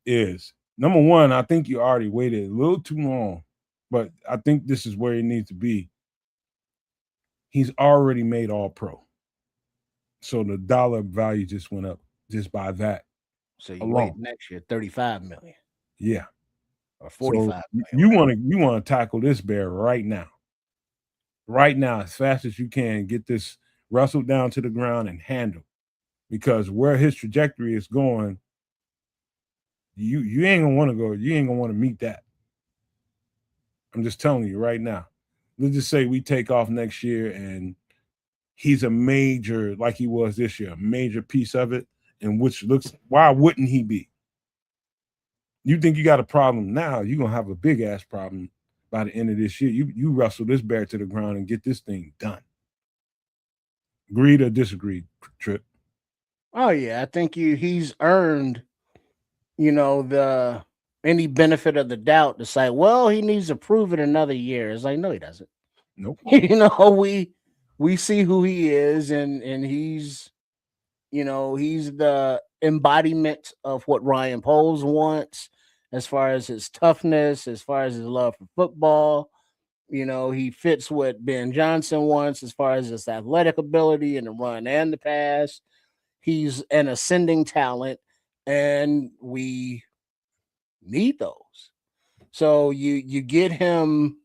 is, number one, I think you already waited a little too long, but I think this is where he needs to be. He's already made all pro. So the dollar value just went up just by that. So you wait next year, 35 million. Yeah. Or 45 so million. You want to tackle this bear right now. Right now, as fast as you can, get this wrestled down to the ground and handle. Because where his trajectory is going, you ain't gonna want to go, you ain't gonna want to meet that. I'm just telling you right now. Let's just say we take off next year and he's a major, like he was this year, a major piece of it, and why wouldn't he be? You think you got a problem now, you're gonna have a big ass problem by the end of this year. You wrestle this bear to the ground and get this thing done. Agreed or disagreed, Trip? Oh yeah, I think he's earned, the any benefit of the doubt to say, well, he needs to prove it another year. It's like, no, he doesn't. Nope. We see who he is, and he's, he's the embodiment of what Ryan Poles wants, as far as his toughness, as far as his love for football. He fits what Ben Johnson wants as far as his athletic ability in the run and the pass. He's an ascending talent, and we need those. So you get him,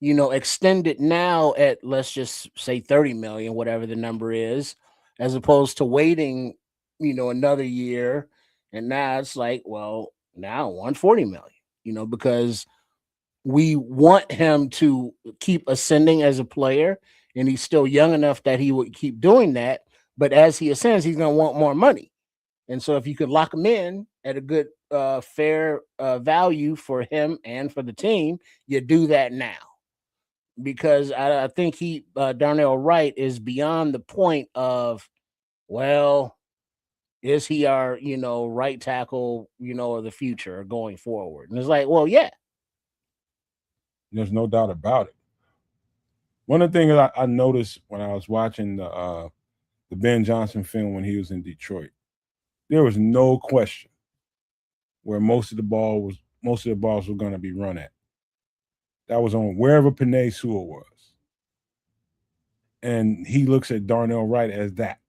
extended now at, let's just say 30 million, whatever the number is, as opposed to waiting, another year. And now it's like, well, now 140 million, because we want him to keep ascending as a player, and he's still young enough that he would keep doing that. But as he ascends, he's going to want more money. And so if you could lock him in at a good, fair value for him and for the team, you do that now. Because I think Darnell Wright is beyond the point of, well, is he our, right tackle, of the future going forward? And it's like, well, yeah. There's no doubt about it. One of the things I noticed when I was watching the Ben Johnson film when he was in Detroit, there was no question where most of the balls were going to be run at. That was on wherever Panay Sewell was. And he looks at Darnell Wright as that.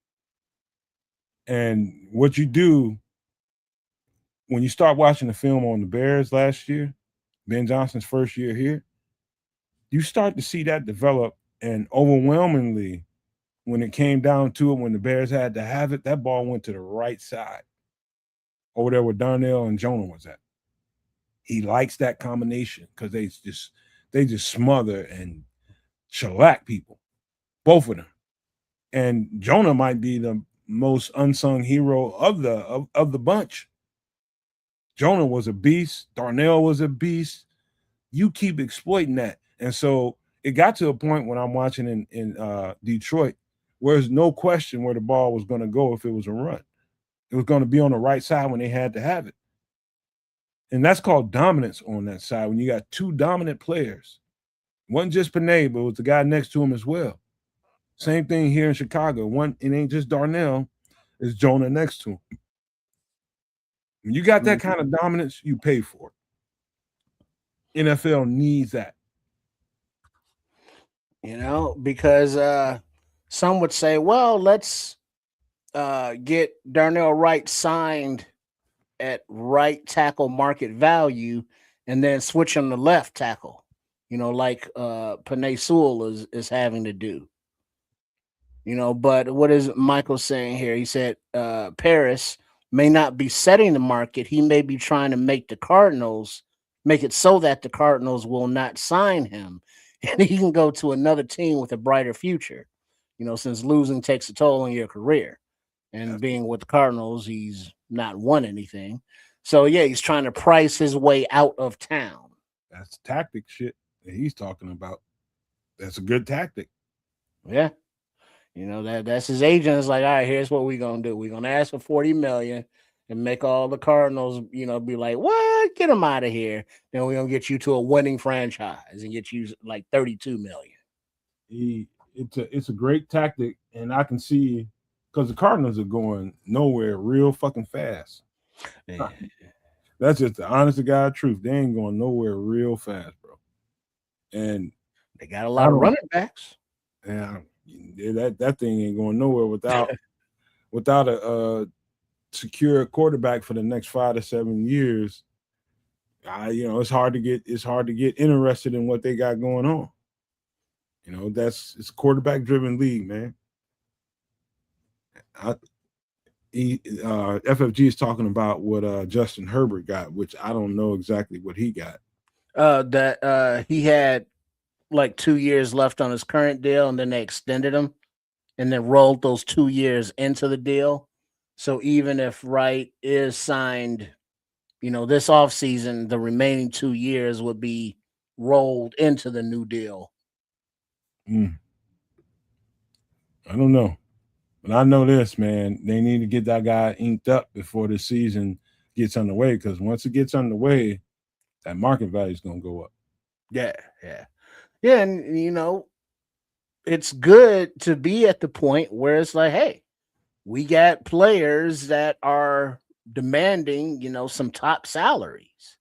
And what you do when you start watching the film on the Bears last year, Ben Johnson's first year here, you start to see that develop. And overwhelmingly, when it came down to it, when the Bears had to have it, that ball went to the right side over there where Darnell and Jonah was at. He likes that combination because they just smother and shellac people, both of them. And Jonah might be the most unsung hero of the bunch. Jonah was a beast. Darnell was a beast. You keep exploiting that. And so it got to a point when I'm watching in Detroit where there's no question where the ball was going to go if it was a run. It was going to be on the right side when they had to have it. And that's called dominance on that side. When you got two dominant players, it wasn't just Panay, but it was the guy next to him as well. Same thing here in Chicago. It ain't just Darnell, it's Jonah next to him. When you got that kind of dominance, you pay for it. NFL needs that. Because some would say, well, let's get Darnell Wright signed at right tackle market value and then switch him to left tackle, like Panay Sewell is having to do. But what is Michael saying here? He said Paris may not be setting the market. He may be trying to make it so that the Cardinals will not sign him and he can go to another team with a brighter future, since losing takes a toll on your career. And being with the Cardinals, he's not won anything. So, yeah, he's trying to price his way out of town. That's tactic shit that he's talking about. That's a good tactic. Yeah. That's his agent is like, all right, here's what we're going to do. We're going to ask for $40 million and make all the Cardinals, be like, what? Get him out of here. Then we're going to get you to a winning franchise and get you like $32 million. It's a great tactic, and I can see because the Cardinals are going nowhere real fucking fast. Yeah. That's just the honest to God truth. They ain't going nowhere real fast, bro. And they got a lot of running backs. Yeah, that thing ain't going nowhere without a secure quarterback for the next 5 to 7 years. It's hard to get interested in what they got going on. It's a quarterback driven league, man. FFG is talking about what Justin Herbert got, which I don't know exactly what he got. That he had like 2 years left on his current deal, and then they extended him and then rolled those 2 years into the deal. So even if Wright is signed, this offseason, the remaining 2 years would be rolled into the new deal. I don't know. But I know this, man. They need to get that guy inked up before the season gets underway, because once it gets underway, that market value is going to go up. Yeah. And, it's good to be at the point where it's like, hey, we got players that are demanding, some top salaries.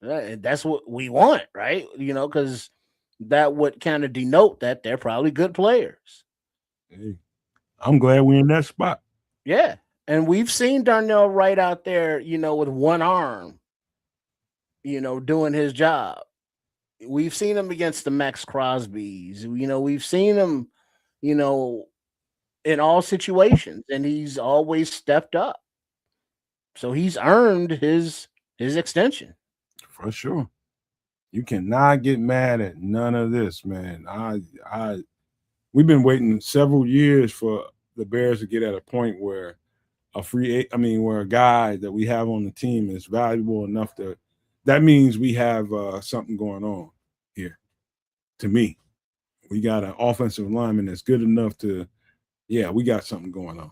That's what we want, right? Because that would kind of denote that they're probably good players. Hey, I'm glad we're in that spot. Yeah. And we've seen Darnell Wright out there, with one arm, doing his job. We've seen him against the Max Crosbys. We've seen him, in all situations, and he's always stepped up. So he's earned his extension. For sure. You cannot get mad at none of this, man. We've been waiting several years for the Bears to get at a point where where a guy that we have on the team is valuable enough that means we have something going on here. To me, we got an offensive lineman that's good enough we got something going on.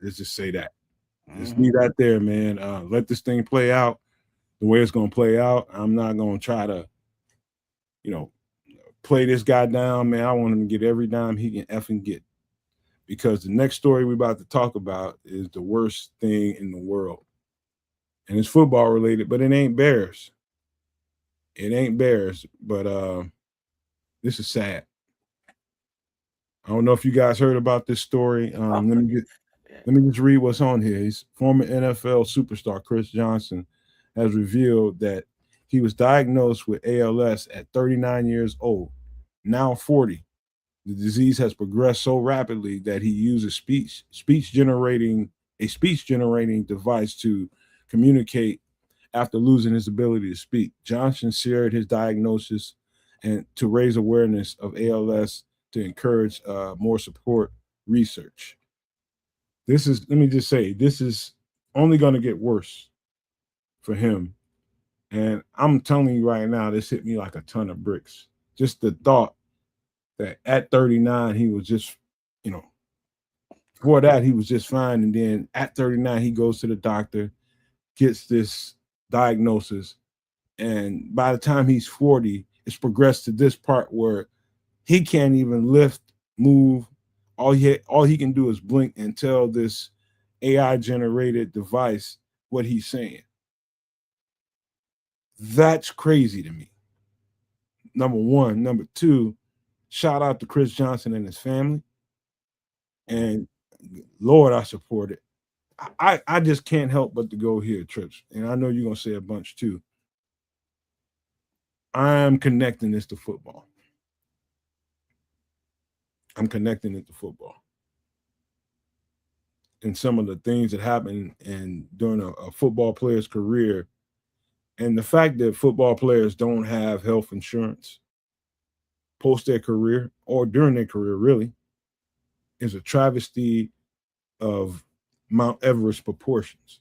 Let's just say that. Just leave that there, man. Let this thing play out the way it's going to play out. I'm not going to try to, play this guy down, man. I want him to get every dime he can effing get. because the next story we're about to talk about is the worst thing in the world. And it's football related, but it ain't Bears. It ain't Bears, but this is sad. I don't know if you guys heard about this story. Let me just read what's on here. He's former NFL superstar Chris Johnson has revealed that he was diagnosed with ALS at 39 years old, now 40. The disease has progressed so rapidly that he uses speech generating device to communicate after losing his ability to speak. Johnson shared his diagnosis and to raise awareness of ALS to encourage more support research. Let me just say, this is only going to get worse for him. And I'm telling you right now, this hit me like a ton of bricks. Just the thought that at 39, he was just, before that, he was just fine. And then at 39, he goes to the doctor, gets this diagnosis. And by the time he's 40, it's progressed to this part where he can't even lift, move. All he can do is blink and tell this AI generated device what he's saying. That's crazy to me. Number one. Number two, shout out to Chris Johnson and his family. And Lord, I support it. I just can't help but to go here, Trips. And I know you're going to say a bunch too. I'm connecting this to football. I'm connecting it to football. And some of the things that happen during a football player's career, and the fact that football players don't have health insurance post their career or during their career, really, is a travesty of Mount Everest proportions.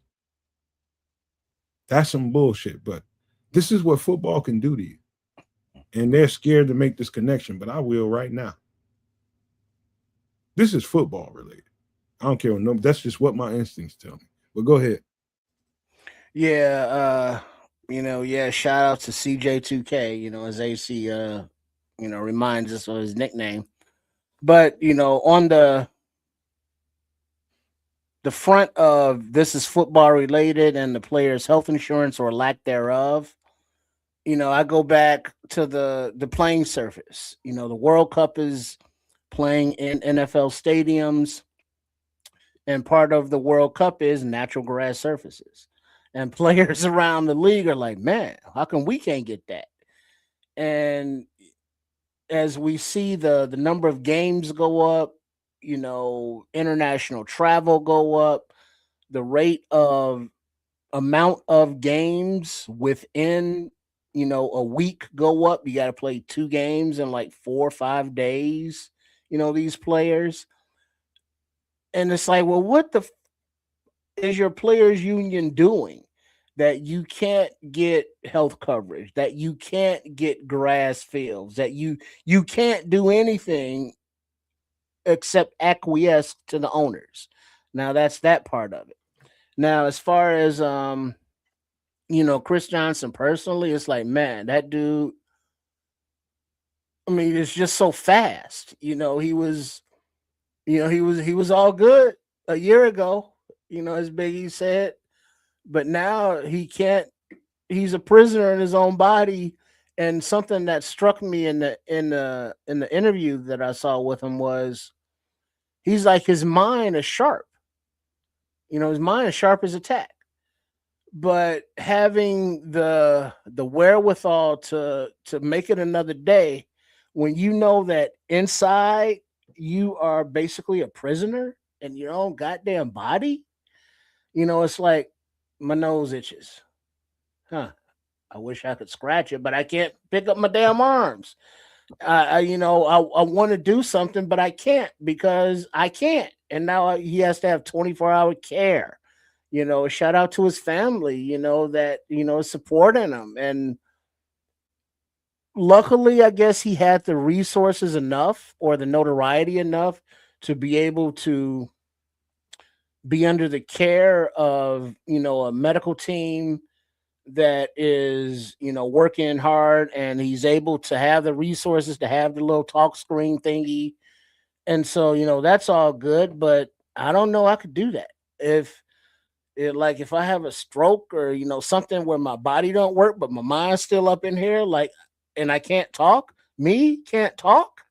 That's some bullshit, but this is what football can do to you. And they're scared to make this connection, but I will right now. This is football related. I don't care what number. That's just what my instincts tell me. But go ahead. Yeah, shout out to CJ2K, as AC reminds us of his nickname. But, on the front of this is football related and the player's health insurance or lack thereof, I go back to the playing surface. The World Cup is playing in NFL stadiums, and part of the World Cup is natural grass surfaces. And players around the league are like, man, how come we can't get that? And as we see the number of games go up, international travel go up, the rate of amount of games within, a week go up. You got to play 2 games in like 4 or 5 days, these players. And it's like, well, what the is your players union doing that you can't get health coverage, that you can't get grass fields, that you can't do anything except acquiesce to the owners? Now that's that part of it. Now, as far as Chris Johnson personally, it's like, man, that dude, I mean, it's just so fast. He was all good a year ago, as Biggie said, but now he can't. He's a prisoner in his own body. And something that struck me in the interview that I saw with him was he's like, his mind is sharp. His mind is sharp as a tack. But having the wherewithal to make it another day, when you know that inside you are basically a prisoner in your own goddamn body, it's like, my nose itches. I wish I could scratch it, but I can't pick up my damn arms. I want to do something, but I can't because I can't. And now he has to have 24-hour care. Shout out to his family, that, supporting him. And luckily, I guess he had the resources enough or the notoriety enough to be able to be under the care of, a medical team that is, working hard, and he's able to have the resources to have the little talk screen thingy And so, that's all good, but I don't know I could do that. If I have a stroke or something where my body don't work but my mind's still up in here, like, and I can't talk, me can't talk,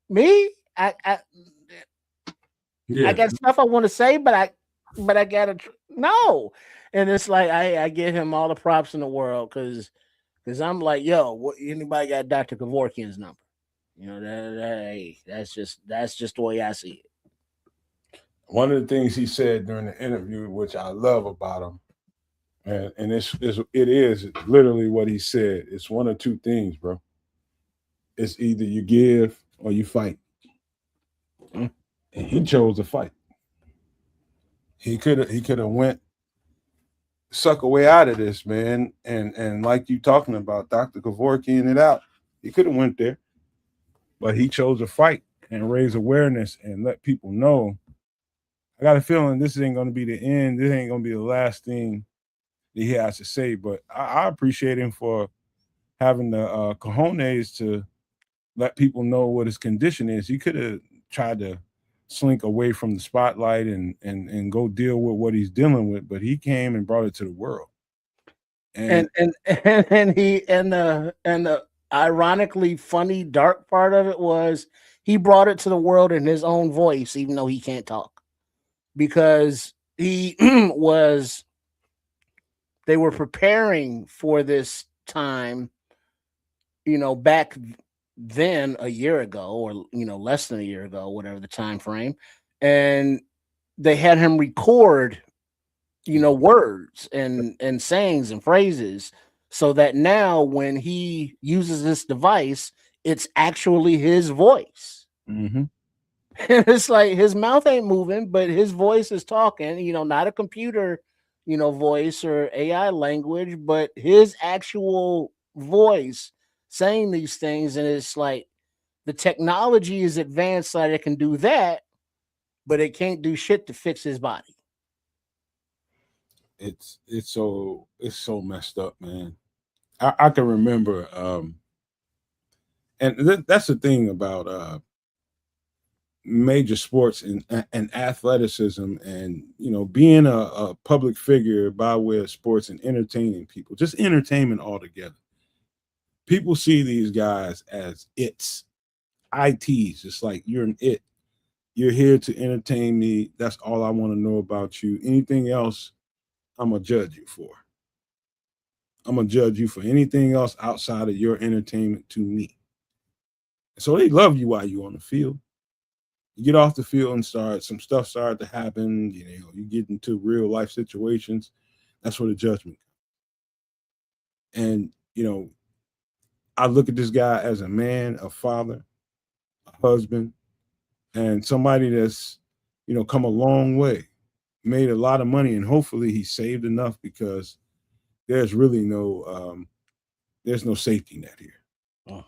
me I Yeah, got stuff I want to say, but I gotta no. And it's like I give him all the props in the world because I'm like, yo, anybody got Dr. Kevorkian's number? Hey, that's just the way I see it. one of the things he said during the interview, which I love about him, and it is literally what he said. It's one of two things, bro. It's either you give or you fight. Mm. And he chose to fight. He could have went suck a way out of this, man. And like you talking about, Dr. Kevorkian it out. He could have went there, but he chose to fight and raise awareness and let people know. I got a feeling this ain't going to be the end. This ain't going to be the last thing that he has to say. But I appreciate him for having the cojones to let people know what his condition is. He could have tried to slink away from the spotlight and go deal with what he's dealing with, but he came and brought it to the world. And the ironically funny dark part of it was he brought it to the world in his own voice, even though he can't talk, because he they were preparing for this time, back then a year ago, or less than a year ago, whatever the time frame, and they had him record words and sayings and phrases, so that now when he uses this device, it's actually his voice. Mm-hmm. And it's like his mouth ain't moving, but his voice is talking, not a computer, voice or AI language, but his actual voice saying these things. And it's like the technology is advanced so that it can do that, but it can't do shit to fix his body. It's so messed up, man. I can remember, and that's the thing about major sports and athleticism, and being a public figure by way of sports and entertaining people, just entertainment altogether. People see these guys as its just like you're an it. You're here to entertain me. That's all I want to know about you. Anything else, I'm gonna judge you for. I'm gonna judge you for anything else outside of your entertainment to me. So they love you while you're on the field. You get off the field and some stuff started to happen. You get into real life situations. That's where the judgment comes. And I look at this guy as a man, a father, a husband, and somebody that's come a long way, made a lot of money, and hopefully he saved enough, because there's really there's no safety net here. Oh.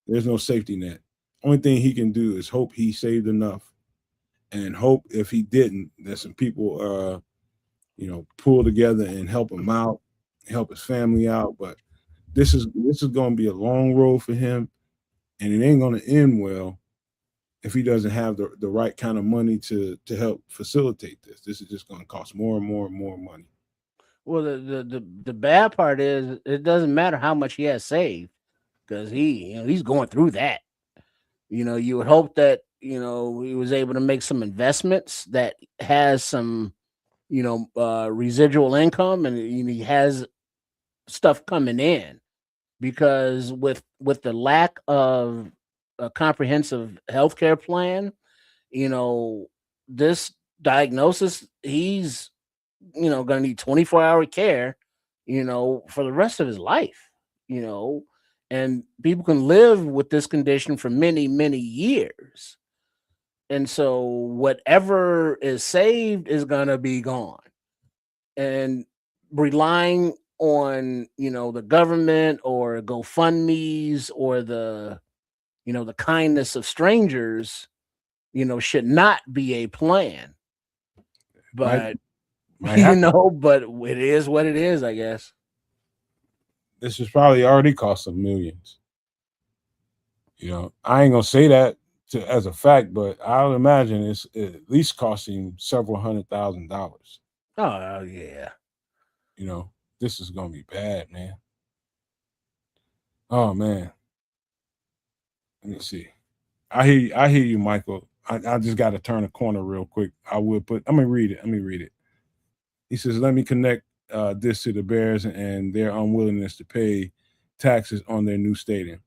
There's no safety net. Only thing he can do is hope he saved enough, and hope if he didn't, that some people pull together and help him out, help his family out. But this is going to be a long road for him, and it ain't going to end well if he doesn't have the right kind of money to help facilitate this. This is just going to cost more and more and more money. Well, the bad part is it doesn't matter how much he has saved, because he's going through that. You would hope that he was able to make some investments that has some residual income, and he has stuff coming in, because with the lack of a comprehensive healthcare plan, this diagnosis, he's going to need 24-hour care, for the rest of his life, and people can live with this condition for many, many years. And so whatever is saved is going to be gone. And relying on, the government or GoFundMe's or the kindness of strangers, should not be a plan. But but it is what it is, I guess. This has probably already cost them millions. I ain't gonna say that as a fact, but I would imagine it's at least costing several $100,000. Oh yeah. You know, this is gonna be bad, man. Oh man. Let me see. I hear you, Michael. I just got to turn a corner real quick. I'm gonna read it. Let me read it. He says, "Let me connect this to the Bears and their unwillingness to pay taxes on their new stadium.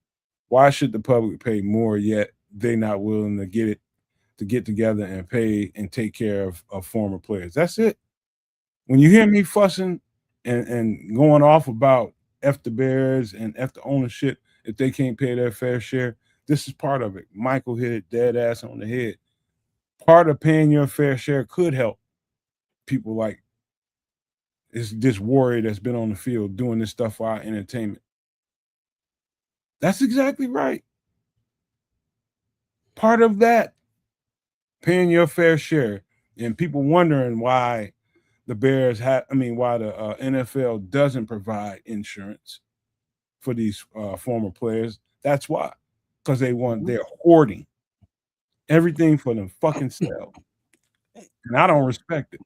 Why should the public pay more yet they not willing to get together and pay and take care of former players?" That's it. When you hear me fussing and going off about F the Bears and F the ownership if they can't pay their fair share, this is part of it. Michael hit it dead ass on the head. Part of paying your fair share could help people like this warrior that's been on the field doing this stuff for our entertainment. That's exactly right. Part of that, paying your fair share, and people wondering why the Bears why the NFL doesn't provide insurance for these former players. That's why, because they're hoarding everything for them fucking self, and I don't respect it.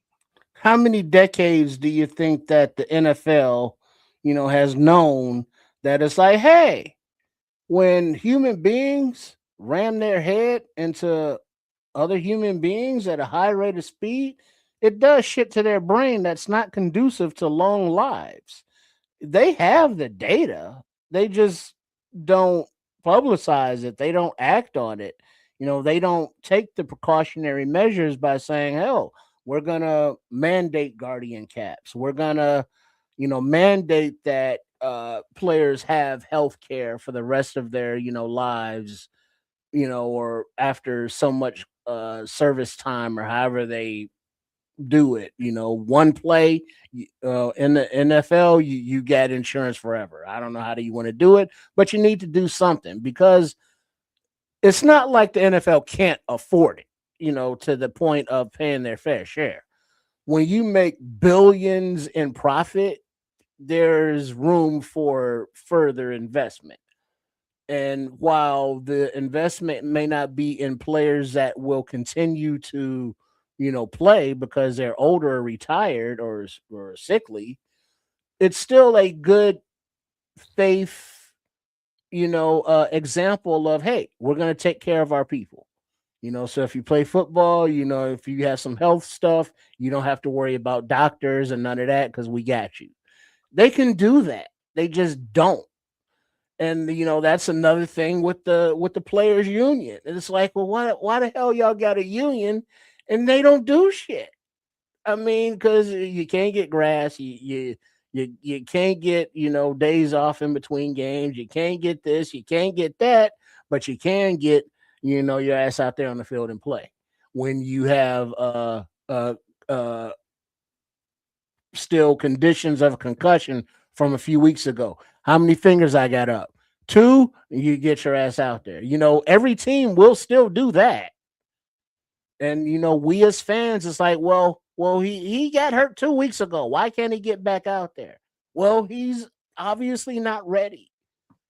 How many decades do you think that the NFL, has known that it's like, hey, when human beings ram their head into other human beings at a high rate of speed, it does shit to their brain that's not conducive to long lives. They have the data. They just don't publicize it. They don't act on it. They don't take the precautionary measures by saying, hell, we're going to mandate guardian caps. We're going to, mandate that players have health care for the rest of their, lives, or after so much service time or however they do it. One play in the NFL, you get insurance forever. I don't know how do you want to do it, but you need to do something because it's not like the NFL can't afford it, to the point of paying their fair share. When you make billions in profit, there's room for further investment. And while the investment may not be in players that will continue to, play because they're older or retired or sickly, it's still a good faith, example of, hey, we're going to take care of our people. So if you play football, if you have some health stuff, you don't have to worry about doctors and none of that because we got you. They can do that. They just don't. And that's another thing with the players union. And it's like, well, why the hell y'all got a union and they don't do shit? I mean, because you can't get grass, you can't get days off in between games, you can't get this, you can't get that, but you can get your ass out there on the field and play when you have uh still conditions of concussion from a few weeks ago. How many fingers I got up? 2, you get your ass out there. Every team will still do that. And we as fans, it's like, well, he got hurt 2 weeks ago. Why can't he get back out there? Well, he's obviously not ready.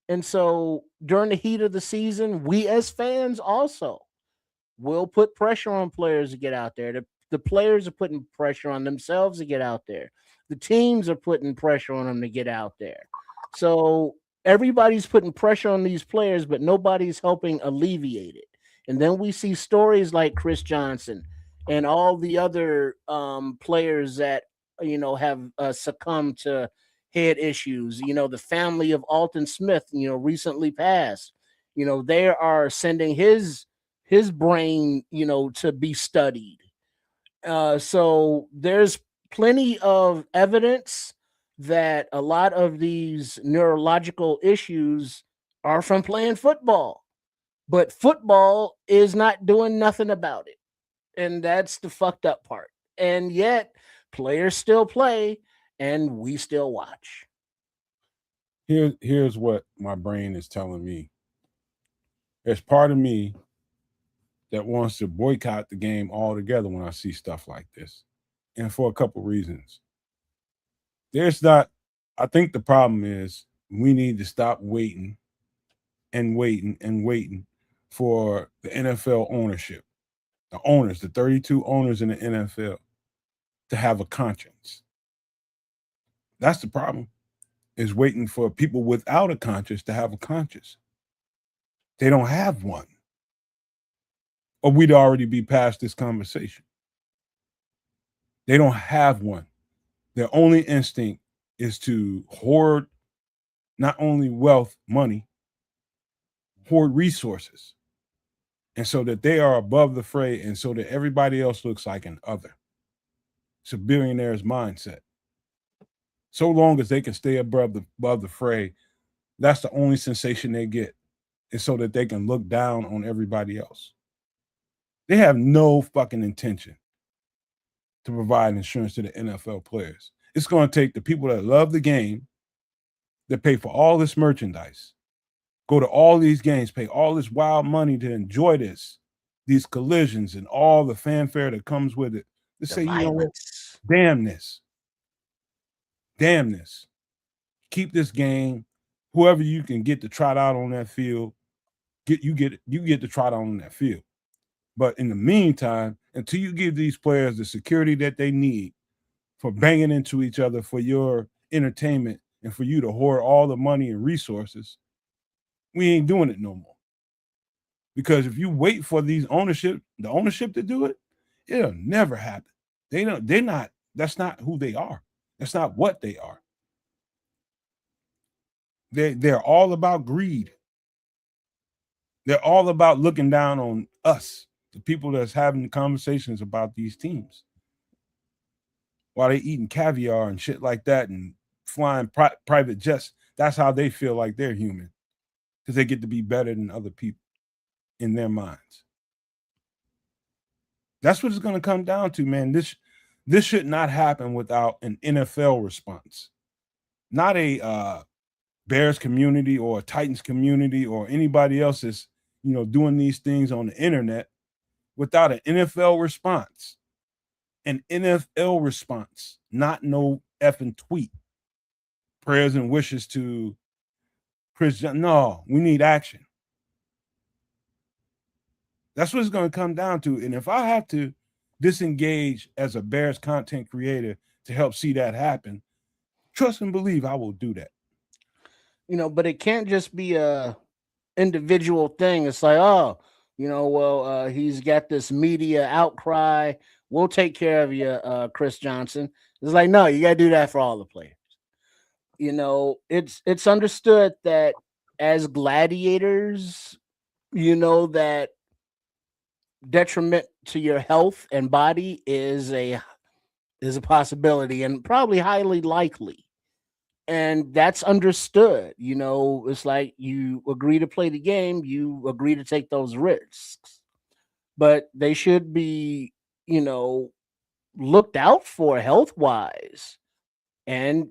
And so during the heat of the season, we as fans also will put pressure on players to get out there. The players are putting pressure on themselves to get out there. The teams are putting pressure on them to get out there. So everybody's putting pressure on these players, but nobody's helping alleviate it. And then we see stories like Chris Johnson and all the other players that have succumbed to head issues. The family of Alton Smith, recently passed. They are sending his brain, to be studied. So there's plenty of evidence that a lot of these neurological issues are from playing football, but football is not doing nothing about it. And that's the fucked up part. And yet players still play and we still watch. Here's what my brain is telling me. There's part of me that wants to boycott the game altogether when I see stuff like this, and for a couple reasons. There's not. I think the problem is we need to stop waiting and waiting and waiting for the NFL ownership, the owners, the 32 owners in the NFL, to have a conscience. That's the problem, is waiting for people without a conscience to have a conscience. They don't have one. Or we'd already be past this conversation. They don't have one. Their only instinct is to hoard not only wealth, money, hoard resources. And so that they are above the fray, and so that everybody else looks like an other. It's a billionaire's mindset. So long as they can stay above the fray, that's the only sensation they get, is so that they can look down on everybody else. They have no fucking intention to provide insurance to the NFL players. It's going to take the people that love the game, that pay for all this merchandise, go to all these games, pay all this wild money to enjoy these collisions and all the fanfare that comes with it. To say, you know what? Damn this. Keep this game. Whoever you can get to trot out on that field, you get to trot out on that field. But in the meantime, until you give these players the security that they need for banging into each other for your entertainment and for you to hoard all the money and resources, we ain't doing it no more. Because if you wait for the ownership to do it, it'll never happen. That's not who they are. That's not what they are. They're all about greed. They're all about looking down on us, the people that's having the conversations about these teams, while they eating caviar and shit like that and flying private jets. That's how they feel like they're human, because they get to be better than other people in their minds. That's what it's going to come down to, man. This should not happen without an NFL response, not a Bears community or a Titans community or anybody else is, doing these things on the internet, without an NFL response. An NFL response, not no effing tweet. Prayers and wishes to Chris. No, we need action. That's what it's going to come down to. And if I have to disengage as a Bears content creator to help see that happen, trust and believe I will do that. But it can't just be a individual thing. It's like, he's got this media outcry. We'll take care of you, Chris Johnson. It's like, no, you got to do that for all the players. It's understood that as gladiators, that detriment to your health and body is a possibility, and probably highly likely. And that's understood. It's like you agree to play the game, you agree to take those risks. But they should be, looked out for health wise. And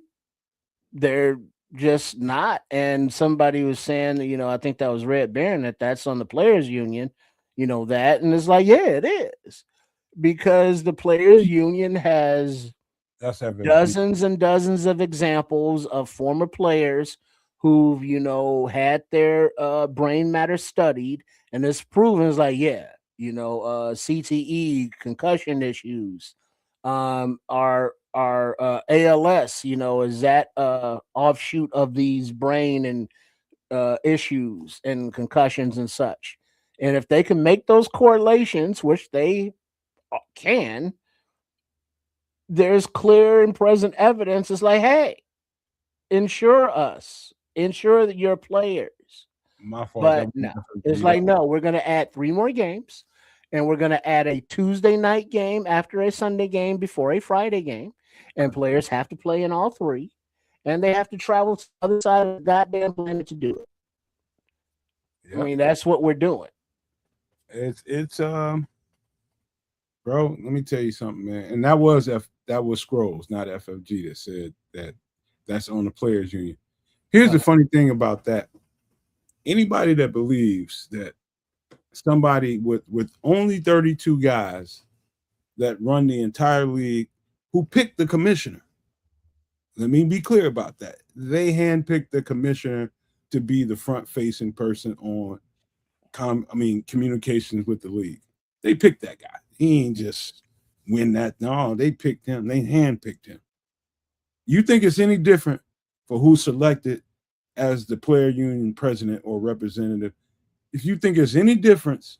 they're just not. And somebody was saying, I think that was Red Baron, that's on the players union, that. And it's like, yeah, it is. Because the players union has dozens and dozens of examples of former players who've, had their brain matter studied, and it's proven. It's like, yeah, CTE, concussion issues, our ALS, is that offshoot of these brain and issues and concussions and such. And if they can make those correlations, which they can, there's clear and present evidence. It's like, hey, insure us, insure your players. My fault. But no, it's like, no, we're going to add 3 more games, and we're going to add a Tuesday night game after a Sunday game before a Friday game, and players have to play in all 3, and they have to travel to the other side of the goddamn planet to do it. Yep. I mean, that's what we're doing. It's bro, let me tell you something, man. And that was Scrolls, not FFG, that said that's on the players union. Here's the funny thing about that. Anybody that believes that somebody with only 32 guys that run the entire league, who picked the commissioner, let me be clear about that. They handpicked the commissioner to be the front-facing person on communications with the league. They picked that guy. He ain't just win that. No, they picked him. They handpicked him. You think it's any different for who's selected as the player union president or representative? If you think it's any difference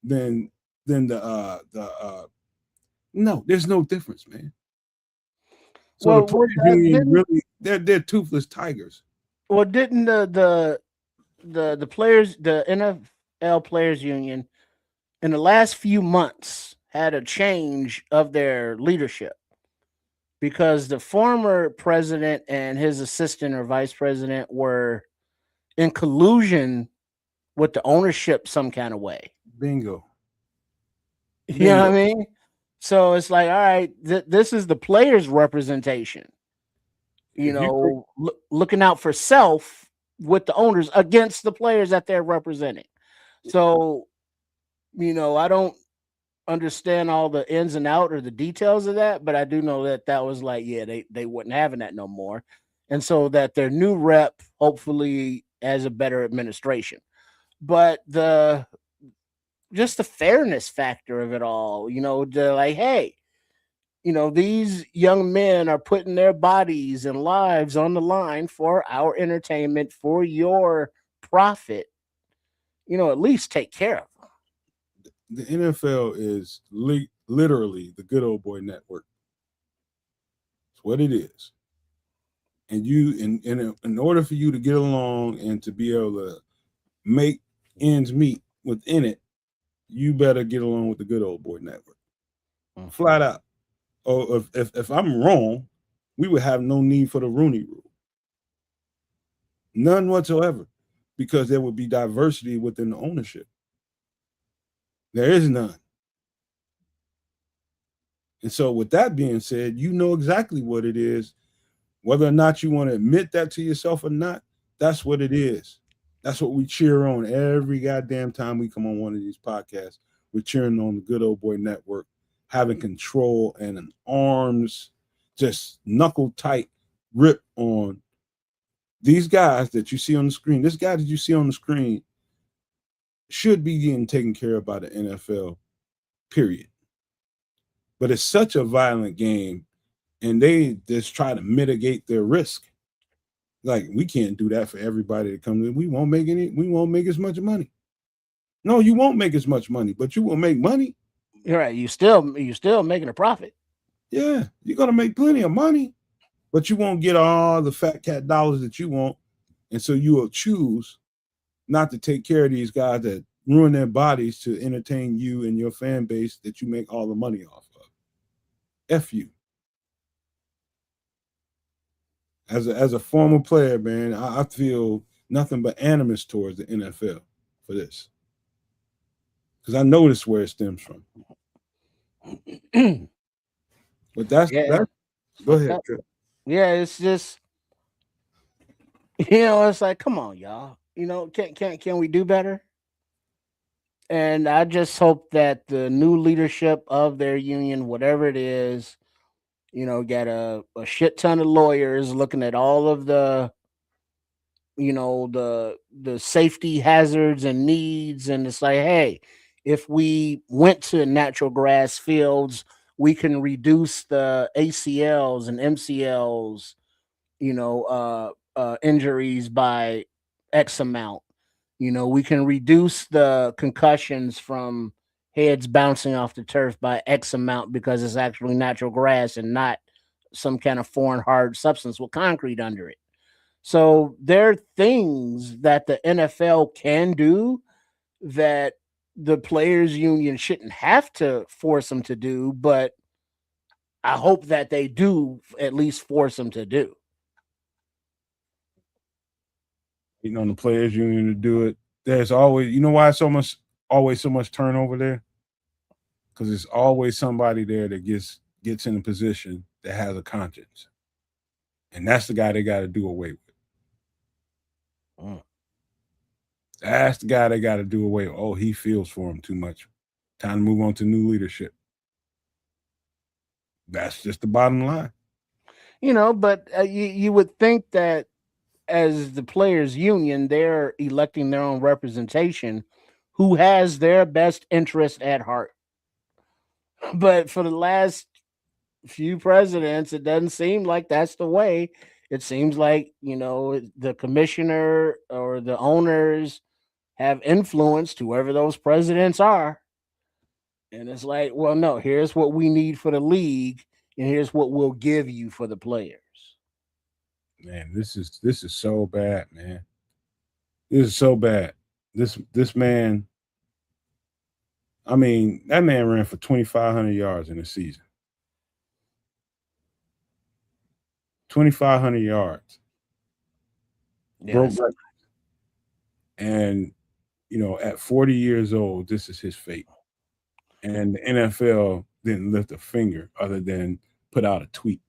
than the no, there's no difference, man. So Well, the players union really they're toothless tigers. Well, didn't the players, the NFL players union, in the last few months had a change of their leadership, because the former president and his assistant or vice president were in collusion with the ownership some kind of way. Bingo. You know what I mean? So it's like, all right, this is the players' representation. You know, looking out for self with the owners against the players that they're representing. So, you know, I don't understand all the ins and out or the details of that, but I do know that was like, yeah, they wasn't having that no more. And so that their new rep hopefully has a better administration. But just the fairness factor of it all, you know, they're like, hey, you know, these young men are putting their bodies and lives on the line for our entertainment, for your profit. You know, at least take care of them. The NFL is literally the good old boy network. It's what it is. And you, in order for you to get along and to be able to make ends meet within it, you better get along with the good old boy network. Flat out. Or if I'm wrong, we would have no need for the Rooney Rule. None whatsoever, because there would be diversity within the ownership. There is none. And so with that being said, you know exactly what it is. Whether or not you want to admit that to yourself or not, that's what it is. That's what we cheer on every goddamn time we come on one of these podcasts. We're cheering on the good old boy network, having control and an arms, just knuckle tight grip on these guys that you see on the screen. This guy that you see on the screen should be getting taken care of by the NFL, period. But it's such a violent game, and they just try to mitigate their risk. Like, we can't do that for everybody that comes in. We won't make as much money. No, you won't make as much money, but you will make money. You're right. You still making a profit. Yeah, you're gonna make plenty of money, but you won't get all the fat cat dollars that you want. And so you will choose not to take care of these guys that ruin their bodies to entertain you and your fan base that you make all the money off of. F you. As a former player, man, I feel nothing but animus towards the NFL for this. Because I noticed where it stems from. But that's go ahead. Yeah, it's just, you know, it's like, come on, y'all. You know, can we do better? And I just hope that the new leadership of their union, whatever it is, you know, got a shit ton of lawyers looking at all of the, you know, the safety hazards and needs. And it's like, hey, if we went to natural grass fields, we can reduce the ACLs and MCLs, you know, injuries by X amount. You know, we can reduce the concussions from heads bouncing off the turf by X amount because it's actually natural grass and not some kind of foreign hard substance with concrete under it. So there are things that the NFL can do that the players union shouldn't have to force them to do, but I hope that they do at least force them to do. You know, the players union to do it. There's always, you know why always so much turnover there? Because there's always somebody there that gets in a position that has a conscience. And that's the guy they got to do away with. That's the guy they got to do away with. Oh, he feels for him too much. Time to move on to new leadership. That's just the bottom line. You know, but you would think that as the players union, they're electing their own representation. who has their best interest at heart. But for the last few presidents, it doesn't seem like that's the way. It seems like, the commissioner or the owners have influenced whoever those presidents are. And it's like, well, no, here's what we need for the league, and here's what we'll give you for the players. Man, this is so bad, man. This is so bad. This man. I mean, that man ran for 2,500 yards in a season. 2,500 yards. Broke Yes. records. And at 40 years old, this is his fate. And the NFL didn't lift a finger other than put out a tweet.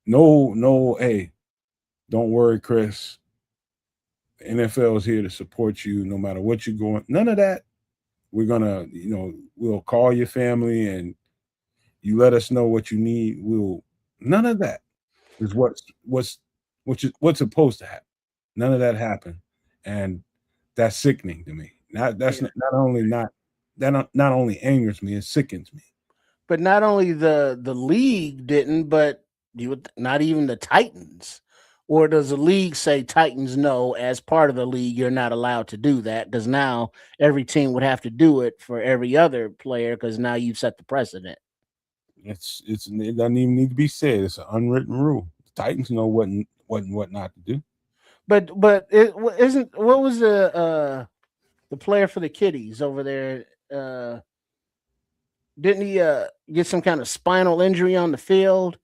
No, hey, don't worry, Chris. The NFL is here to support you no matter what you're going. None of that. We're gonna, we'll call your family and you let us know what you need. None of that is what's supposed to happen. None of that happened, and that's sickening to me. That's Yeah. not only angers me, it sickens me. But not only the league didn't, but not even the Titans. Or does the league say, Titans, no, as part of the league, you're not allowed to do that? Because now every team would have to do it for every other player, because now you've set the precedent. It doesn't even need to be said. It's an unwritten rule. The Titans know what not to do. But it isn't. What was the player for the Kitties over there? Didn't he get some kind of spinal injury on the field?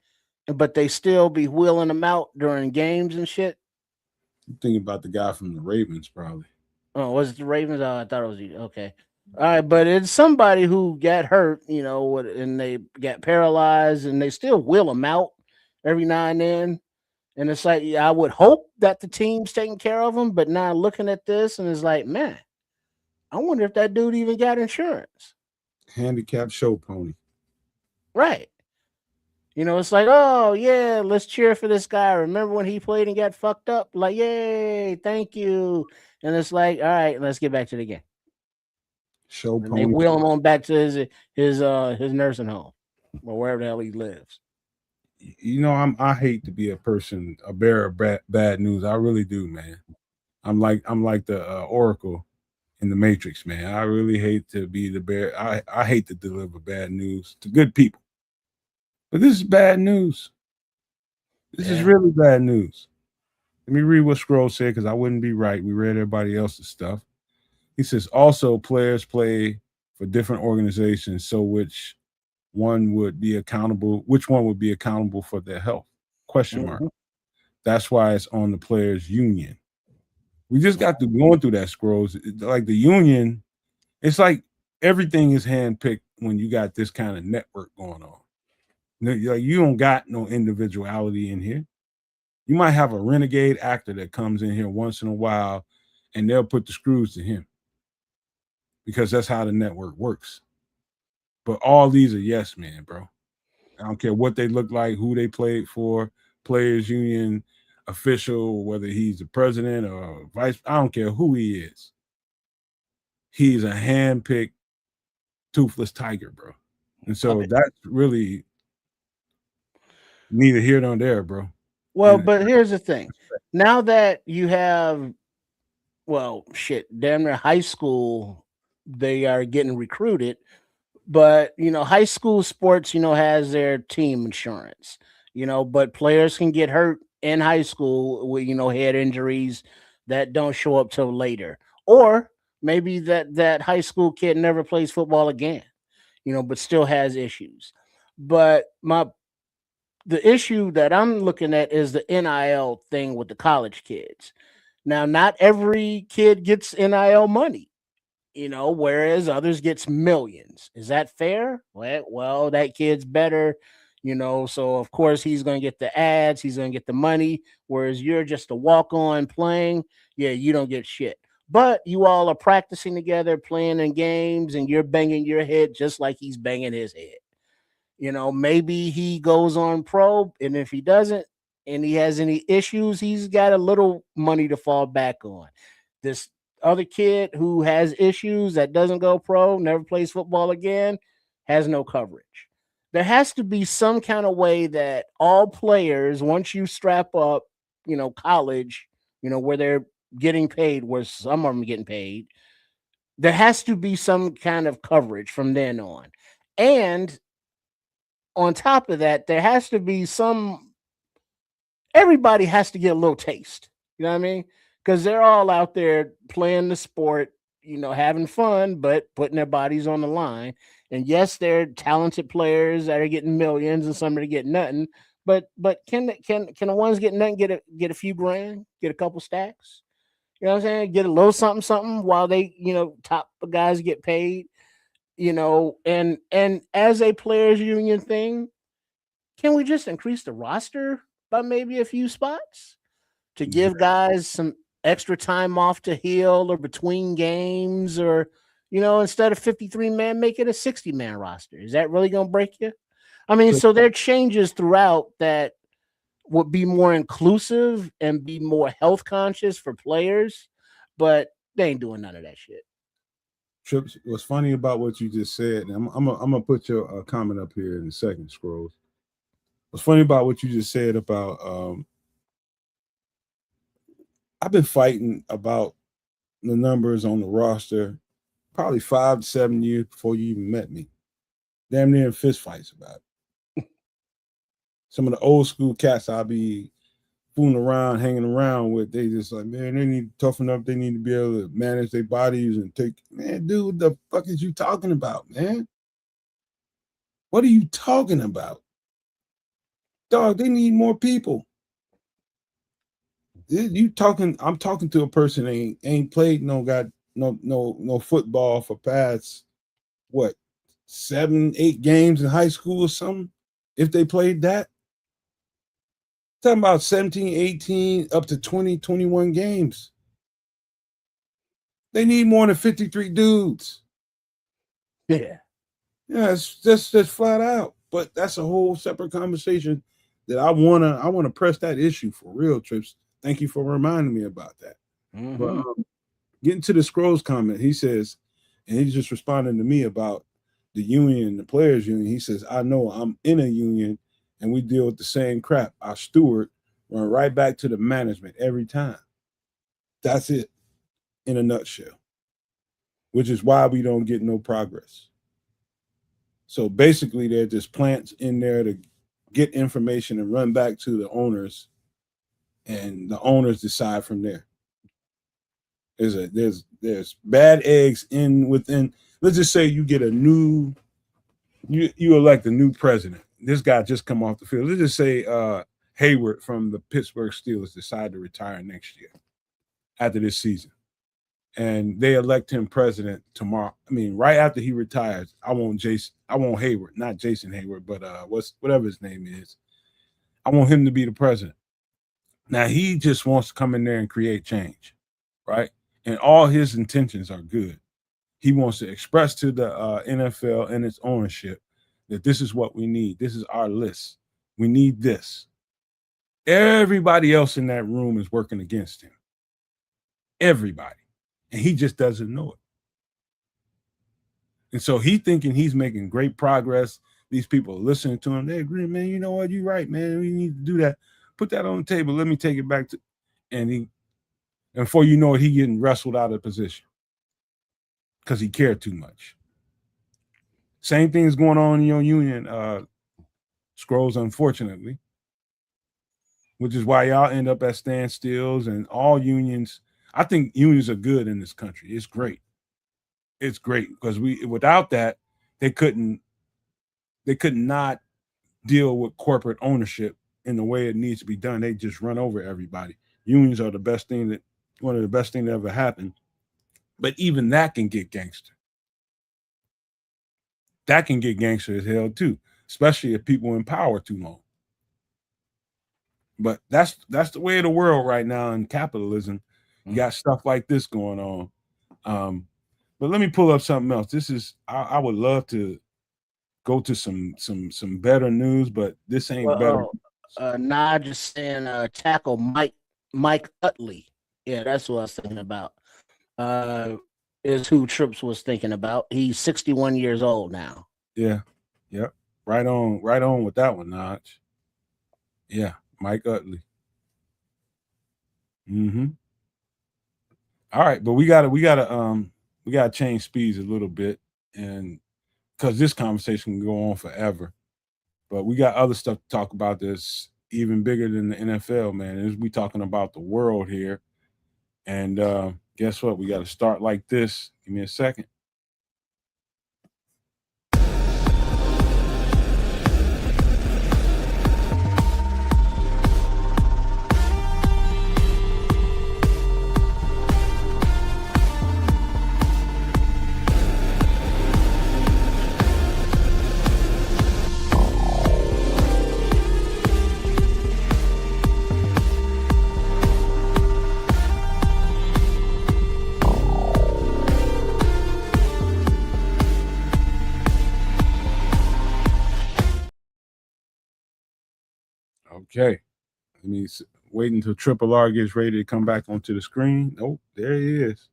But they still be wheeling him out during games and shit. I'm thinking about the guy from the Ravens, probably. Oh, was it the Ravens? Oh, I thought it was okay. All right, but it's somebody who got hurt, and they got paralyzed, and they still wheel him out every now and then. And it's like, I would hope that the team's taking care of him, but now looking at this, and it's like, man, I wonder if that dude even got insurance. Handicapped show pony. Right. It's like, oh yeah, let's cheer for this guy. Remember when he played and got fucked up? Like, yay, thank you. And it's like, all right, let's get back to the game. Show And pony. they wheel him on back to his nursing home or wherever the hell he lives. I hate to be a bearer of bad news. I really do, man. I'm like the Oracle in the Matrix, man. I really hate to be the bear. I hate to deliver bad news to good people. But this is bad news. This is really bad news. Let me read what Scroll said, because I wouldn't be right. We read everybody else's stuff. He says, also, players play for different organizations, so which one would be accountable for their health? Question mark. That's why it's on the players' union. We just got to going through that, Scrolls. Like the union, it's like everything is handpicked when you got this kind of network going on. Like, you don't got no individuality in here. You might have a renegade actor that comes in here once in a while, and they'll put the screws to him because that's how the network works. But all these are yes men, bro. I don't care what they look like, who they played for, players union official, whether he's the president or vice. I don't care who he is. He's a hand-picked, toothless tiger, bro. And so that's really neither here nor there, bro. Well, but here's the thing. Now that you have, damn near high school, they are getting recruited. But, high school sports, has their team insurance, but players can get hurt in high school with, head injuries that don't show up till later. Or maybe that high school kid never plays football again, but still has issues. But the issue that I'm looking at is the NIL thing with the college kids. Now, not every kid gets NIL money, whereas others gets millions. Is that fair? Well, that kid's better, so of course he's going to get the ads, he's going to get the money, whereas you're just a walk-on playing. Yeah, you don't get shit. But you all are practicing together, playing in games, and you're banging your head just like he's banging his head. Maybe he goes on pro, and if he doesn't and he has any issues, he's got a little money to fall back on. This other kid who has issues that doesn't go pro, never plays football again, has no coverage. There has to be some kind of way that all players, once you strap up, college, where they're getting paid, where some of them are getting paid, there has to be some kind of coverage from then on. And on top of that, there has to be everybody has to get a little taste. You know what I mean? Because they're all out there playing the sport, having fun, but putting their bodies on the line. And yes, they're talented players that are getting millions, and some are getting nothing. But can the ones getting nothing get a few grand, get a couple stacks? You know what I'm saying? Get a little something while they, top guys get paid. And as a players union thing, can we just increase the roster by maybe a few spots to give guys some extra time off to heal or between games, or instead of 53-man, make it a 60-man roster? Is that really going to break you? I mean, so there are changes throughout that would be more inclusive and be more health conscious for players, but they ain't doing none of that shit. Trips, what's funny about what you just said, and I'm gonna put your comment up here in a second, Scrolls. What's funny about what you just said about I've been fighting about the numbers on the roster probably 5 to 7 years before you even met me. Damn near in fist fights about it. Some of the old school cats I'll be fooling around, hanging around with, they just like, man, they need to toughen up. They need to be able to manage their bodies and take, man, dude, what the fuck is you talking about, man? What are you talking about? Dog, they need more people. I'm talking to a person that ain't played no football for past what 7-8 games in high school or something, if they played that. Talking about 17, 18 up to 20, 21 games. They need more than 53 dudes. Yeah, it's just flat out. But that's a whole separate conversation that I wanna press that issue for real, Trips. Thank you for reminding me about that. mm-hmm. But getting to the Scrolls comment, he says, and he's just responding to me about the union, the players union. He says, I know I'm in a union and we deal with the same crap. Our steward run right back to the management every time. That's it in a nutshell, which is why we don't get no progress. So basically, they're just plants in there to get information and run back to the owners, and the owners decide from there. There's bad eggs within. Let's just say you get you elect a new president. This guy just come off the field. Let's just say Hayward from the Pittsburgh Steelers decide to retire next year after this season, and they elect him president tomorrow. I mean, right after he retires, I want Hayward, not Jason Hayward, but whatever his name is. I want him to be the president. Now he just wants to come in there and create change, right? And all his intentions are good. He wants to express to the NFL and its ownership that this is what we need. This is our list. We need this. Everybody else in that room is working against him. Everybody. And he just doesn't know it. And so he's thinking he's making great progress. These people are listening to him. They agree, man, you know what? You're right, man. We need to do that. Put that on the table. Let me take it back to, and before you know it, he getting wrestled out of position because he cared too much. Same thing is going on in your union, Scrolls, unfortunately, which is why y'all end up at standstills. And all unions, I think unions are good in this country. It's great. It's great because without that, they could not deal with corporate ownership in the way it needs to be done. They just run over everybody. Unions are one of the best things that ever happened. But even that can get gangster. That can get gangster as hell too, especially if people in power too long. But that's the way of the world right now in capitalism. You got stuff like this going on. But let me pull up something else. This is I would love to go to some better news, but this ain't better. Nah, just saying tackle Mike Utley. Yeah, that's what I was thinking about. is who Trips was thinking about. He's 61 years old now. Yeah. Yep. Right on with that one, Notch. Yeah. Mike Utley. Mm-hmm. All right, but we gotta change speeds a little bit, and because this conversation can go on forever. But we got other stuff to talk about that's even bigger than the NFL, man. Is we talking about the world here. And guess what? We got to start like this. Give me a second. Okay. Let me wait until Triple R gets ready to come back onto the screen. Oh, there he is.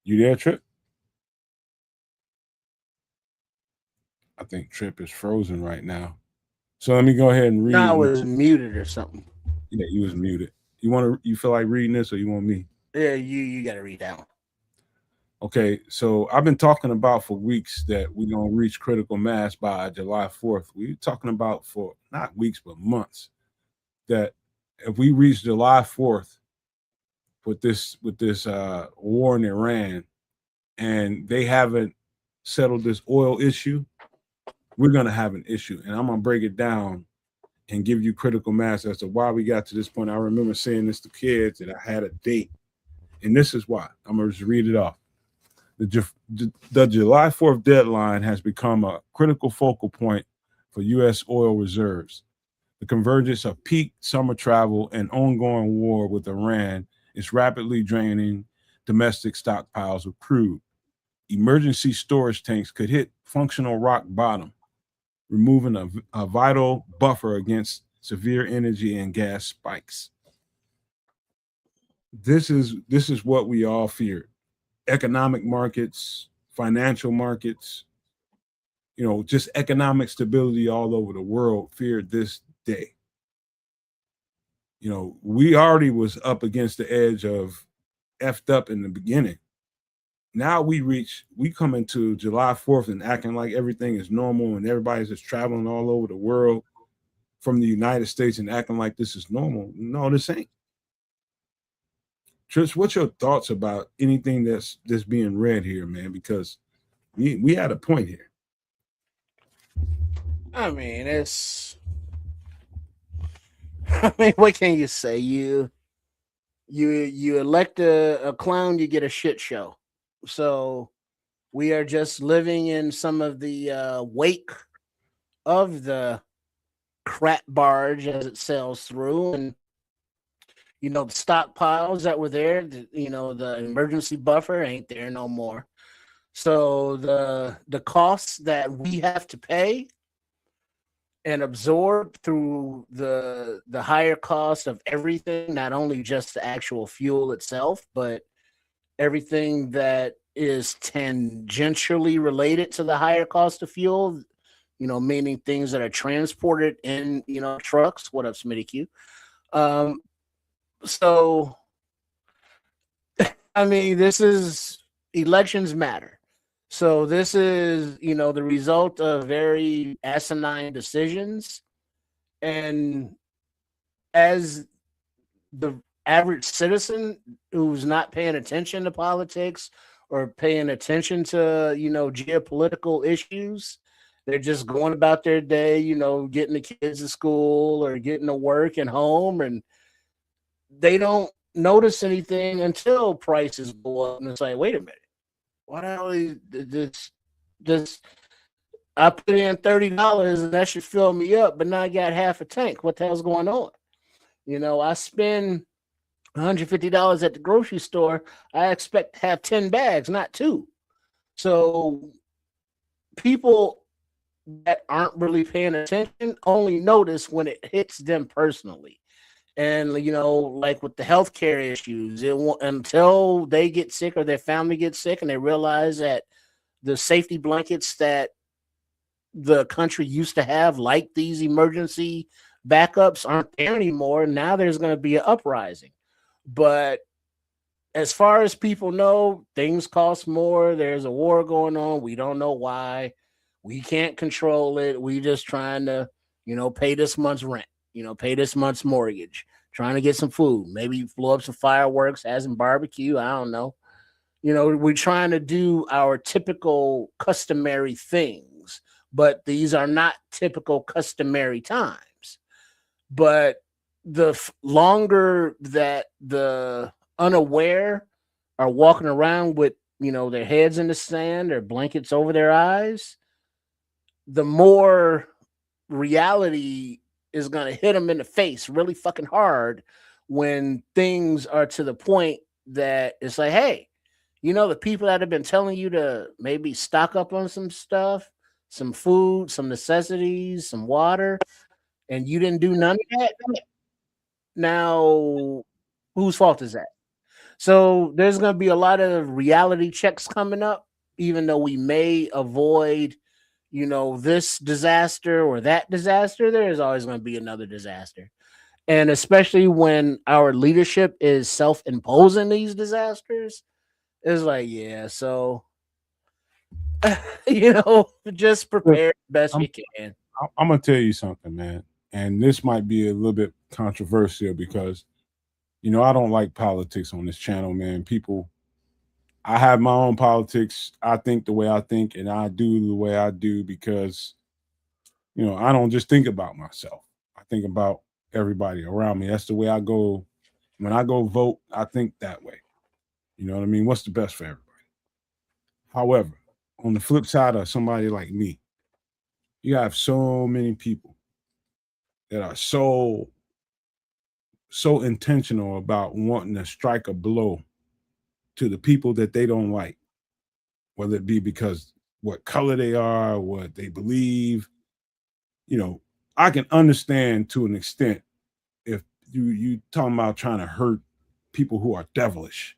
You there, Trip? I think Trip is frozen right now. So let me go ahead and read. No, I was muted or something. Yeah, you was muted. You feel like reading this, or you want me? Yeah, you got to read that one. Okay, so I've been talking about for weeks that we're gonna reach critical mass by July 4th. We're talking about for not weeks but months that if we reach July 4th with this war in Iran and they haven't settled this oil issue, we're gonna have an issue. And I'm gonna break it down and give you critical mass as to why we got to this point. I remember saying this to kids that I had a date, and this is why. I'm gonna just read it off. The July 4th deadline has become a critical focal point for U.S. oil reserves. The convergence of peak summer travel and ongoing war with Iran is rapidly draining domestic stockpiles of crude. Emergency storage tanks could hit functional rock bottom, removing a vital buffer against severe energy and gas spikes. This is what we all feared. Economic markets, financial markets, just economic stability all over the world feared this day. We already was up against the edge of effed up in the beginning. Now we come into July 4th and acting like everything is normal and everybody's just traveling all over the world from the United States and acting like this is normal. No, this ain't. Trish, what's your thoughts about anything that's being read here, man? Because we had a point here. I mean, what can you say? You elect a clown, you get a shit show. So we are just living in some of the wake of the crap barge as it sails through, and the stockpiles that were there, the emergency buffer ain't there no more. So the costs that we have to pay and absorb through the higher cost of everything, not only just the actual fuel itself, but everything that is tangentially related to the higher cost of fuel, meaning things that are transported in, trucks. What up, Smitty Q? So, I mean, this is elections matter. So this is, the result of very asinine decisions. And as the average citizen who's not paying attention to politics or paying attention to, geopolitical issues, they're just going about their day, getting the kids to school or getting to work and home, and they don't notice anything until prices go up. And it's like, wait a minute, what the hell is this? I put in $30 and that should fill me up, but now I got half a tank. What the hell's going on? I spend $150 at the grocery store. I expect to have 10 bags, not 2. So people that aren't really paying attention only notice when it hits them personally. And like with the healthcare issues, until they get sick or their family gets sick, and they realize that the safety blankets that the country used to have, like these emergency backups, aren't there anymore. Now there's going to be an uprising. But as far as people know, things cost more. There's a war going on. We don't know why. We can't control it. We just trying to, pay this month's rent, pay this month's mortgage, trying to get some food, maybe blow up some fireworks, have some barbecue. I don't know. We're trying to do our typical customary things, but these are not typical customary times. But the longer that the unaware are walking around with, their heads in the sand or blankets over their eyes, the more reality is going to hit them in the face really fucking hard when things are to the point that it's like, hey, the people that have been telling you to maybe stock up on some stuff, some food, some necessities, some water, and you didn't do none of that. Now, whose fault is that? So there's going to be a lot of reality checks coming up, even though we may avoid, this disaster or that disaster. There is always going to be another disaster. And especially when our leadership is self-imposing these disasters, it's like, yeah, so, just prepare best you can. I'm going to tell you something, man. And this might be a little bit controversial because, I don't like politics on this channel, man. I have my own politics. I think the way I think and I do the way I do because, I don't just think about myself. I think about everybody around me. That's the way I go. When I go vote, I think that way. You know what I mean? What's the best for everybody? However, on the flip side of somebody like me, you have so many people that are so intentional about wanting to strike a blow to the people that they don't like, whether it be because what color they are, what they believe. I can understand to an extent if you talking about trying to hurt people who are devilish.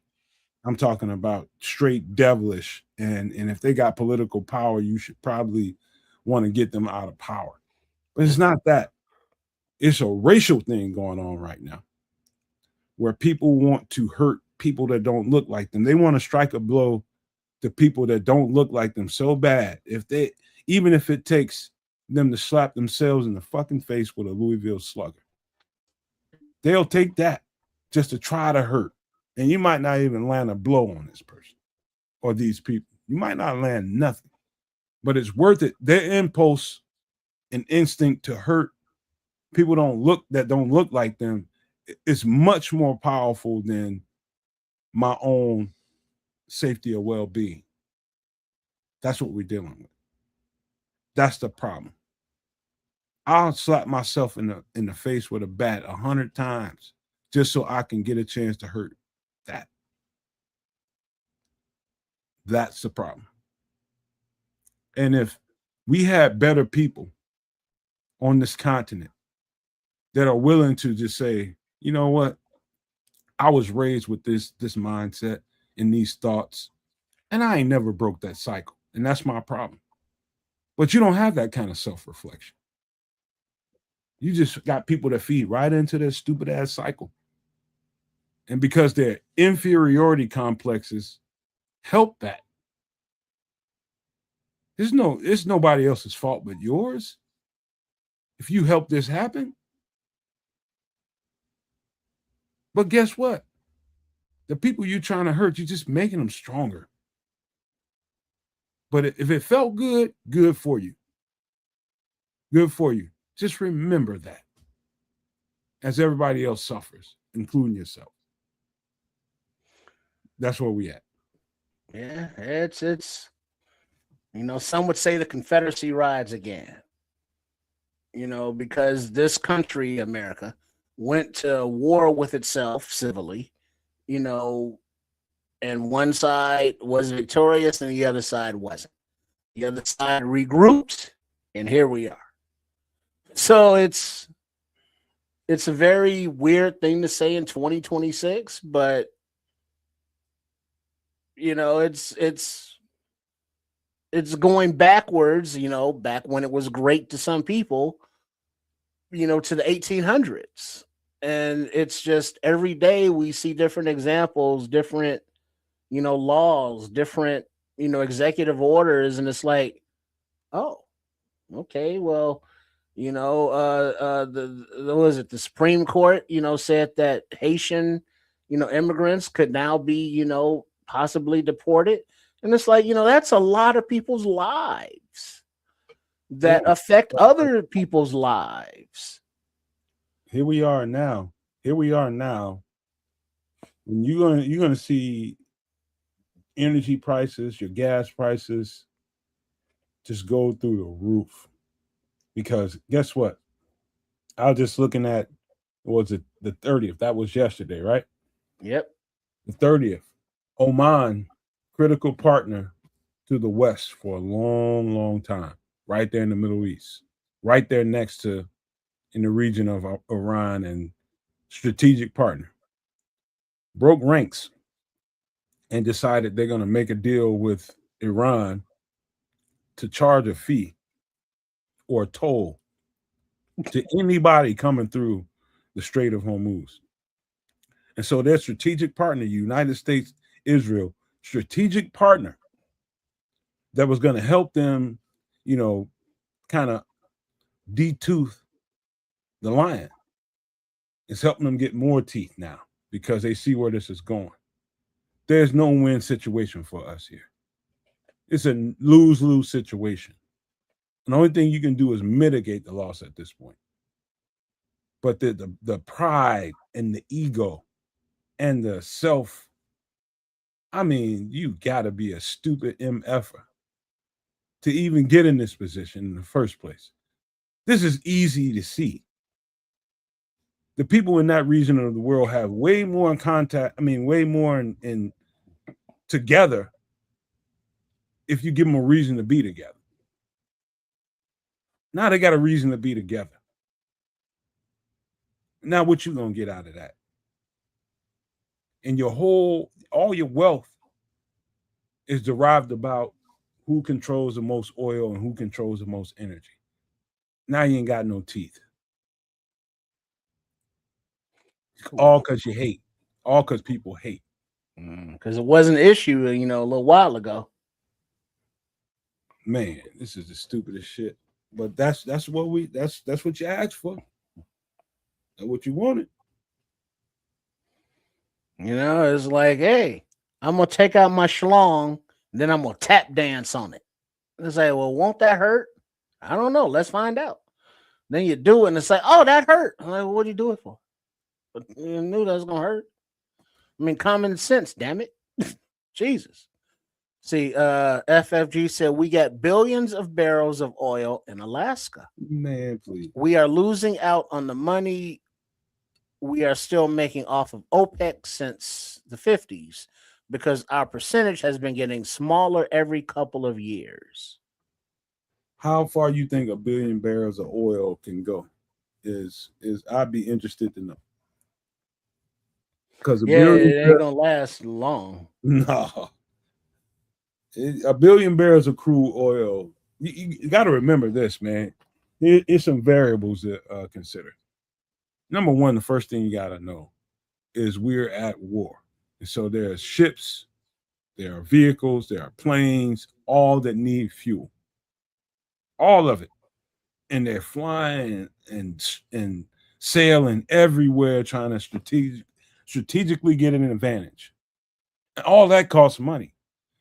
I'm talking about straight devilish, and if they got political power, you should probably want to get them out of power. But it's not that. It's a racial thing going on right now where people want to hurt people that don't look like them. They want to strike a blow to people that don't look like them so bad. Even if it takes them to slap themselves in the fucking face with a Louisville Slugger, they'll take that just to try to hurt. And you might not even land a blow on this person or these people. You might not land nothing, but it's worth it. Their impulse and instinct to hurt people that don't look like them is much more powerful than my own safety or well-being. That's what we're dealing with. That's the problem. I'll slap myself in the face with a bat 100 times just so I can get a chance to hurt that. That's the problem. And if we had better people on this continent that are willing to just say, you know what, I was raised with this mindset and these thoughts, and I ain't never broke that cycle. And that's my problem. But you don't have that kind of self-reflection. You just got people that feed right into their stupid ass cycle. And because their inferiority complexes help that. It's nobody else's fault but yours. If you help this happen. But guess what? The people you're trying to hurt, you're just making them stronger. But if it felt good, good for you. Good for you. Just remember that. As everybody else suffers, including yourself. That's where we at. Yeah, it's some would say the Confederacy rides again. Because this country, America, went to war with itself civilly, and one side was victorious and the other side wasn't. The other side regrouped, and here we are. So it's it's a very weird thing to say in 2026, but you know, it's going backwards, you know, back when it was great to some people, you know, to the 1800s. And it's just every day we see different examples, different, you know, laws, different, you know, executive orders. And it's like, oh, okay, well, you know, the was it the Supreme Court, you know, said that Haitian, you know, immigrants could now be, you know, possibly deported. And it's like, you know, that's a lot of people's lives Yeah. that affect other people's lives. Here we are now. Here we are now. When you're gonna see energy prices, your gas prices just go through the roof. Because guess what? I was just looking at, was it the 30th? That was yesterday, right? Yep. The 30th. Oman, critical partner to the West for a long, long time, right there in the Middle East, right there next to in the region of Iran and strategic partner, broke ranks and decided they're going to make a deal with Iran to charge a fee or a toll to anybody coming through the Strait of Hormuz. And so their strategic partner, United States, Israel, strategic partner that was going to help them, you know, kind of detooth the lion, is helping them get more teeth now because they see where this is going. There's no win situation for us here. It's a lose lose situation. And the only thing you can do is mitigate the loss at this point. But the pride and the ego and the self, I mean, you got to be a stupid MFer to even get in this position in the first place. This is easy to see. The people in that region of the world have way more in contact, I mean, way more in together if you give them a reason to be together. Now they got a reason to be together. Now what you gonna get out of that? And all your wealth is derived about who controls the most oil and who controls the most energy. Now you ain't got no teeth. All because you hate. All because people hate. Because it was an issue, you know, a little while ago. Man, this is the stupidest shit. But that's what you asked for. That's what you wanted. You know, it's like, hey, I'm gonna take out my schlong, and then I'm gonna tap dance on it. It's like, well, won't that hurt? I don't know. Let's find out. Then you do it, and it's like, oh, that hurt. I'm like, well, what do you do it for? But you knew that was gonna hurt. I mean, common sense, damn it. Jesus. See, FFG said we got billions of barrels of oil in Alaska. Man, please. We are losing out on the money we are still making off of OPEC since the 50s because our percentage has been getting smaller every couple of years. How far you think a billion barrels of oil can go? Is I'd be interested to know. Because it ain't gonna last long. No. A billion barrels of crude oil. You got to remember this, man. It's some variables to consider. Number one, the first thing you got to know is we're at war. And so there's ships, there are vehicles, there are planes, all that need fuel. All of it. And they're flying and sailing everywhere trying to strategically get an advantage. And all that costs money.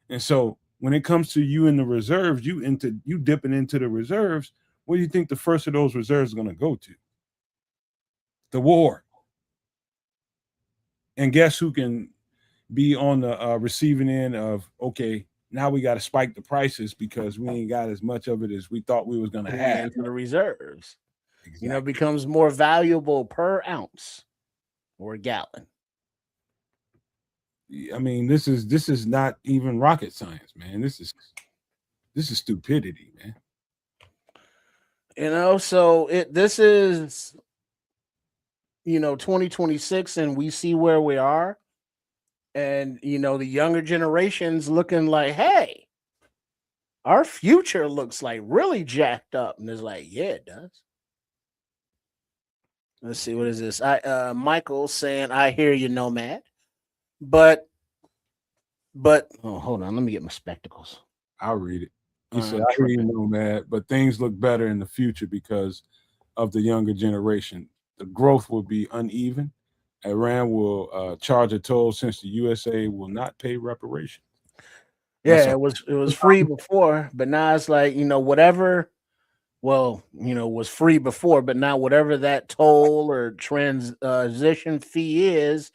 And so when it comes to you in the reserves, you dipping into the reserves, what do you think the first of those reserves is going to go to? The war. And guess who can be on the receiving end of, okay, now we got to spike the prices because we ain't got as much of it as we thought we was going to have. Into the reserves. Exactly. You know, it becomes more valuable per ounce or gallon. I mean, this is not even rocket science, man. This is stupidity, man. You know, so this is 2026 and we see where we are, and the younger generations looking like, hey, our future looks like really jacked up, and it's like, yeah, it does. Let's see, what is this? Michael saying, I hear you, Nomad, but oh, hold on, let me get my spectacles. I'll read it. He said, I'm I hear you, tripping. Nomad, but things look better in the future because of the younger generation. The growth will be uneven. Iran will charge a toll since the USA will not pay reparations. That's Yeah, a it was free before, but now it's like, whatever. Well, was free before, but now whatever that toll or transition fee is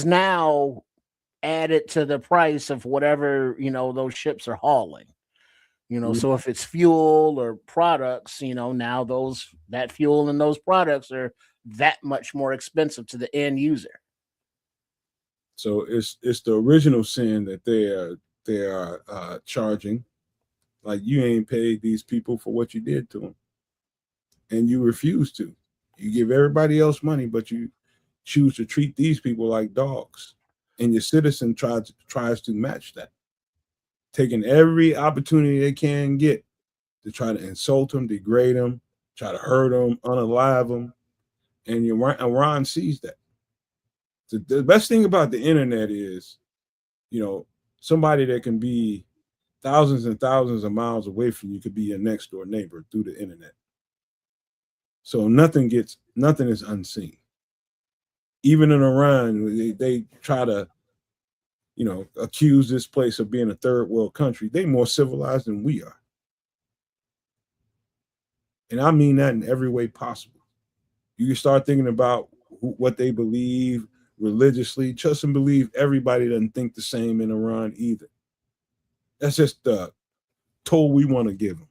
now added to the price of whatever those ships are hauling. So if it's fuel or products, now that fuel and those products are that much more expensive to the end user. So it's the original sin that they are charging. Like, you ain't paid these people for what you did to them, and you refuse to. You give everybody else money, but you choose to treat these people like dogs, and your citizen tries to match that, taking every opportunity they can get to try to insult them, degrade them, try to hurt them, unalive them, and Iran sees that. The best thing about the internet is, you know, somebody that can be thousands and thousands of miles away from you could be your next door neighbor through the internet. So nothing is unseen. Even in Iran, they try to, accuse this place of being a third world country. They more civilized than we are. And I mean that in every way possible. You can start thinking about what they believe religiously. Trust and believe everybody doesn't think the same in Iran either. That's just the toll we want to give them.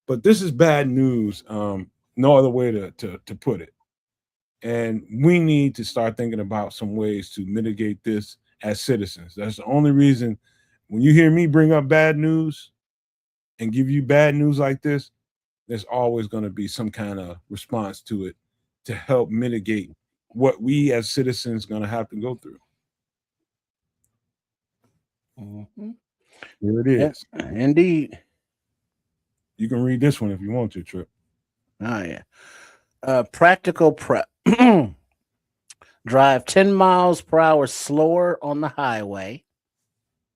But this is bad news. No other way to put it. And we need to start thinking about some ways to mitigate this as citizens. That's the only reason when you hear me bring up bad news and give you bad news like this, there's always going to be some kind of response to it to help mitigate what we as citizens going to have to go through. Mm-hmm. Here it is. Yeah, indeed. You can read this one if you want to, Trip. Oh, yeah. Practical prep. Drive 10 miles per hour slower on the highway.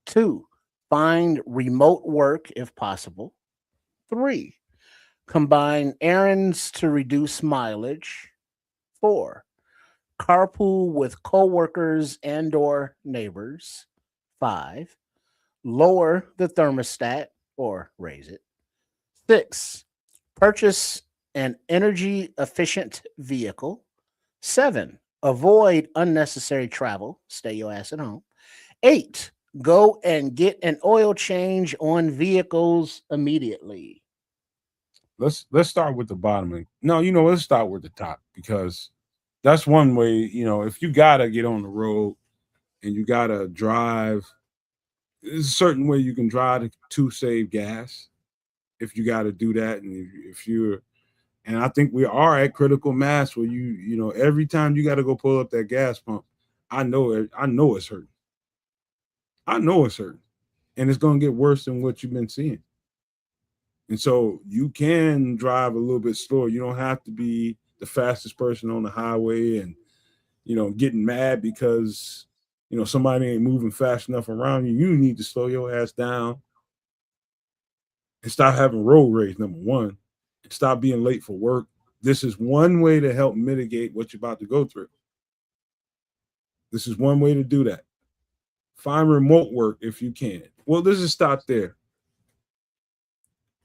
2. Find remote work if possible. 3. Combine errands to reduce mileage. 4. Carpool with coworkers and or neighbors. 5. Lower the thermostat or raise it. 6. Purchase an energy efficient vehicle. 7. Avoid unnecessary travel. Stay your ass at home. 8. Go and get an oil change on vehicles immediately. Let's start with the bottom. No, let's start with the top, because that's one way. If you gotta get on the road and you gotta drive, there's a certain way you can drive to save gas. If you got to do that, and if you're, and I think we are at critical mass where every time you got to go pull up that gas pump, I know it's hurting. I know it's hurting, and it's going to get worse than what you've been seeing. And so you can drive a little bit slower. You don't have to be the fastest person on the highway and getting mad because somebody ain't moving fast enough around you. You need to slow your ass down and stop having road rage, number one, and stop being late for work. This is one way to help mitigate what you're about to go through. This is one way to do that. Find remote work if you can. Well, let's just stop there.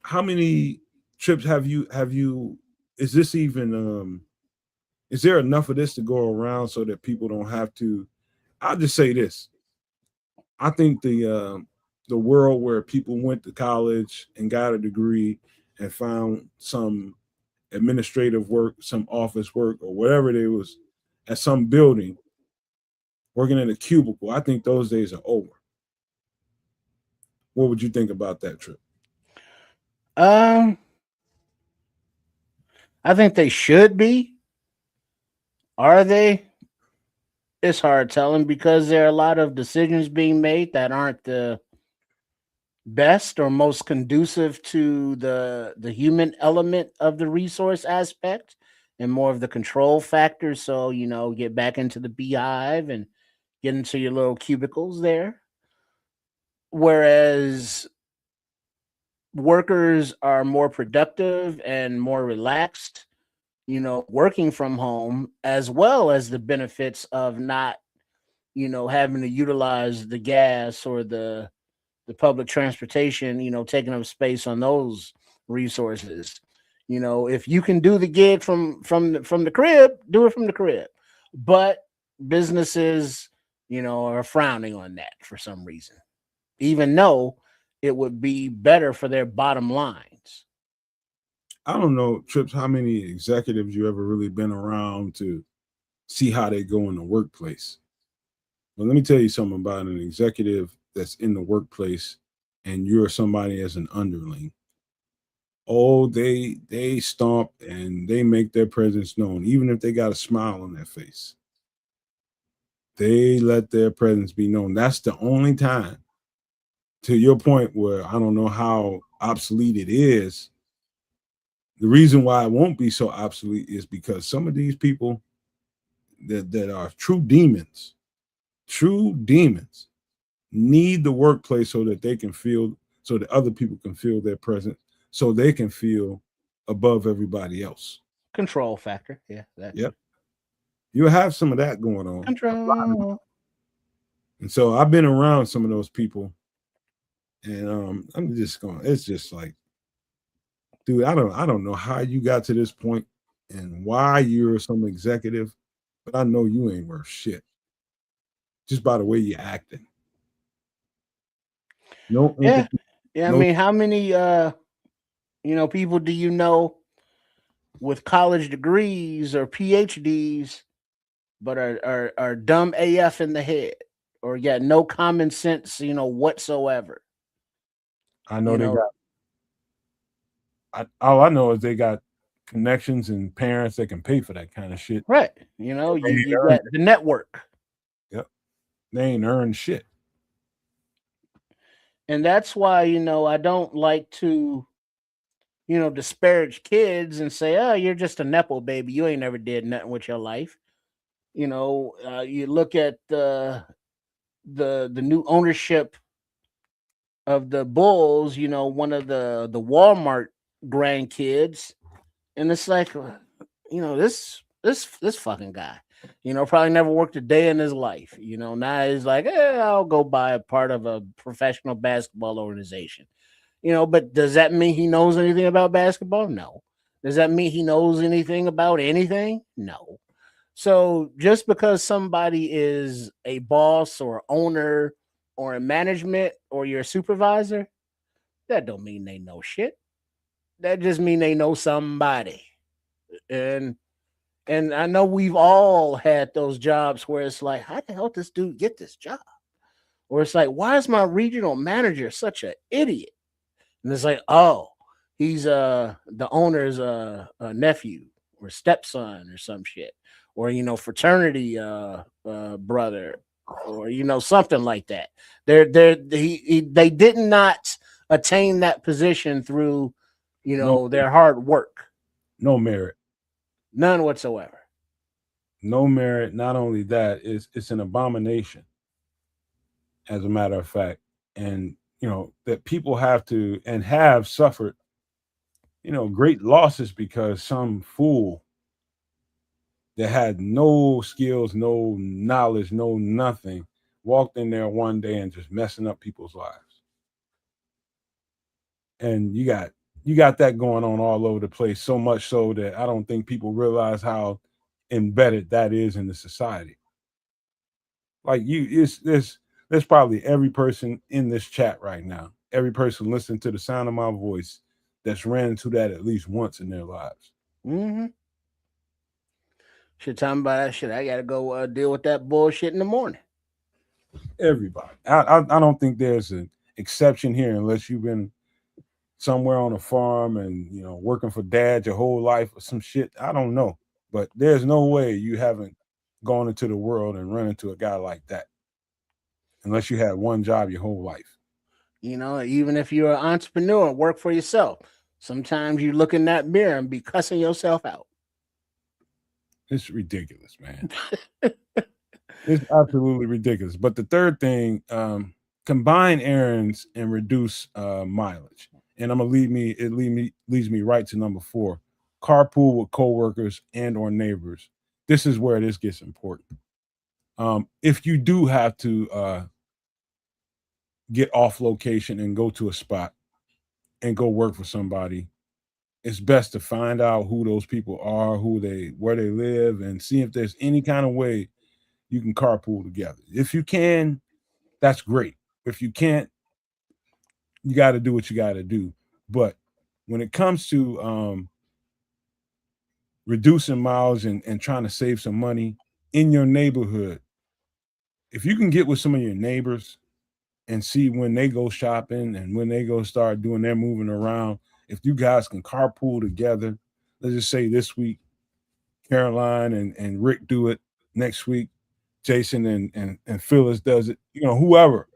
How many trips have you, is this even, is there enough of this to go around so that people don't have to? I'll just say this. I think the world where people went to college and got a degree and found some administrative work, some office work, or whatever it was at some building, working in a cubicle, I think those days are over. What would you think about that, Trip? I think they should be, Are they? It's hard telling because there are a lot of decisions being made that aren't the best or most conducive to the human element of the resource aspect and more of the control factor. So, get back into the beehive and get into your little cubicles there. Whereas workers are more productive and more relaxed, working from home, as well as the benefits of not, having to utilize the gas or the public transportation, taking up space on those resources. If you can do the gig from the crib, do it from the crib. But businesses, are frowning on that for some reason, even though it would be better for their bottom lines. I don't know, Trips, how many executives you ever really been around to see how they go in the workplace. But let me tell you something about an executive that's in the workplace and you're somebody as an underling. Oh, they stomp and they make their presence known, even if they got a smile on their face. They let their presence be known. That's the only time, to your point, where I don't know how obsolete it is. The reason why it won't be so obsolete is because some of these people that are true demons, need the workplace so that they can feel, so that other people can feel their presence, so they can feel above everybody else. Control factor. Yeah, that too. Yep. You have some of that going on. Control. And so I've been around some of those people, and I'm just going, it's just like, dude, I don't know how you got to this point and why you're some executive, but I know you ain't worth shit. Just by the way you're acting. No Yeah. empathy, Yeah, I no. mean, how many people do you know with college degrees or PhDs but are dumb AF in the head or got no common sense, whatsoever. I know You they know, got. All I know is they got connections and parents that can pay for that kind of shit. right. They ain't You earned got it. the network. Yep. They ain't earned shit. And that's why, I don't like to, disparage kids and say, oh, you're just a Nepo baby. You ain't never did nothing with your life. You look at the new ownership of the Bulls, one of the Walmart grandkids, and it's like, this fucking guy, probably never worked a day in his life. Now he's like, I'll go buy a part of a professional basketball organization. But does that mean he knows anything about basketball? No. Does that mean he knows anything about anything? No. So just because somebody is a boss or owner or in management or your supervisor, that don't mean they know shit. That just mean they know somebody. And and I know we've all had those jobs where it's like, how the hell did this dude get this job? Or it's like, why is my regional manager such an idiot? And it's like, oh, he's the owner's nephew or stepson or some shit. Or fraternity brother, or something like that. They did not attain that position through No, their hard work. no merit. None whatsoever. No merit. Not only that, it's an abomination, as a matter of fact. And that people have to and have suffered, great losses because some fool that had no skills, no knowledge, no nothing, walked in there one day and just messing up people's lives. And you got that going on all over the place, so much so that I don't think people realize how embedded that is in the society. Like it's there's probably every person in this chat right now, every person listening to the sound of my voice that's ran into that at least once in their lives. Mm-hmm. Shit, talking about that shit. I gotta go deal with that bullshit in the morning. Everybody. I don't think there's an exception here unless you've been somewhere on a farm and working for dad your whole life or some shit. I don't know. But there's no way you haven't gone into the world and run into a guy like that, unless you had one job your whole life. Even if you're an entrepreneur and work for yourself, sometimes you look in that mirror and be cussing yourself out. It's ridiculous, man. It's absolutely ridiculous. But the third thing, combine errands and reduce mileage. And I'm gonna leads me right to number 4. Carpool with coworkers and or neighbors. This is where this gets important. If you do have to get off location and go to a spot and go work for somebody, it's best to find out who those people are, where they live, and see if there's any kind of way you can carpool together. If you can, that's great. If you can't, you got to do what you got to do. But when it comes to reducing miles and trying to save some money in your neighborhood, if you can get with some of your neighbors and see when they go shopping and when they go start doing their moving around, if you guys can carpool together, let's just say this week, Caroline and Rick do it. Next week, Jason and Phyllis does it, whoever.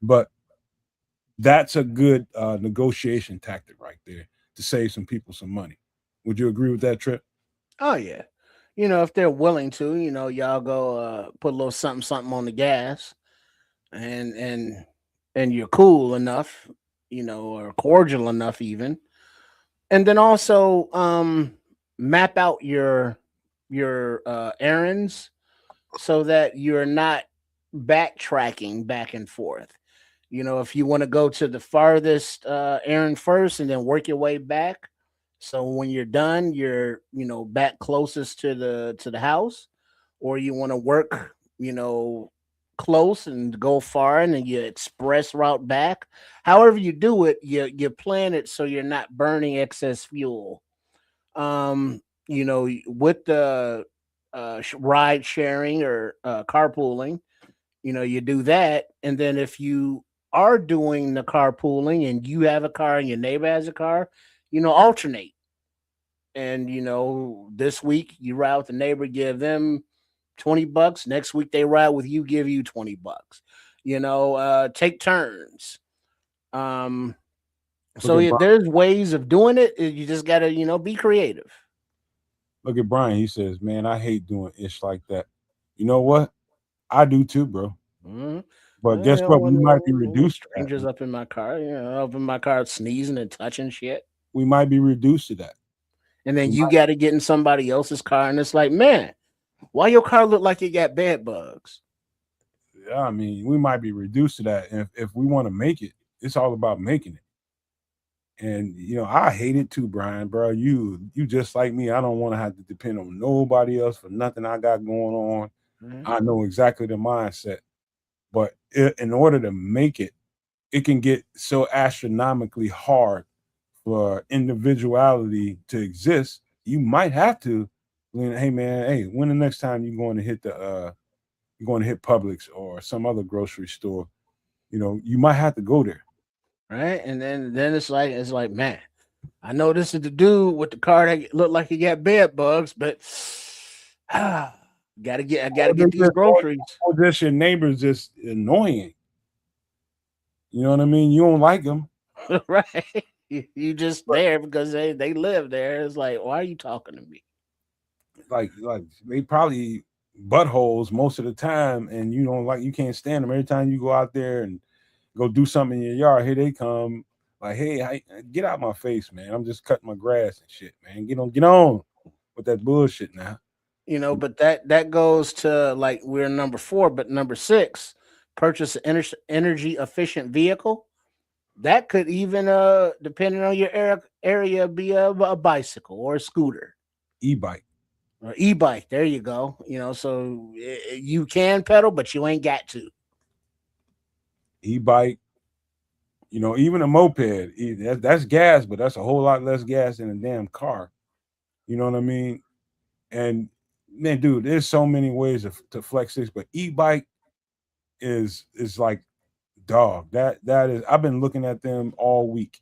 But that's a good negotiation tactic right there to save some people some money. Would you agree with that, Trip? Oh yeah. If they're willing to, y'all go put a little something something on the gas, and you're cool enough, or cordial enough even. And then also map out your errands so that you're not backtracking back and forth. If you want to go to the farthest errand first and then work your way back, so when you're done, you're back closest to the house, or you want to work close and go far, and then you express route back. However you do it, you plan it so you're not burning excess fuel. With the ride sharing or carpooling, you do that, and then if you are doing the carpooling and you have a car and your neighbor has a car, alternate. And this week you ride with the neighbor, give them $20. Next week they ride with you, give you $20. Take turns. Um, Look so at yeah, Brian. there's ways of doing it. You just gotta, be creative. Look at Brian. He says, "Man, I hate doing ish like that." You know what? I do too, bro. Mhm. But I guess don't what? We want might be no reduced to that. strangers up in my car, up in my car sneezing and touching shit. We might be reduced to that. And then We you might, got to get in somebody else's car, and it's like, man, why your car look like it got bed bugs? yeah, I mean, we might be reduced to that. And if we want to make it, it's all about making it. And I hate it too, Brian, bro. You just like me. I don't want to have to depend on nobody else for nothing I got going on. Mhm. I know exactly the mindset. But in order to make it, it can get so astronomically hard for individuality to exist. You might have to, hey man, hey, when the next time you're going to hit you're going to hit Publix or some other grocery store, you might have to go there. Right? And then it's like, man, I know this is the dude with the car that looked like he got bed bugs, but I gotta get these groceries. Or just your neighbor's just annoying. You know what I mean? You don't like them. Right? You just there because they live there. It's like, why are you talking to me? Like they probably buttholes most of the time, and you can't stand them. Every time you go out there and go do something in your yard, here they come. Like, hey, get out my face, man. I'm just cutting my grass and shit, man. Get on with that bullshit now. But that goes to, like, we're number 4, but number 6, purchase an energy efficient vehicle. That could even, depending on your area, be a bicycle or a scooter E-bike, or e-bike. There you go. So you can pedal, but you ain't got to. e-bike. Even a moped. That's gas, but that's a whole lot less gas than a damn car. You know what I mean? And man, dude, there's so many ways to flex this, but e-bike is like dog. That is. I've been looking at them all week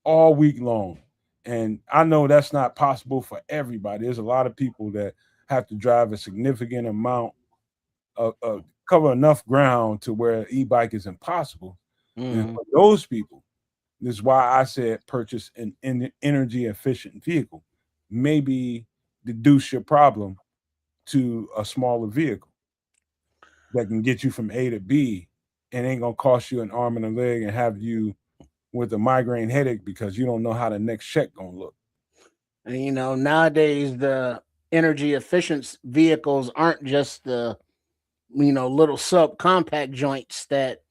long. And I know that's not possible for everybody. There's a lot of people that have to drive a significant amount of cover enough ground to where e-bike is impossible. And Mhm. for those people, this is why I said purchase an energy efficient vehicle. Maybe deduce your problem to a smaller vehicle that can get you from A to B and ain't gonna cost you an arm and a leg and have you with a migraine headache because you don't know how the next check gonna look. And nowadays the energy efficient vehicles aren't just the little subcompact joints that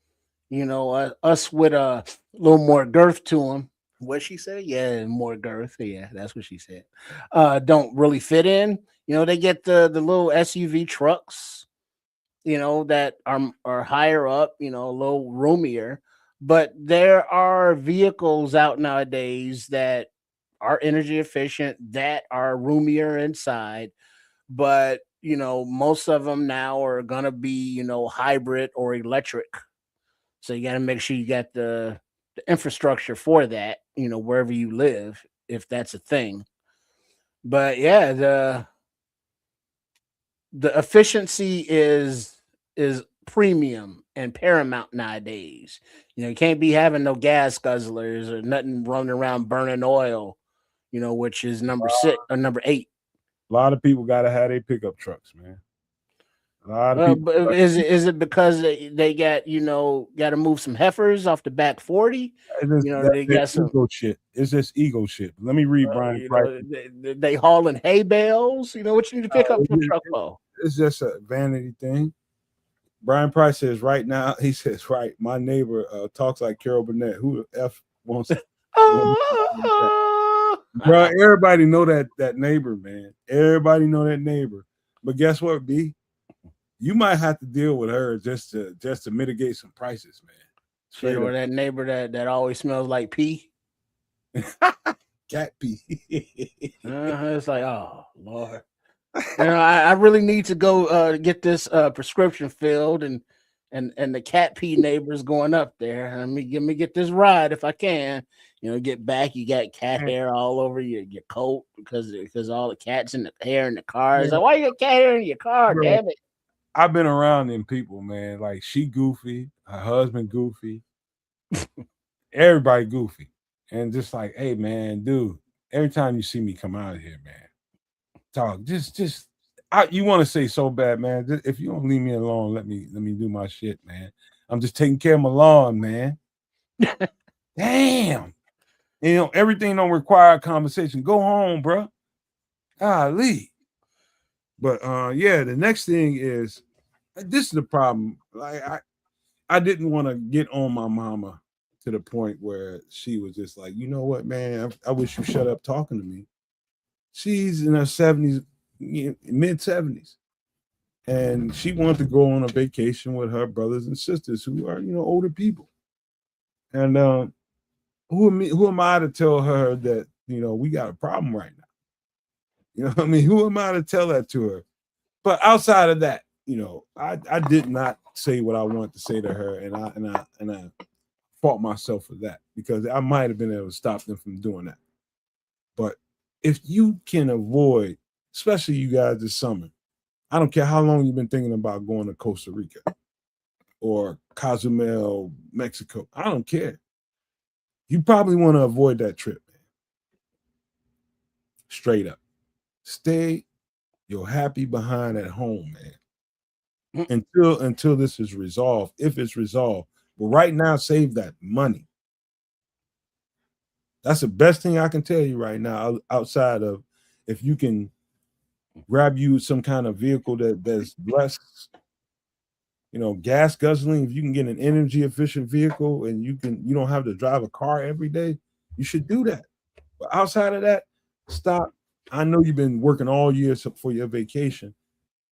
us with a little more girth to them. What she said? Yeah, more girth. Yeah, that's what she said. Don't really fit in. They get the little SUV trucks, that are higher up, a little roomier. But there are vehicles out nowadays that are energy efficient, that are roomier inside, but most of them now are gonna be hybrid or electric. So you got to make sure you got the infrastructure for that, wherever you live, if that's a thing. But yeah, the efficiency is premium and paramount nowadays. You can't be having no gas guzzlers or nothing running around burning oil, which is number 6 or number 8. A lot of people gotta have their pickup trucks, man. A lot of people But is it because they got got to move some heifers off the back 40? it's just They that got some. ego shit. It's just ego shit. Let me read Brian Price. They hauling hay bales. What you need to pick up a truck for? It's just a vanity thing. Brian Price says right now, he says, right, my neighbor talks like Carol Burnett. Who the F wants to bro, everybody know that neighbor, man. Everybody know that neighbor. But guess what, B? You might have to deal with her just to mitigate some prices, man. Straight or that neighbor that always smells like pee. Cat pee. It's like, oh Lord. I really need to go get this prescription filled, and the cat pee neighbors going up there. Let me get this ride if I can. Get back. You got cat hair all over your coat because all the cats in the hair in the car. It's like, why you got cat hair in your car? Bro, damn it! I've been around them people, man. Like she goofy, her husband goofy, everybody goofy, and just like, hey, man, dude. Every time you see me come out of here, man, talk. You want to say so bad, man. If you don't leave me alone, let me do my shit, man. I'm just taking care of my lawn, man. Damn. Everything don't require a conversation. Go home, bro. Golly. But yeah, the next thing is this is the problem. Like I didn't want to get on my mama to the point where she was just like, you know what, man, I wish you shut up talking to me. She's in her 70s, mid 70s. And she wanted to go on a vacation with her brothers and sisters who are, older people. And who am I to tell her that, we got a problem right now? You know what I mean? Who am I to tell that to her? But outside of that, I did not say what I wanted to say to her, and I fault myself for that because I might have been able to stop them from doing that. But if you can avoid, especially you guys this summer, I don't care how long you've been thinking about going to Costa Rica or Cozumel, Mexico. I don't care. You probably want to avoid that trip, man. Straight up. Stay your happy behind at home, man. Until this is resolved, if it's resolved. But right now, save that money. That's the best thing I can tell you right now, outside of if you can grab you some kind of vehicle that's less, gas guzzling. If you can get an energy efficient vehicle and you don't have to drive a car every day, you should do that. But outside of that, stop. I know you've been working all year for your vacation.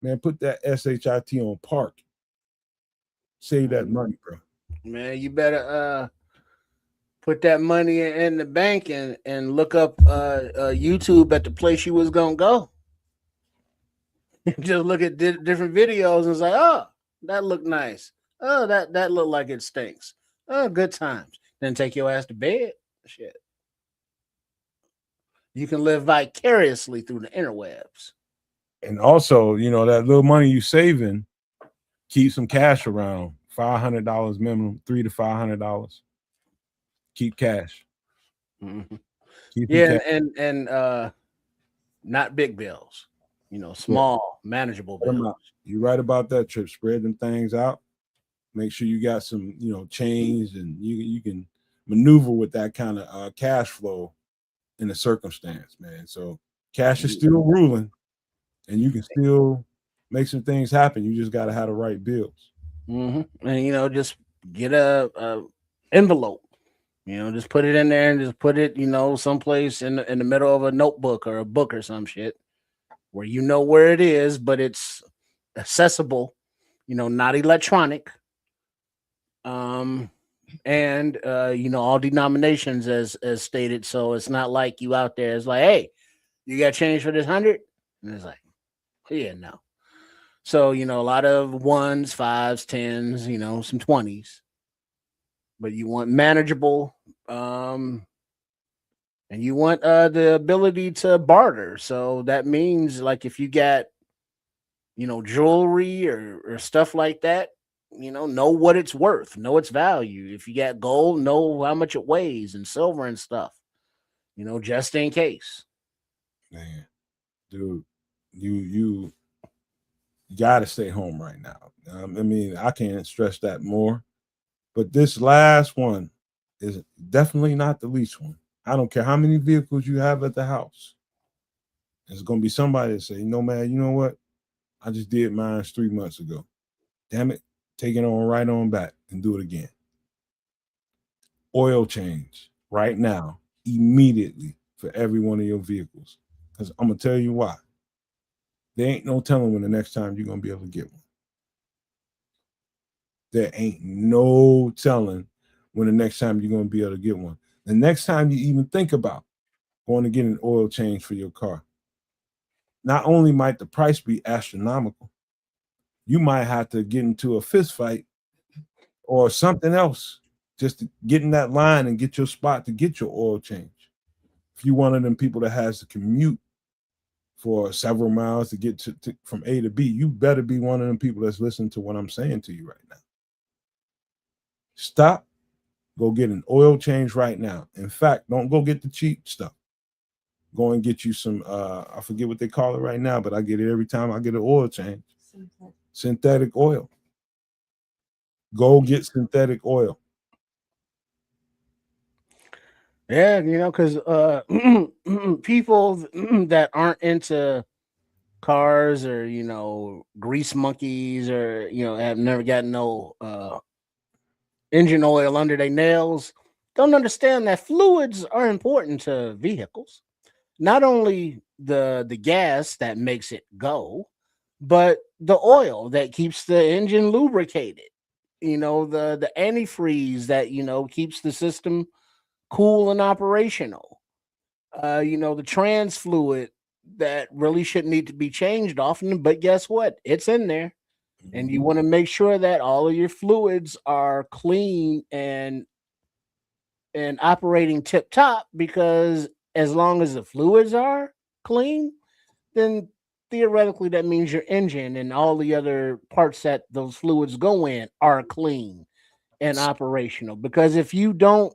Man, put that SHIT on park. Save that money, bro. Man, you better put that money in the bank and look up YouTube at the place you was gonna go. Just look at different videos and say, oh, that looked nice. Oh, that looked like it stinks. Oh, good times. Then take your ass to bed. Shit. You can live vicariously through the interwebs. And also, that little money you saving, keep some cash around. $500 minimum, $300 to $500. Keep cash. Mm-hmm. Keeping Yeah, cash. and not big bills. Small, manageable bills. You're right about that, Trip. Spread them things out. Make sure you got some, change, and you can maneuver with that kind of cash flow in a circumstance, man. So cash is still ruling, and you can still make some things happen. You just got to have the right bills. Mm-hmm. And just get a envelope. Just put it in there and just put it, someplace in the middle of a notebook or a book or some shit where where it is, but it's accessible, not electronic. And all denominations as stated. So it's not like you out there. It's like, hey, you got change for this 100? And it's like, yeah, no. So, a lot of ones, fives, tens, some 20s. But you want manageable, and you want the ability to barter. So that means like if you got, jewelry or stuff like that, know what it's worth, know its value. If you got gold, know how much it weighs, and silver and stuff, just in case. Man, dude, you got to stay home right now. I can't stress that more. But this last one is definitely not the least one. I don't care how many vehicles you have at the house. There's going to be somebody that say, man, you know what? I just did mine 3 months ago. Damn it. Take it on right on back and do it again. Oil change right now, immediately for every one of your vehicles. Because I'm going to tell you why. There ain't no telling when the next time you're going to be able to get one. There ain't no telling when the next time you're going to be able to get one. The next time you even think about going to get an oil change for your car, not only might the price be astronomical, you might have to get into a fist fight or something else just to get in that line and get your spot to get your oil change. If you're one of them people that has to commute for several miles to get to from A to B, you better be one of them people that's listening to what I'm saying to you right now. Stop. Go get an oil change right now. In fact, don't go get the cheap stuff. Go and get you some, I forget what they call it right now, but I get it every time I get an oil change. Synthetic oil. Go get synthetic oil. Yeah, because people that aren't into cars or grease monkeys or have never gotten no engine oil under their nails don't understand that fluids are important to vehicles. Not only the gas that makes it go, but the oil that keeps the engine lubricated. The antifreeze that keeps the system cool and operational. The trans fluid that really shouldn't need to be changed often, but guess what? It's in there. And you want to make sure that all of your fluids are clean and operating tip top, because as long as the fluids are clean, then theoretically that means your engine and all the other parts that those fluids go in are clean and operational. Because if you don't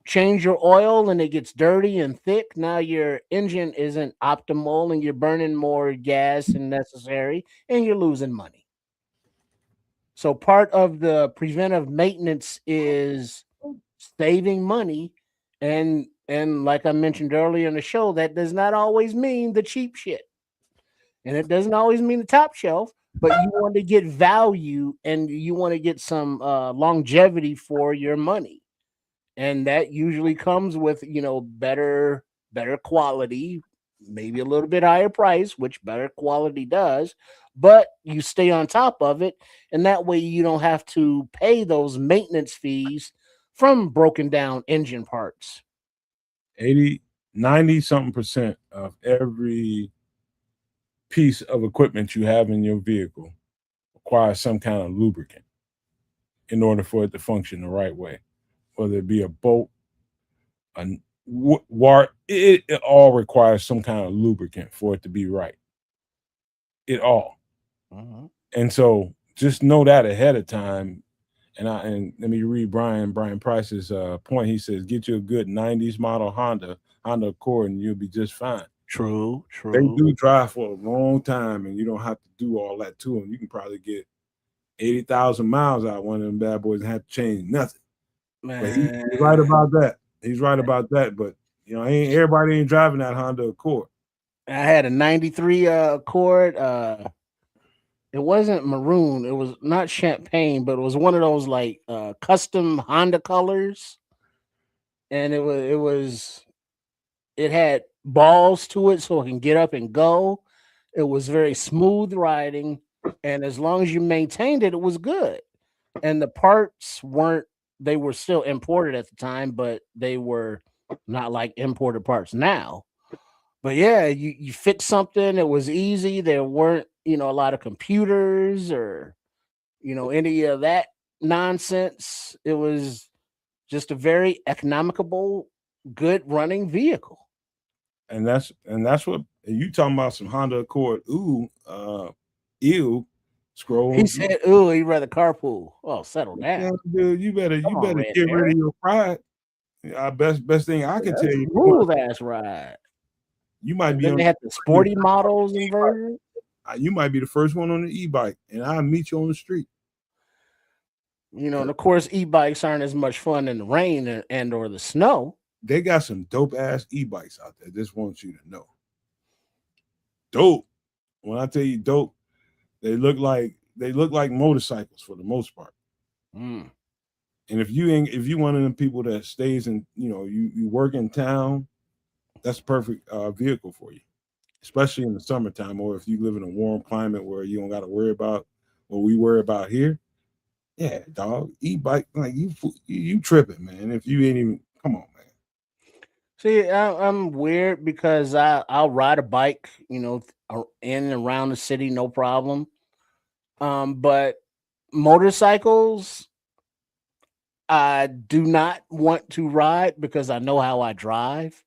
change your oil and it gets dirty and thick, now your engine isn't optimal and you're burning more gas than necessary and you're losing money. So part of the preventive maintenance is saving money, and like I mentioned earlier in the show, that does not always mean the cheap shit. And it doesn't always mean the top shelf, but you want to get value and you want to get some longevity for your money. And that usually comes with better quality, maybe a little bit higher price, which better quality does, but you stay on top of it, and that way you don't have to pay those maintenance fees from broken down engine parts. 80, 90 something percent of every piece of equipment you have in your vehicle requires some kind of lubricant in order for it to function the right way, whether it be a bolt, a it all requires some kind of lubricant for it to be right. It all. Mhm. And so just know that ahead of time. And let me read Brian Price's point. He says, get you a good 90s model Honda Accord, and you'll be just fine. True. They do drive for a long time, and you don't have to do all that to them. You can probably get 80,000 miles out of one of them bad boys and have to change nothing. But he's right Man, about that. He's right about that. But you know, everybody ain't driving that Honda Accord. I had a 93 Accord. It wasn't maroon, it was not champagne, but it was one of those like custom Honda colors. And it had balls to it so it can get up and go. It was very smooth riding, and as long as you maintained it, it was good. And the parts weren't, they were still imported at the time, but they were not like imported parts now. But yeah, you fix something, it was easy. There weren't, a lot of computers or, any of that nonsense. It was just a very economical, good running vehicle. And that's what you talking about, some Honda Accord. Ew, He scroll. said, "Ooh, he'd rather carpool." Oh, settle Yeah, down. dude, you better Come on, Red get rid Hair. of your pride. Best thing I can tell That's a you, smooth ass ride. you might And be then on they had the sporty models and versions. you might be the first one on the e-bike, and I'll meet you on the street. And of course, e-bikes aren't as much fun in the rain and or the snow. They got some dope ass e-bikes out there. Just want you to know. Dope. When I tell you dope, they look like motorcycles for the most part. Mm. And if you one of them people that stays in, you work in town, that's a perfect vehicle for you, especially in the summertime, or if you live in a warm climate where you don't got to worry about what we worry about here. Yeah, dog, e-bike, like you tripping, man. If you ain't even, come on, man. See, I'm weird because I'll ride a bike, in and around the city, no problem. But motorcycles, I do not want to ride because I know how I drive,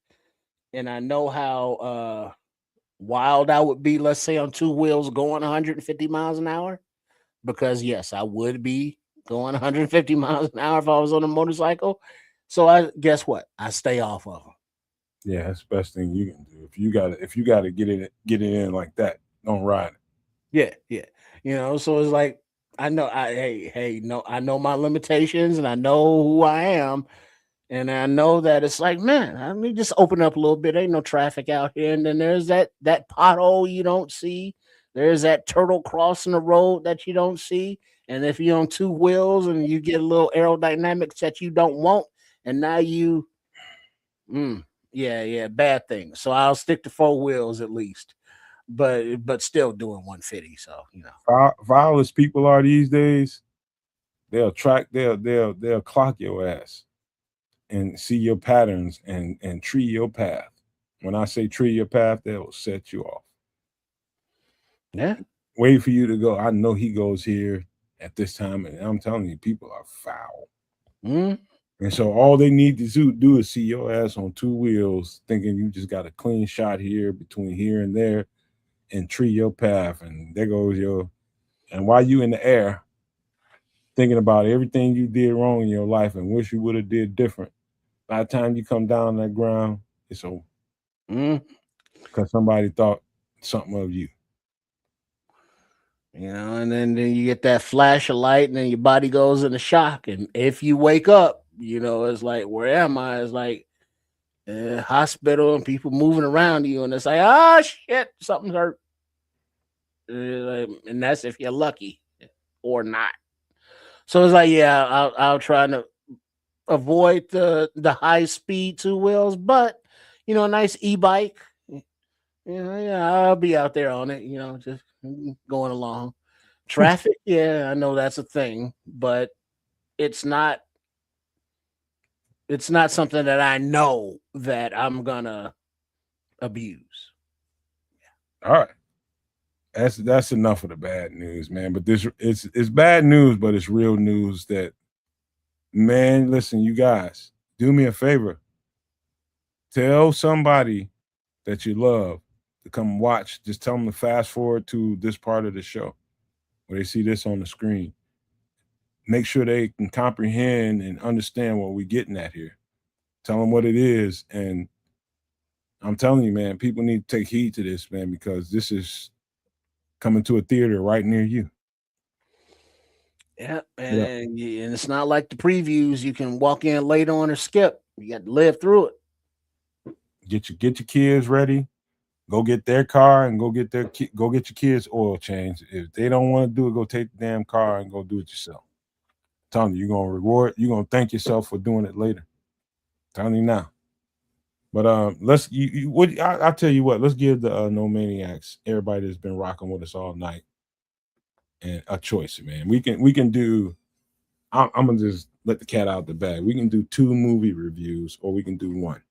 and I know how wild I would be. Let's say on two wheels going 150 miles an hour, because yes, I would be going 150 miles an hour if I was on a motorcycle. So I guess what? I stay off of them. Yeah, that's the best thing you can do. If you gotta get it in like that, don't ride it. Yeah. So it's like I know hey, no, I know my limitations and I know who I am. And I know that it's like, man, let me just open up a little bit. Ain't no traffic out here. And then there's that pothole you don't see. There's that turtle crossing the road that you don't see. And if you're on two wheels and you get a little aerodynamics that you don't want, and now yeah, bad thing. So I'll stick to four wheels at least, but still doing 150. So Vile as people are these days, they'll clock your ass and see your patterns and tree your path. When I say tree your path, they'll set you off. yeah. Wait for you to go. I know he goes here at this time, and I'm telling you, people are foul. Mm. And so all they need to do is see your ass on two wheels, thinking you just got a clean shot here between here and there, and tree your path. And there goes and while you in the air, thinking about everything you did wrong in your life and wish you would have did different. By the time you come down on that ground, it's over. Mm. Because somebody thought something of you. And then you get that flash of light, and then your body goes into shock. And if you wake up, it's like, where am I? It's like hospital and people moving around you, and it's like, oh shit, something's hurt. And that's if you're lucky or not. So it's like, yeah, I'll try to avoid the high speed two wheels, but a nice e-bike. Yeah, I'll be out there on it, just going along. Traffic, yeah, I know that's a thing, but it's not something that I know that I'm gonna abuse. All right. That's enough of the bad news, man. But it's bad news, but it's real news that, man, listen, you guys, do me a favor. Tell somebody that you love to come watch. Just tell them to fast forward to this part of the show where they see this on the screen. Make sure they can comprehend and understand what we're getting at here. Tell them what it is. And I'm telling you, man, people need to take heed to this, man, because this is coming to a theater right near you. Yeah, and it's not like the previews. You can walk in late on or skip. You got to live through it. Get your kids ready. Go get their car and go get your kids oil change. If they don't want to do it, go take the damn car and go do it yourself. I'm telling you, you're gonna thank yourself for doing it later. I'm telling you now. But I'll tell you what, let's give the No Maniacs, everybody that's been rocking with us all night, and a choice, man. We can do. I'm gonna just let the cat out the bag. We can do 2 movie reviews, or we can do 1.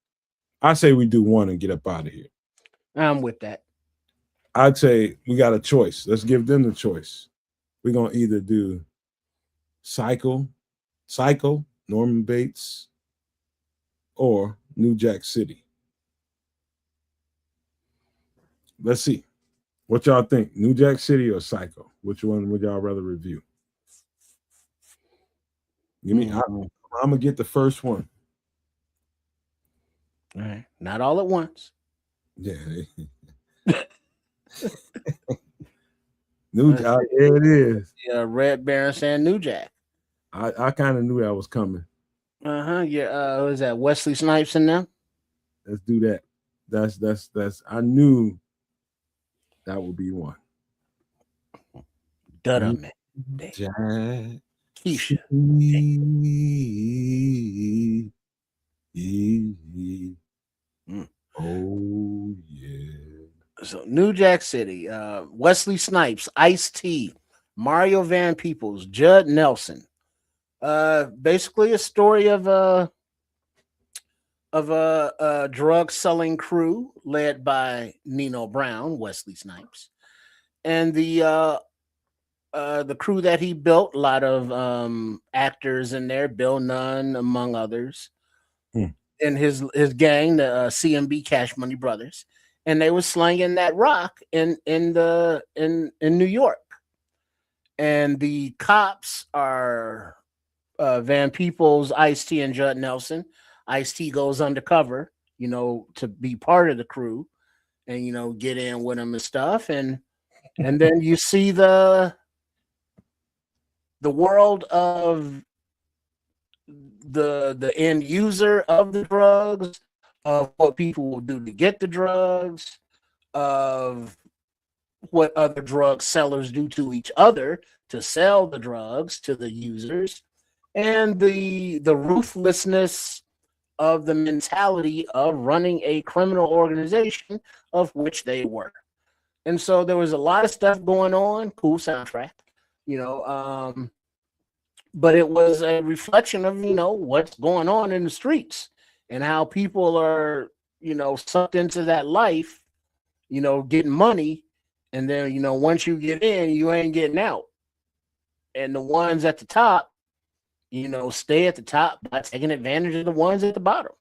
I say we do 1 and get up out of here. I'm with that. I'd say we got a choice. Let's give them the choice. We're gonna either do Psycho, Norman Bates, or New Jack City. Let's see. What y'all think? New Jack City or Psycho? Which one would y'all rather review? Give me. I'm gonna get the first one. All right, not all at once. Yeah. New Jack. There it is. Yeah, Red Baron saying New Jack. I kind of knew that was coming. Yeah. What is that? Wesley Snipes in them? Let's do that. That's. I knew that would be one. Man. Jack. Keisha. Oh yeah. So New Jack City, Wesley Snipes, Ice-T, Mario Van Peebles, Judd Nelson. Basically a story of a drug selling crew led by Nino Brown, Wesley Snipes, and the crew that he built. A lot of actors in there, Bill Nunn among others, and his gang, the CMB Cash Money Brothers, and they were slinging that rock in New York, and the cops are Van Peebles, Ice-T, and Judd Nelson. Ice-T goes undercover, to be part of the crew, and get in with them and stuff, and then you see the world of the end user of the drugs, of what people will do to get the drugs, of what other drug sellers do to each other to sell the drugs to the users, and the ruthlessness of the mentality of running a criminal organization, of which they were. And so there was a lot of stuff going on. Cool soundtrack, but it was a reflection of, what's going on in the streets and how people are, sucked into that life, getting money. And then, once you get in, you ain't getting out. And the ones at the top, stay at the top by taking advantage of the ones at the bottom.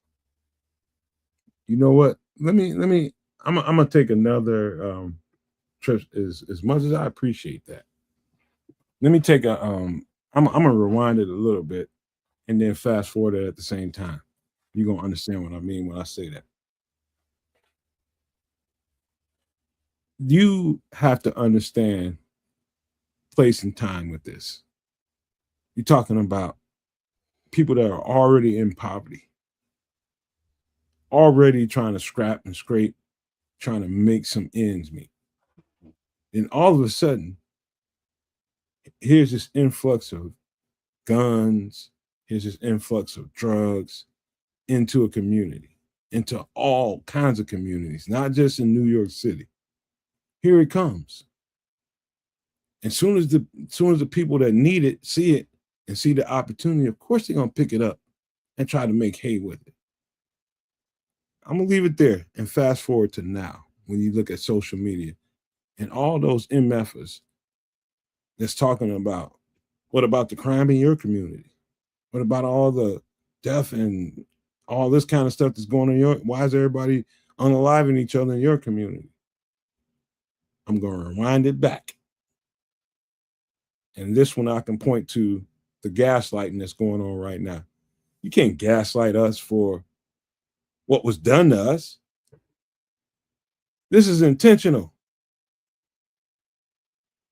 You know what? I'm gonna take another trip. As much as I appreciate that, let me take I'm gonna rewind it a little bit and then fast forward it at the same time. You're gonna understand what I mean when I say that. You have to understand place and time with this. You're talking about people that are already in poverty, already trying to scrap and scrape, trying to make some ends meet. And all of a sudden, here's this influx of guns, here's this influx of drugs into a community, into all kinds of communities, not just in New York City. Here it comes. As soon as the people that need it see it and see the opportunity, of course they're gonna pick it up and try to make hay with it. I'm gonna leave it there and fast forward to now when you look at social media and all those MFers that's talking about, what about the crime in your community? What about all the death and all this kind of stuff that's going on in your, why is everybody unaliving each other in your community? I'm going to rewind it back. And this one I can point to the gaslighting that's going on right now. You can't gaslight us for what was done to us. This is intentional.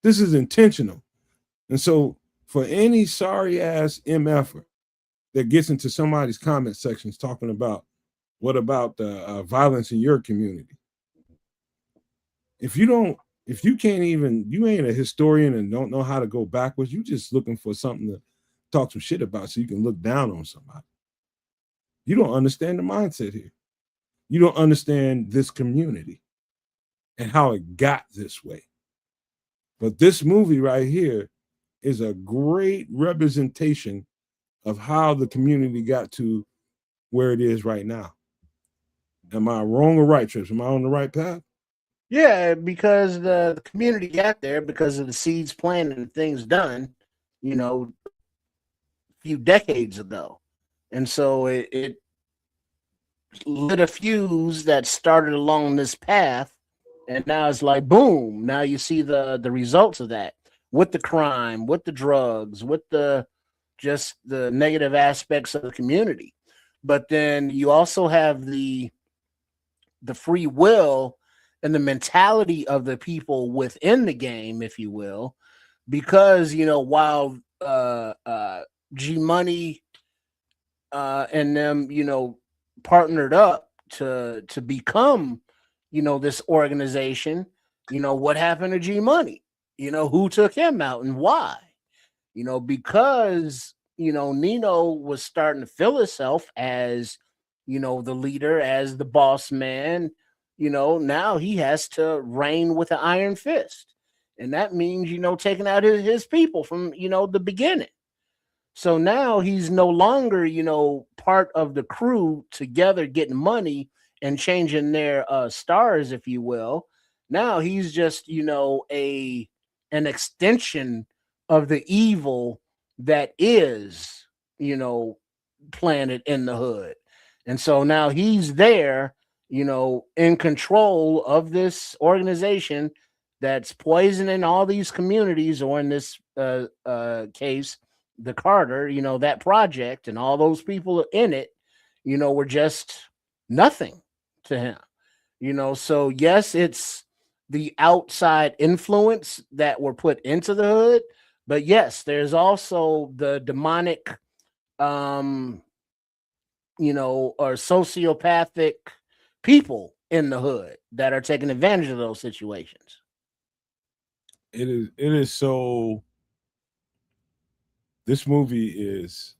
This is intentional. And so for any sorry ass MFer that gets into somebody's comment sections talking about what about the violence in your community, if you can't even, you ain't a historian and don't know how to go backwards, you just looking for something to talk some shit about so you can look down on somebody. You don't understand the mindset here. You don't understand this community and how it got this way. But this movie right here is a great representation of how the community got to where it is right now. Am I wrong or right, Trips? Am I on the right path? Yeah, because the community got there because of the seeds planted and things done, a few decades ago. And so it lit a fuse that started along this path, and now it's like boom, now you see the results of that, with the crime, with the drugs, with the just the negative aspects of the community. But then you also have the free will and the mentality of the people within the game, if you will, because while G Money and them partnered up to become this organization, what happened to G Money, who took him out and why, because Nino was starting to feel himself as the leader, as the boss man. Now he has to reign with an iron fist, and that means taking out his people from the beginning. So now he's no longer, part of the crew together getting money and changing their stars, if you will. Now he's just, an extension of the evil that is, planted in the hood. And so now he's there, in control of this organization that's poisoning all these communities, or in this case, the Carter, that project and all those people in it, were just nothing to him. So yes, it's the outside influence that were put into the hood, but yes, there's also the demonic, or sociopathic people in the hood that are taking advantage of those situations. It is so, this movie is,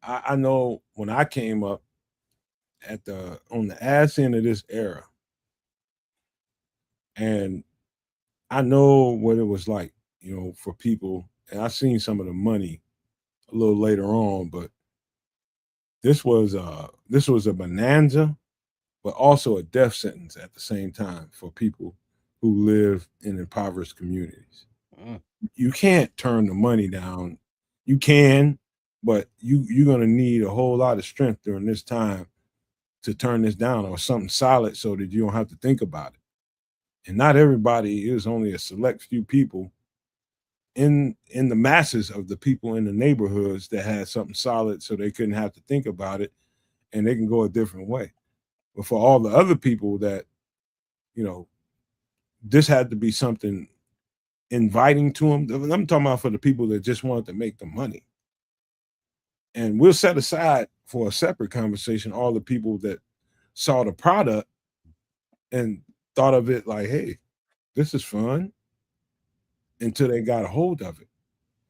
I know when I came up on the ass end of this era, and I know what it was like, for people, and I've seen some of the money a little later on, but this was a bonanza, but also a death sentence at the same time for people who live in impoverished communities. Mm. You can't turn the money down. You can, but you're gonna need a whole lot of strength during this time to turn this down, or something solid so that you don't have to think about it. And not everybody, is only a select few people in the masses of the people in the neighborhoods that had something solid so they couldn't have to think about it, and they can go a different way. But for all the other people that, this had to be something inviting to them. I'm talking about for the people that just wanted to make the money. And we'll set aside for a separate conversation all the people that saw the product and thought of it like, hey, this is fun, until they got a hold of it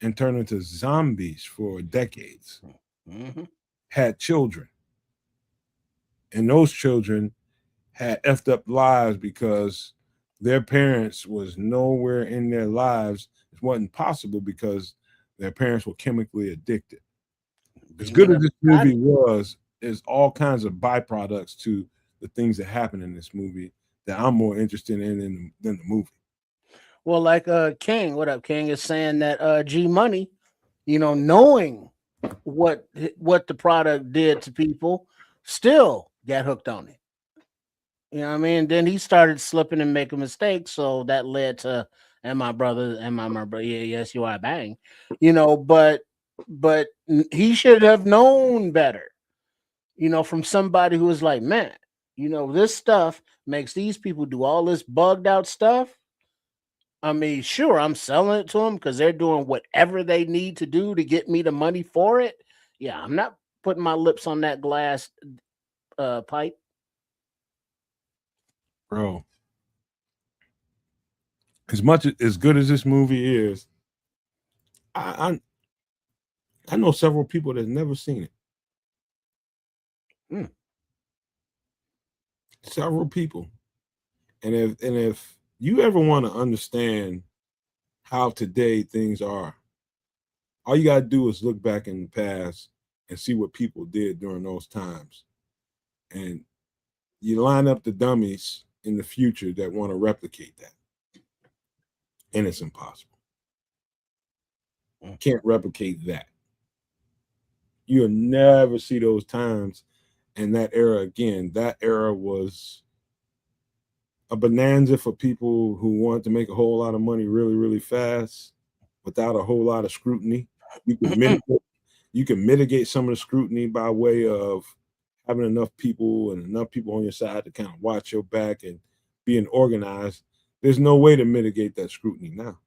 and turned into zombies for decades. Mm-hmm. Had children. And those children had effed up lives because their parents was nowhere in their lives. It wasn't possible because their parents were chemically addicted. As good as this movie was, there's all kinds of byproducts to the things that happen in this movie that I'm more interested in than the movie. Well, like King, what up, King, is saying that G Money, knowing what the product did to people, still got hooked on it. You know what I mean? Then he started slipping and making mistakes, so that led to "And my brother, and my brother, yeah, yes, you are, bang." You know, but he should have known better. You know, from somebody who was like, man, you know, this stuff makes these people do all this bugged out stuff. I mean, sure, I'm selling it to them because they're doing whatever they need to do to get me the money for it. Yeah, I'm not putting my lips on that glass pipe. Bro. As much as good as this movie is, I I know several people that's never seen it. Mm. Several people. And if you ever want to understand how today things are, all you gotta do is look back in the past and see what people did during those times. And you line up the dummies in the future that want to replicate that. And it's impossible. You can't replicate that. You'll never see those times and that era again. That era was a bonanza for people who wanted to make a whole lot of money really, really fast without a whole lot of scrutiny. You can mitigate some of the scrutiny by way of having enough people and enough people on your side to kind of watch your back and being organized. There's no way to mitigate that scrutiny now.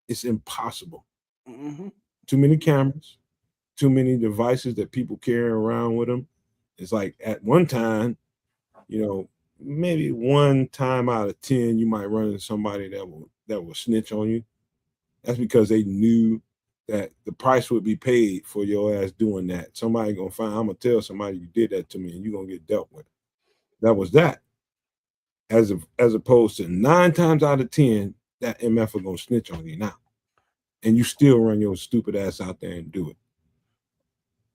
It's impossible. Mm-hmm. Too many cameras, too many devices that people carry around with them. It's like at one time, you know, maybe one time out of 10, you might run into somebody that will snitch on you. That's because they knew that the price would be paid for your ass doing that. Somebody gonna find. I'm gonna tell somebody you did that to me, and you're gonna get dealt with. That was that. As opposed to 9 times out of 10, that MF are gonna snitch on you now, and you still run your stupid ass out there and do it.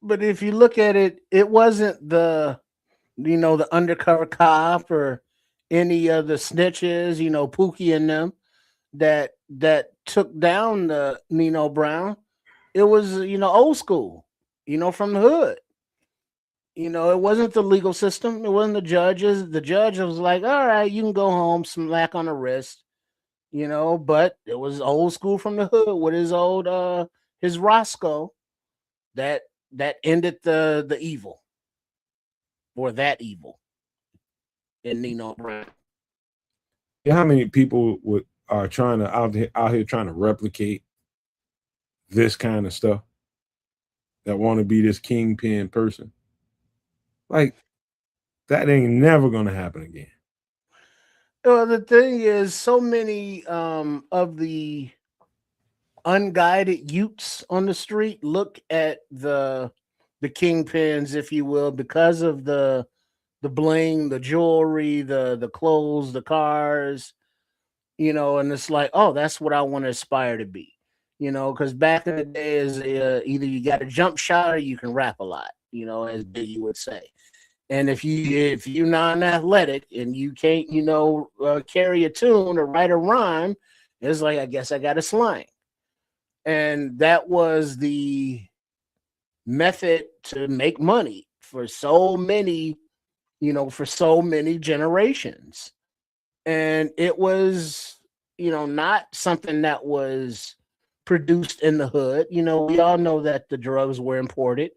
But if you look at it, it wasn't the undercover cop or any of the snitches, Pookie and them that took down the Nino Brown. It was, old school, from the hood. It wasn't the legal system. It wasn't the judges. The judge was like, all right, you can go home, smack on the wrist, but it was old school from the hood with his Roscoe that ended the evil or that evil in Nino Brown. Yeah, how many people are trying to out here trying to replicate this kind of stuff that want to be this kingpin person? Like that ain't never gonna happen again. Well, the thing is, so many of the unguided youths on the street look at the kingpins, if you will, because of the bling, the jewelry, the clothes, the cars, and it's like, oh, that's what I want to aspire to be, because back in the day is either you got a jump shot or you can rap a lot, as Biggie would say. And if you're non-athletic and you can't, carry a tune or write a rhyme, it's like, I guess I got a slang. And that was the method to make money for so many, for so many generations. And it was, not something that was produced in the hood. We all know that the drugs were imported,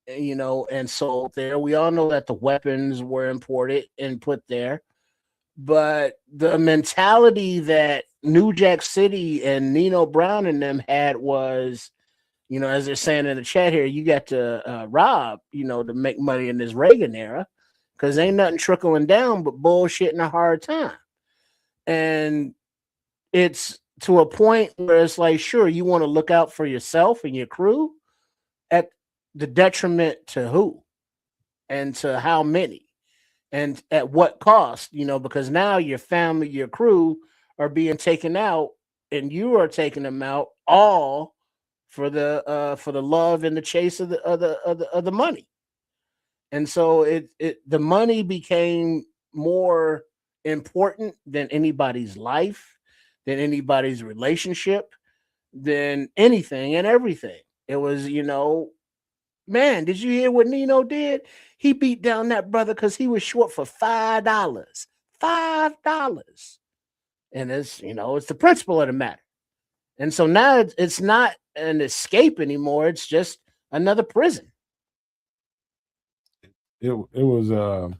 and sold there. We all know that the weapons were imported and put there. But the mentality that New Jack City and Nino Brown and them had was, as they're saying in the chat here, you got to rob, to make money in this Reagan era, because ain't nothing trickling down but bullshit and a hard time. And it's to a point where it's like, sure, you want to look out for yourself and your crew at the detriment to who and to how many and at what cost, because now your family, your crew are being taken out and you are taking them out all for the love and the chase of the money. And so the money became more important than anybody's life, than anybody's relationship, than anything and everything. It was, man, did you hear what Nino did? He beat down that brother because he was short for $5. $5. And it's the principle of the matter. And so now it's not an escape anymore. It's just another prison. It was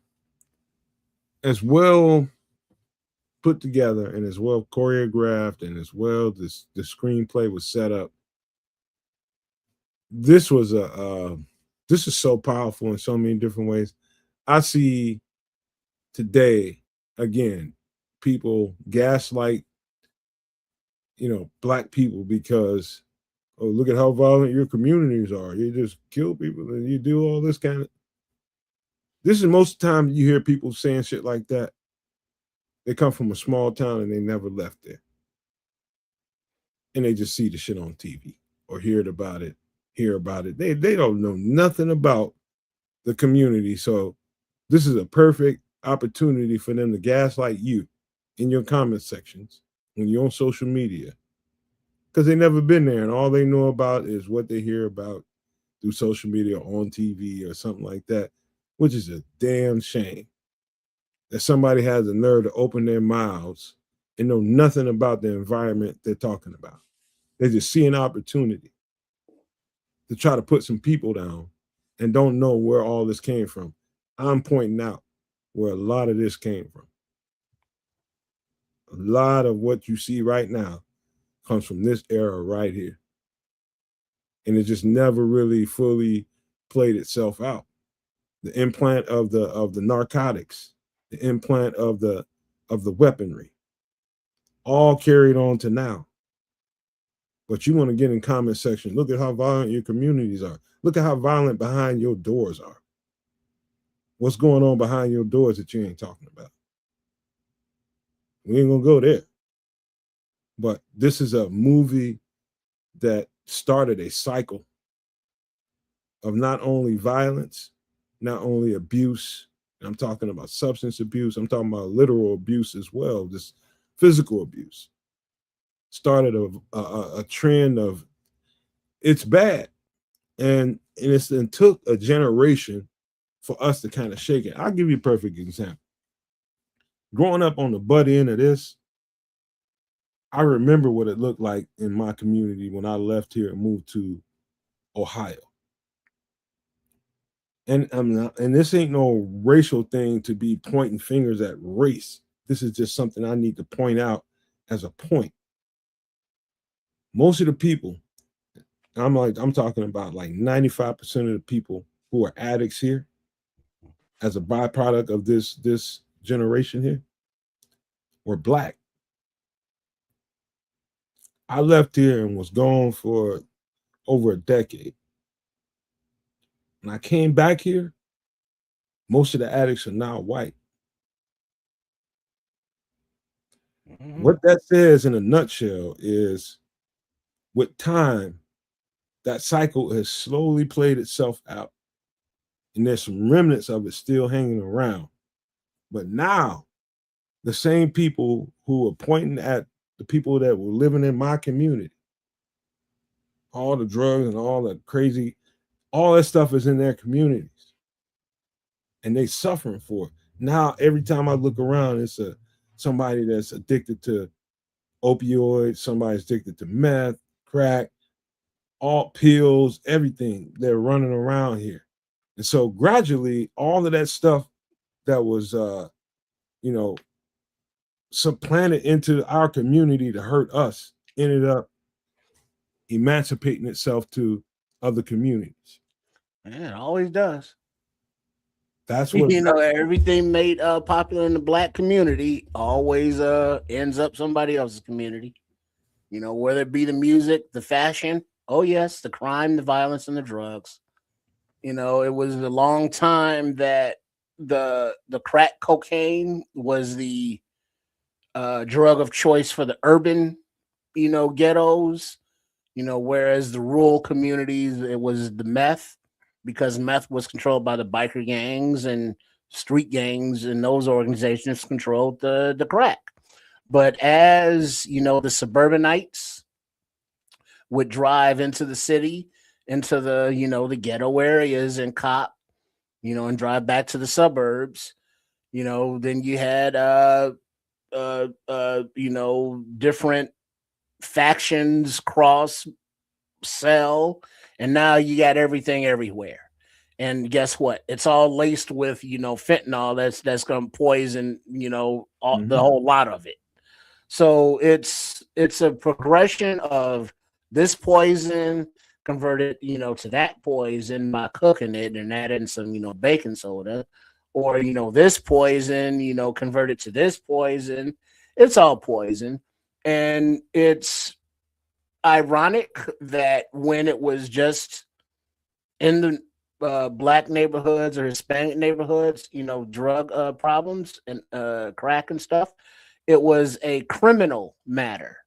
as well put together and as well choreographed and as well the screenplay was set up. This was this is so powerful in so many different ways. I see today again people gaslight black people because, oh, look at how violent your communities are. You just kill people and you do all this kind of. This is most of the time you hear people saying shit like that. They come from a small town and they never left there. And they just see the shit on TV or hear about it. They don't know nothing about the community. So this is a perfect opportunity for them to gaslight you in your comment sections when you're on social media. Because they never been there and all they know about is what they hear about through social media or on TV or something like that, which is a damn shame that somebody has the nerve to open their mouths and know nothing about the environment they're talking about. They just see an opportunity to try to put some people down and don't know where all this came from. I'm pointing out where a lot of this came from. A lot of what you see right now comes from this era right here. And it just never really fully played itself out. The implant of the narcotics, the implant of the weaponry, all carried on to now. But you want to get in comment section, look at how violent your communities are. Look at how violent behind your doors are. What's going on behind your doors that you ain't talking about? We ain't gonna go there. But this is a movie that started a cycle of not only violence, not only abuse. I'm talking about substance abuse. I'm talking about literal abuse as well, this physical abuse. Started a trend of it's bad. And it took a generation for us to kind of shake it. I'll give you a perfect example. Growing up on the butt end of this, I remember what it looked like in my community when I left here and moved to Ohio. And this ain't no racial thing to be pointing fingers at race. This is just something I need to point out as a point. Most of the people, I'm talking about like 95% of the people who are addicts here as a byproduct of this generation here were black. I left here and was gone for over a decade. When I came back here, most of the addicts are now white. Mm-hmm. What that says in a nutshell is with time, that cycle has slowly played itself out. And there's some remnants of it still hanging around. But now, the same people who are pointing at the people that were living in my community, all the drugs and all the crazy, all that stuff is in their communities. And they suffering for it. Now, every time I look around, it's somebody that's addicted to opioids, somebody's addicted to meth, crack, all pills, everything. They're running around here. And so gradually, all of that stuff that was, supplanted into our community to hurt us ended up emancipating itself to other communities. Yeah, it always does. That's what everything made popular in the black community always ends up somebody else's community. Whether it be the music, the fashion, oh yes, the crime, the violence, and the drugs. It was a long time that the crack cocaine was the drug of choice for the urban, ghettos, whereas the rural communities, it was the meth, because meth was controlled by the biker gangs and street gangs, and those organizations controlled the crack. But as, the suburbanites would drive into the city into the, the ghetto areas and cop, and drive back to the suburbs. Then you had different factions cross sell, and now you got everything everywhere. And guess what? It's all laced with fentanyl that's gonna poison the whole lot of it. So it's a progression of this poison converted to that poison by cooking it and adding some baking soda, or this poison converted to this poison. It's all poison, and it's ironic that when it was just in the black neighborhoods or Hispanic neighborhoods, drug problems and crack and stuff, it was a criminal matter.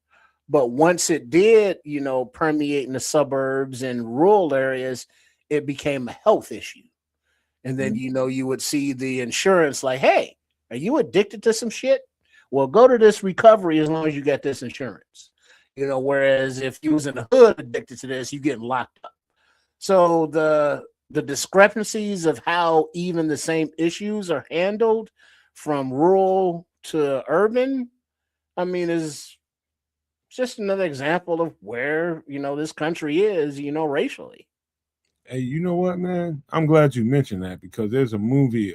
But once it did, permeate in the suburbs and rural areas, it became a health issue. And then, you would see the insurance like, hey, are you addicted to some shit? Well, go to this recovery as long as you get this insurance. Whereas if you was in the hood addicted to this, you get locked up. So the discrepancies of how even the same issues are handled from rural to urban, I mean, is just another example of where this country is, racially. Hey, you know what, man? I'm glad you mentioned that because there's a movie,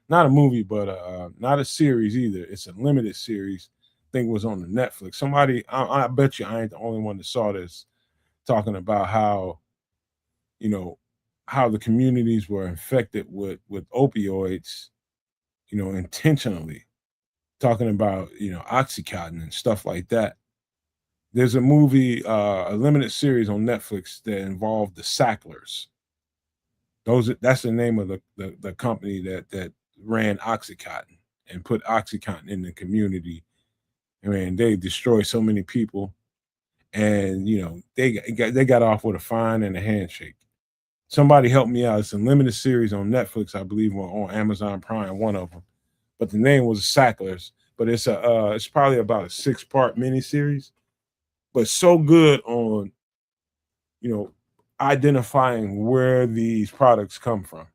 not a movie, but not a series either. It's a limited series. I think it was on the Netflix. Somebody, I bet you I ain't the only one that saw this, talking about how, how the communities were infected with opioids, intentionally. Talking about Oxycontin and stuff like that. There's a movie, a limited series on Netflix that involved the Sacklers. That's the name of the company that ran Oxycontin and put Oxycontin in the community. I mean, they destroyed so many people, and they got off with a fine and a handshake. Somebody help me out. It's a limited series on Netflix, I believe, on Amazon Prime, one of them. But the name was Sacklers. But it's probably about a 6-part miniseries. But so good on, identifying where these products come from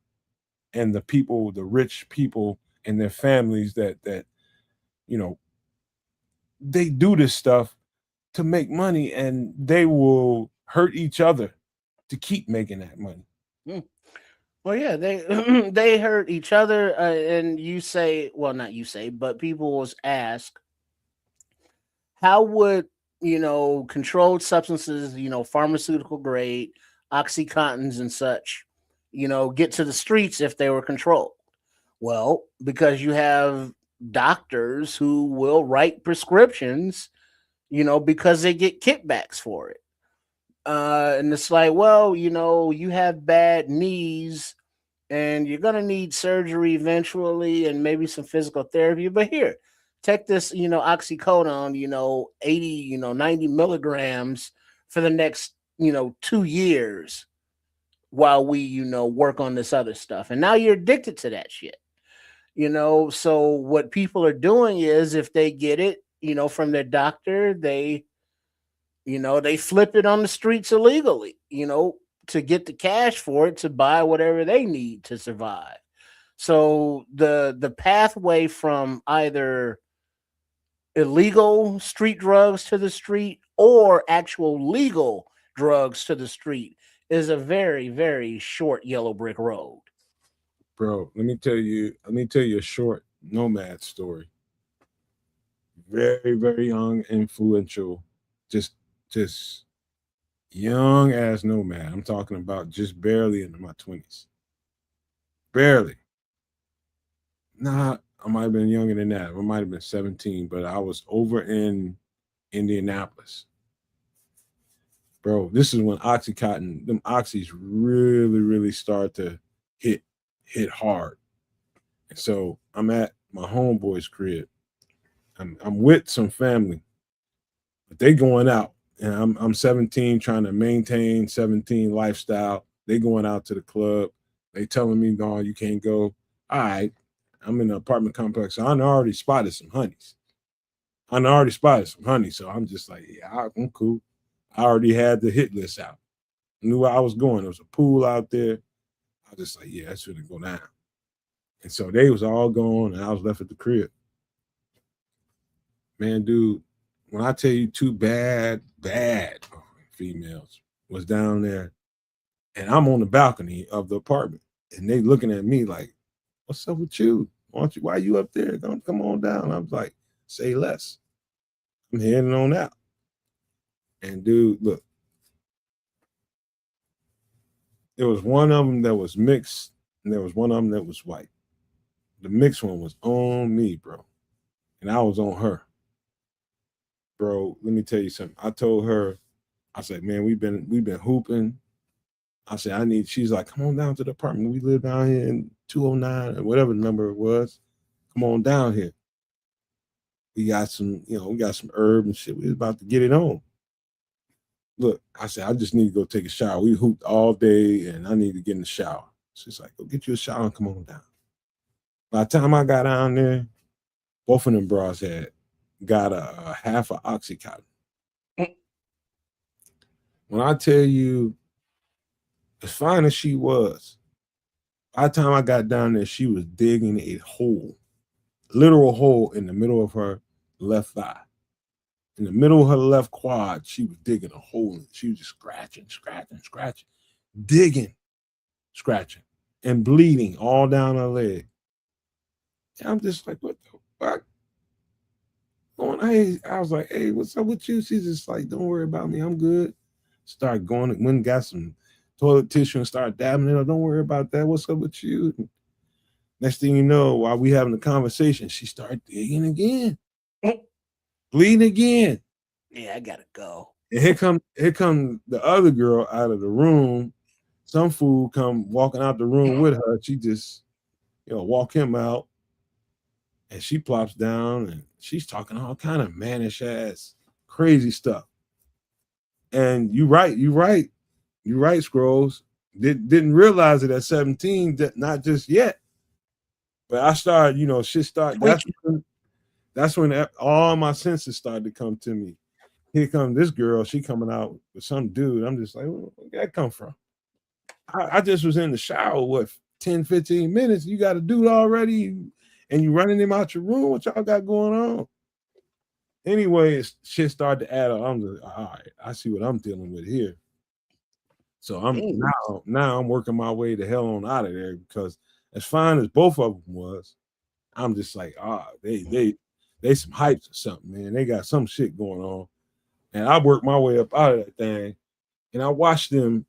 and the people, the rich people and their families that they do this stuff to make money, and they will hurt each other to keep making that money. Well, yeah, they they hurt each other, and you say, well, not you say, but people will ask, how would controlled substances, pharmaceutical grade, oxycontins and such, get to the streets if they were controlled? Well, because you have doctors who will write prescriptions, because they get kickbacks for it. And it's like, well, you have bad knees and you're going to need surgery eventually and maybe some physical therapy. But here, take this, oxycodone, 80, 90 milligrams for the next, 2 years while we, work on this other stuff. And now you're addicted to that shit. So what people are doing is if they get it, from their doctor, they flip it on the streets illegally, to get the cash for it to buy whatever they need to survive. So the pathway from either illegal street drugs to the street or actual legal drugs to the street is a very, very short yellow brick road. Bro, let me tell you a short Nomad story. Very, very young, influential, just young as Nomad. I'm talking about just barely into my 20s. Barely. Nah, I might have been younger than that. I might have been 17, but I was over in Indianapolis. Bro, this is when Oxycontin, them oxys really, really start to hit hard. And so I'm at my homeboy's crib. I'm with some family, but they going out. And I'm 17, trying to maintain 17 lifestyle. They going out to the club. They telling me, no, you can't go. All right. I'm in an apartment complex. So I already spotted some honeys. So I'm just like, yeah, I'm cool. I already had the hit list out. Knew where I was going. There was a pool out there. I was just like, yeah, that's gonna go down. And so they was all gone, and I was left at the crib. Man, dude, when I tell you two bad females was down there, and I'm on the balcony of the apartment, and they looking at me like, "What's up with you? Why you up there? Come on down." I was like, "Say less. I'm heading on out." And dude, look, there was one of them that was mixed, and there was one of them that was white. The mixed one was on me, bro, and I was on her. Bro, let me tell you something. I told her, I said, "Man, we've been hooping." I said, she's like, "Come on down to the apartment. We live down here in 209 or whatever the number it was. Come on down here. We got some herb and shit. We was about to get it on." Look, I said, "I just need to go take a shower. We hooped all day and I need to get in the shower." She's like, "Go get you a shower and come on down." By the time I got down there, both of them bras had got a half of Oxycontin. When I tell you, as fine as she was, by the time I got down there, she was digging a hole, literal hole in the middle of her left thigh. In the middle of her left quad, she was digging a hole. She was just scratching, digging, scratching, and bleeding all down her leg. And I'm just like, what the fuck? I was like, "Hey, what's up with you?" She's just like, "Don't worry about me. I'm good." Start going, went and got some toilet tissue and start dabbing it up. "Don't worry about that. What's up with you?" Next thing you know, while we having a conversation, she started digging again, bleeding again. Yeah, I gotta go. And here come the other girl out of the room. Some fool come walking out the room with her. She just, walk him out, and she plops down and she's talking all kind of mannish ass crazy stuff. And you right, Scrolls. Didn't realize it at 17, not just yet. But I started, shit started. That's when all my senses started to come to me. Here comes this girl. She coming out with some dude. I'm just like, where that come from? I just was in the shower, 10, 15 minutes. You got a dude already, and you running him out your room. What y'all got going on? Anyway, shit started to add up. I'm just, all right, I see what I'm dealing with here. So I'm now I'm working my way the hell on out of there, because as fine as both of them was, I'm just like, they some hypes or something, man. They got some shit going on. And I worked my way up out of that thing, and I watched them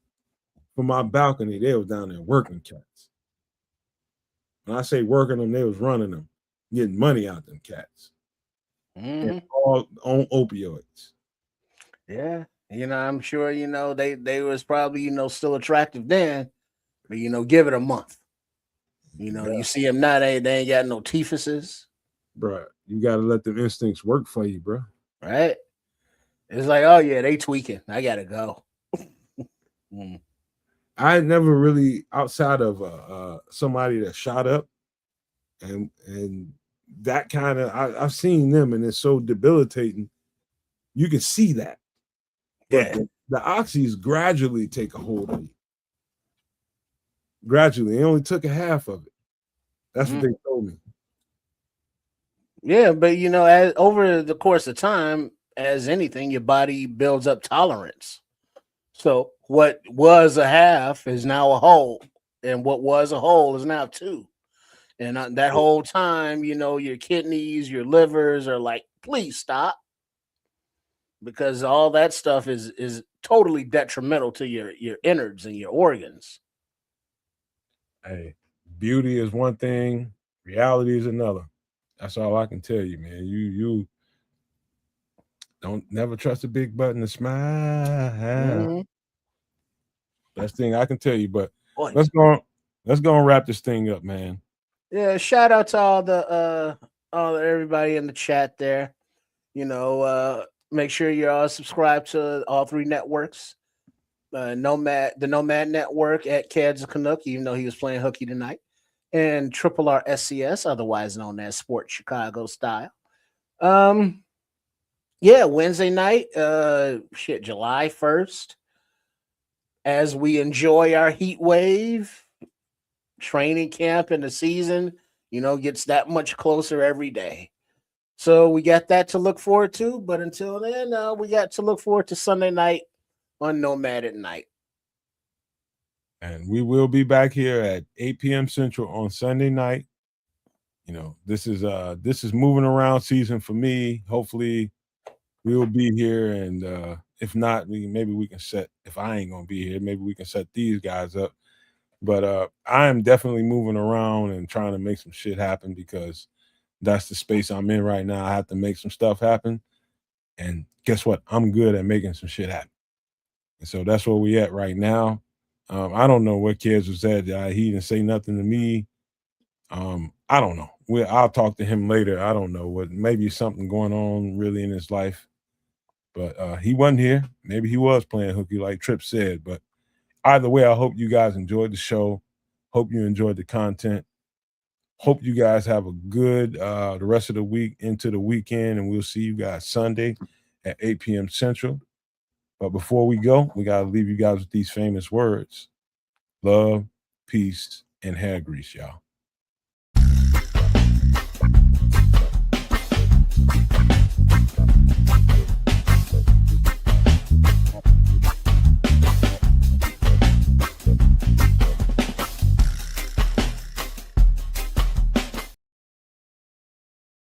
from my balcony. They was down there working cats. When I say working them, they was running them, getting money out them cats. And all on opioids. Yeah. I'm sure, they was probably, still attractive then, but give it a month. You see them now, they ain't got no teethuses. Bruh, you gotta let them instincts work for you, bro. Right? It's like, oh yeah, they tweaking. I gotta go. I never really, outside of somebody that shot up, and that kind of, I've seen them, and it's so debilitating. You can see that. But the oxys gradually take a hold of you. Gradually. It only took a half of it. That's what they told me. Yeah, but as over the course of time, as anything, your body builds up tolerance. So what was a half is now a whole, and what was a whole is now two. And that whole time, your kidneys, your livers are like, please stop, because all that stuff is totally detrimental to your innards and your organs. Hey, beauty is one thing, reality is another. That's all I can tell you, man. You don't never trust a big button to smile. Best thing I can tell you. But let's go and wrap this thing up, man. Yeah, shout out to all everybody in the chat there. Make sure you're all subscribed to all three networks. The Nomad Network at Kedz and Nomad, even though he was playing hooky tonight, and Triple R SCS, otherwise known as Sports Chicago Style. Wednesday night, July 1st as we enjoy our heat wave, training camp and the season, gets that much closer every day. So we got that to look forward to. But until then, we got to look forward to Sunday night on Nomad at Night. And we will be back here at 8 p.m. Central on Sunday night. This is moving around season for me. Hopefully we will be here, and if not, maybe we can set, if I ain't gonna be here, maybe we can set these guys up. But I am definitely moving around and trying to make some shit happen, because that's the space I'm in right now. I have to make some stuff happen. And guess what? I'm good at making some shit happen. And so that's where we at right now. I don't know where Kedz was at. He didn't say nothing to me. I don't know. I'll talk to him later. I don't know what. Maybe something going on really in his life. But he wasn't here. Maybe he was playing hooky, like Tripp said. But either way, I hope you guys enjoyed the show. Hope you enjoyed the content. Hope you guys have a good the rest of the week into the weekend, and we'll see you guys Sunday at 8 p.m. Central. But before we go, we got to leave you guys with these famous words: love, peace, and hair grease, y'all.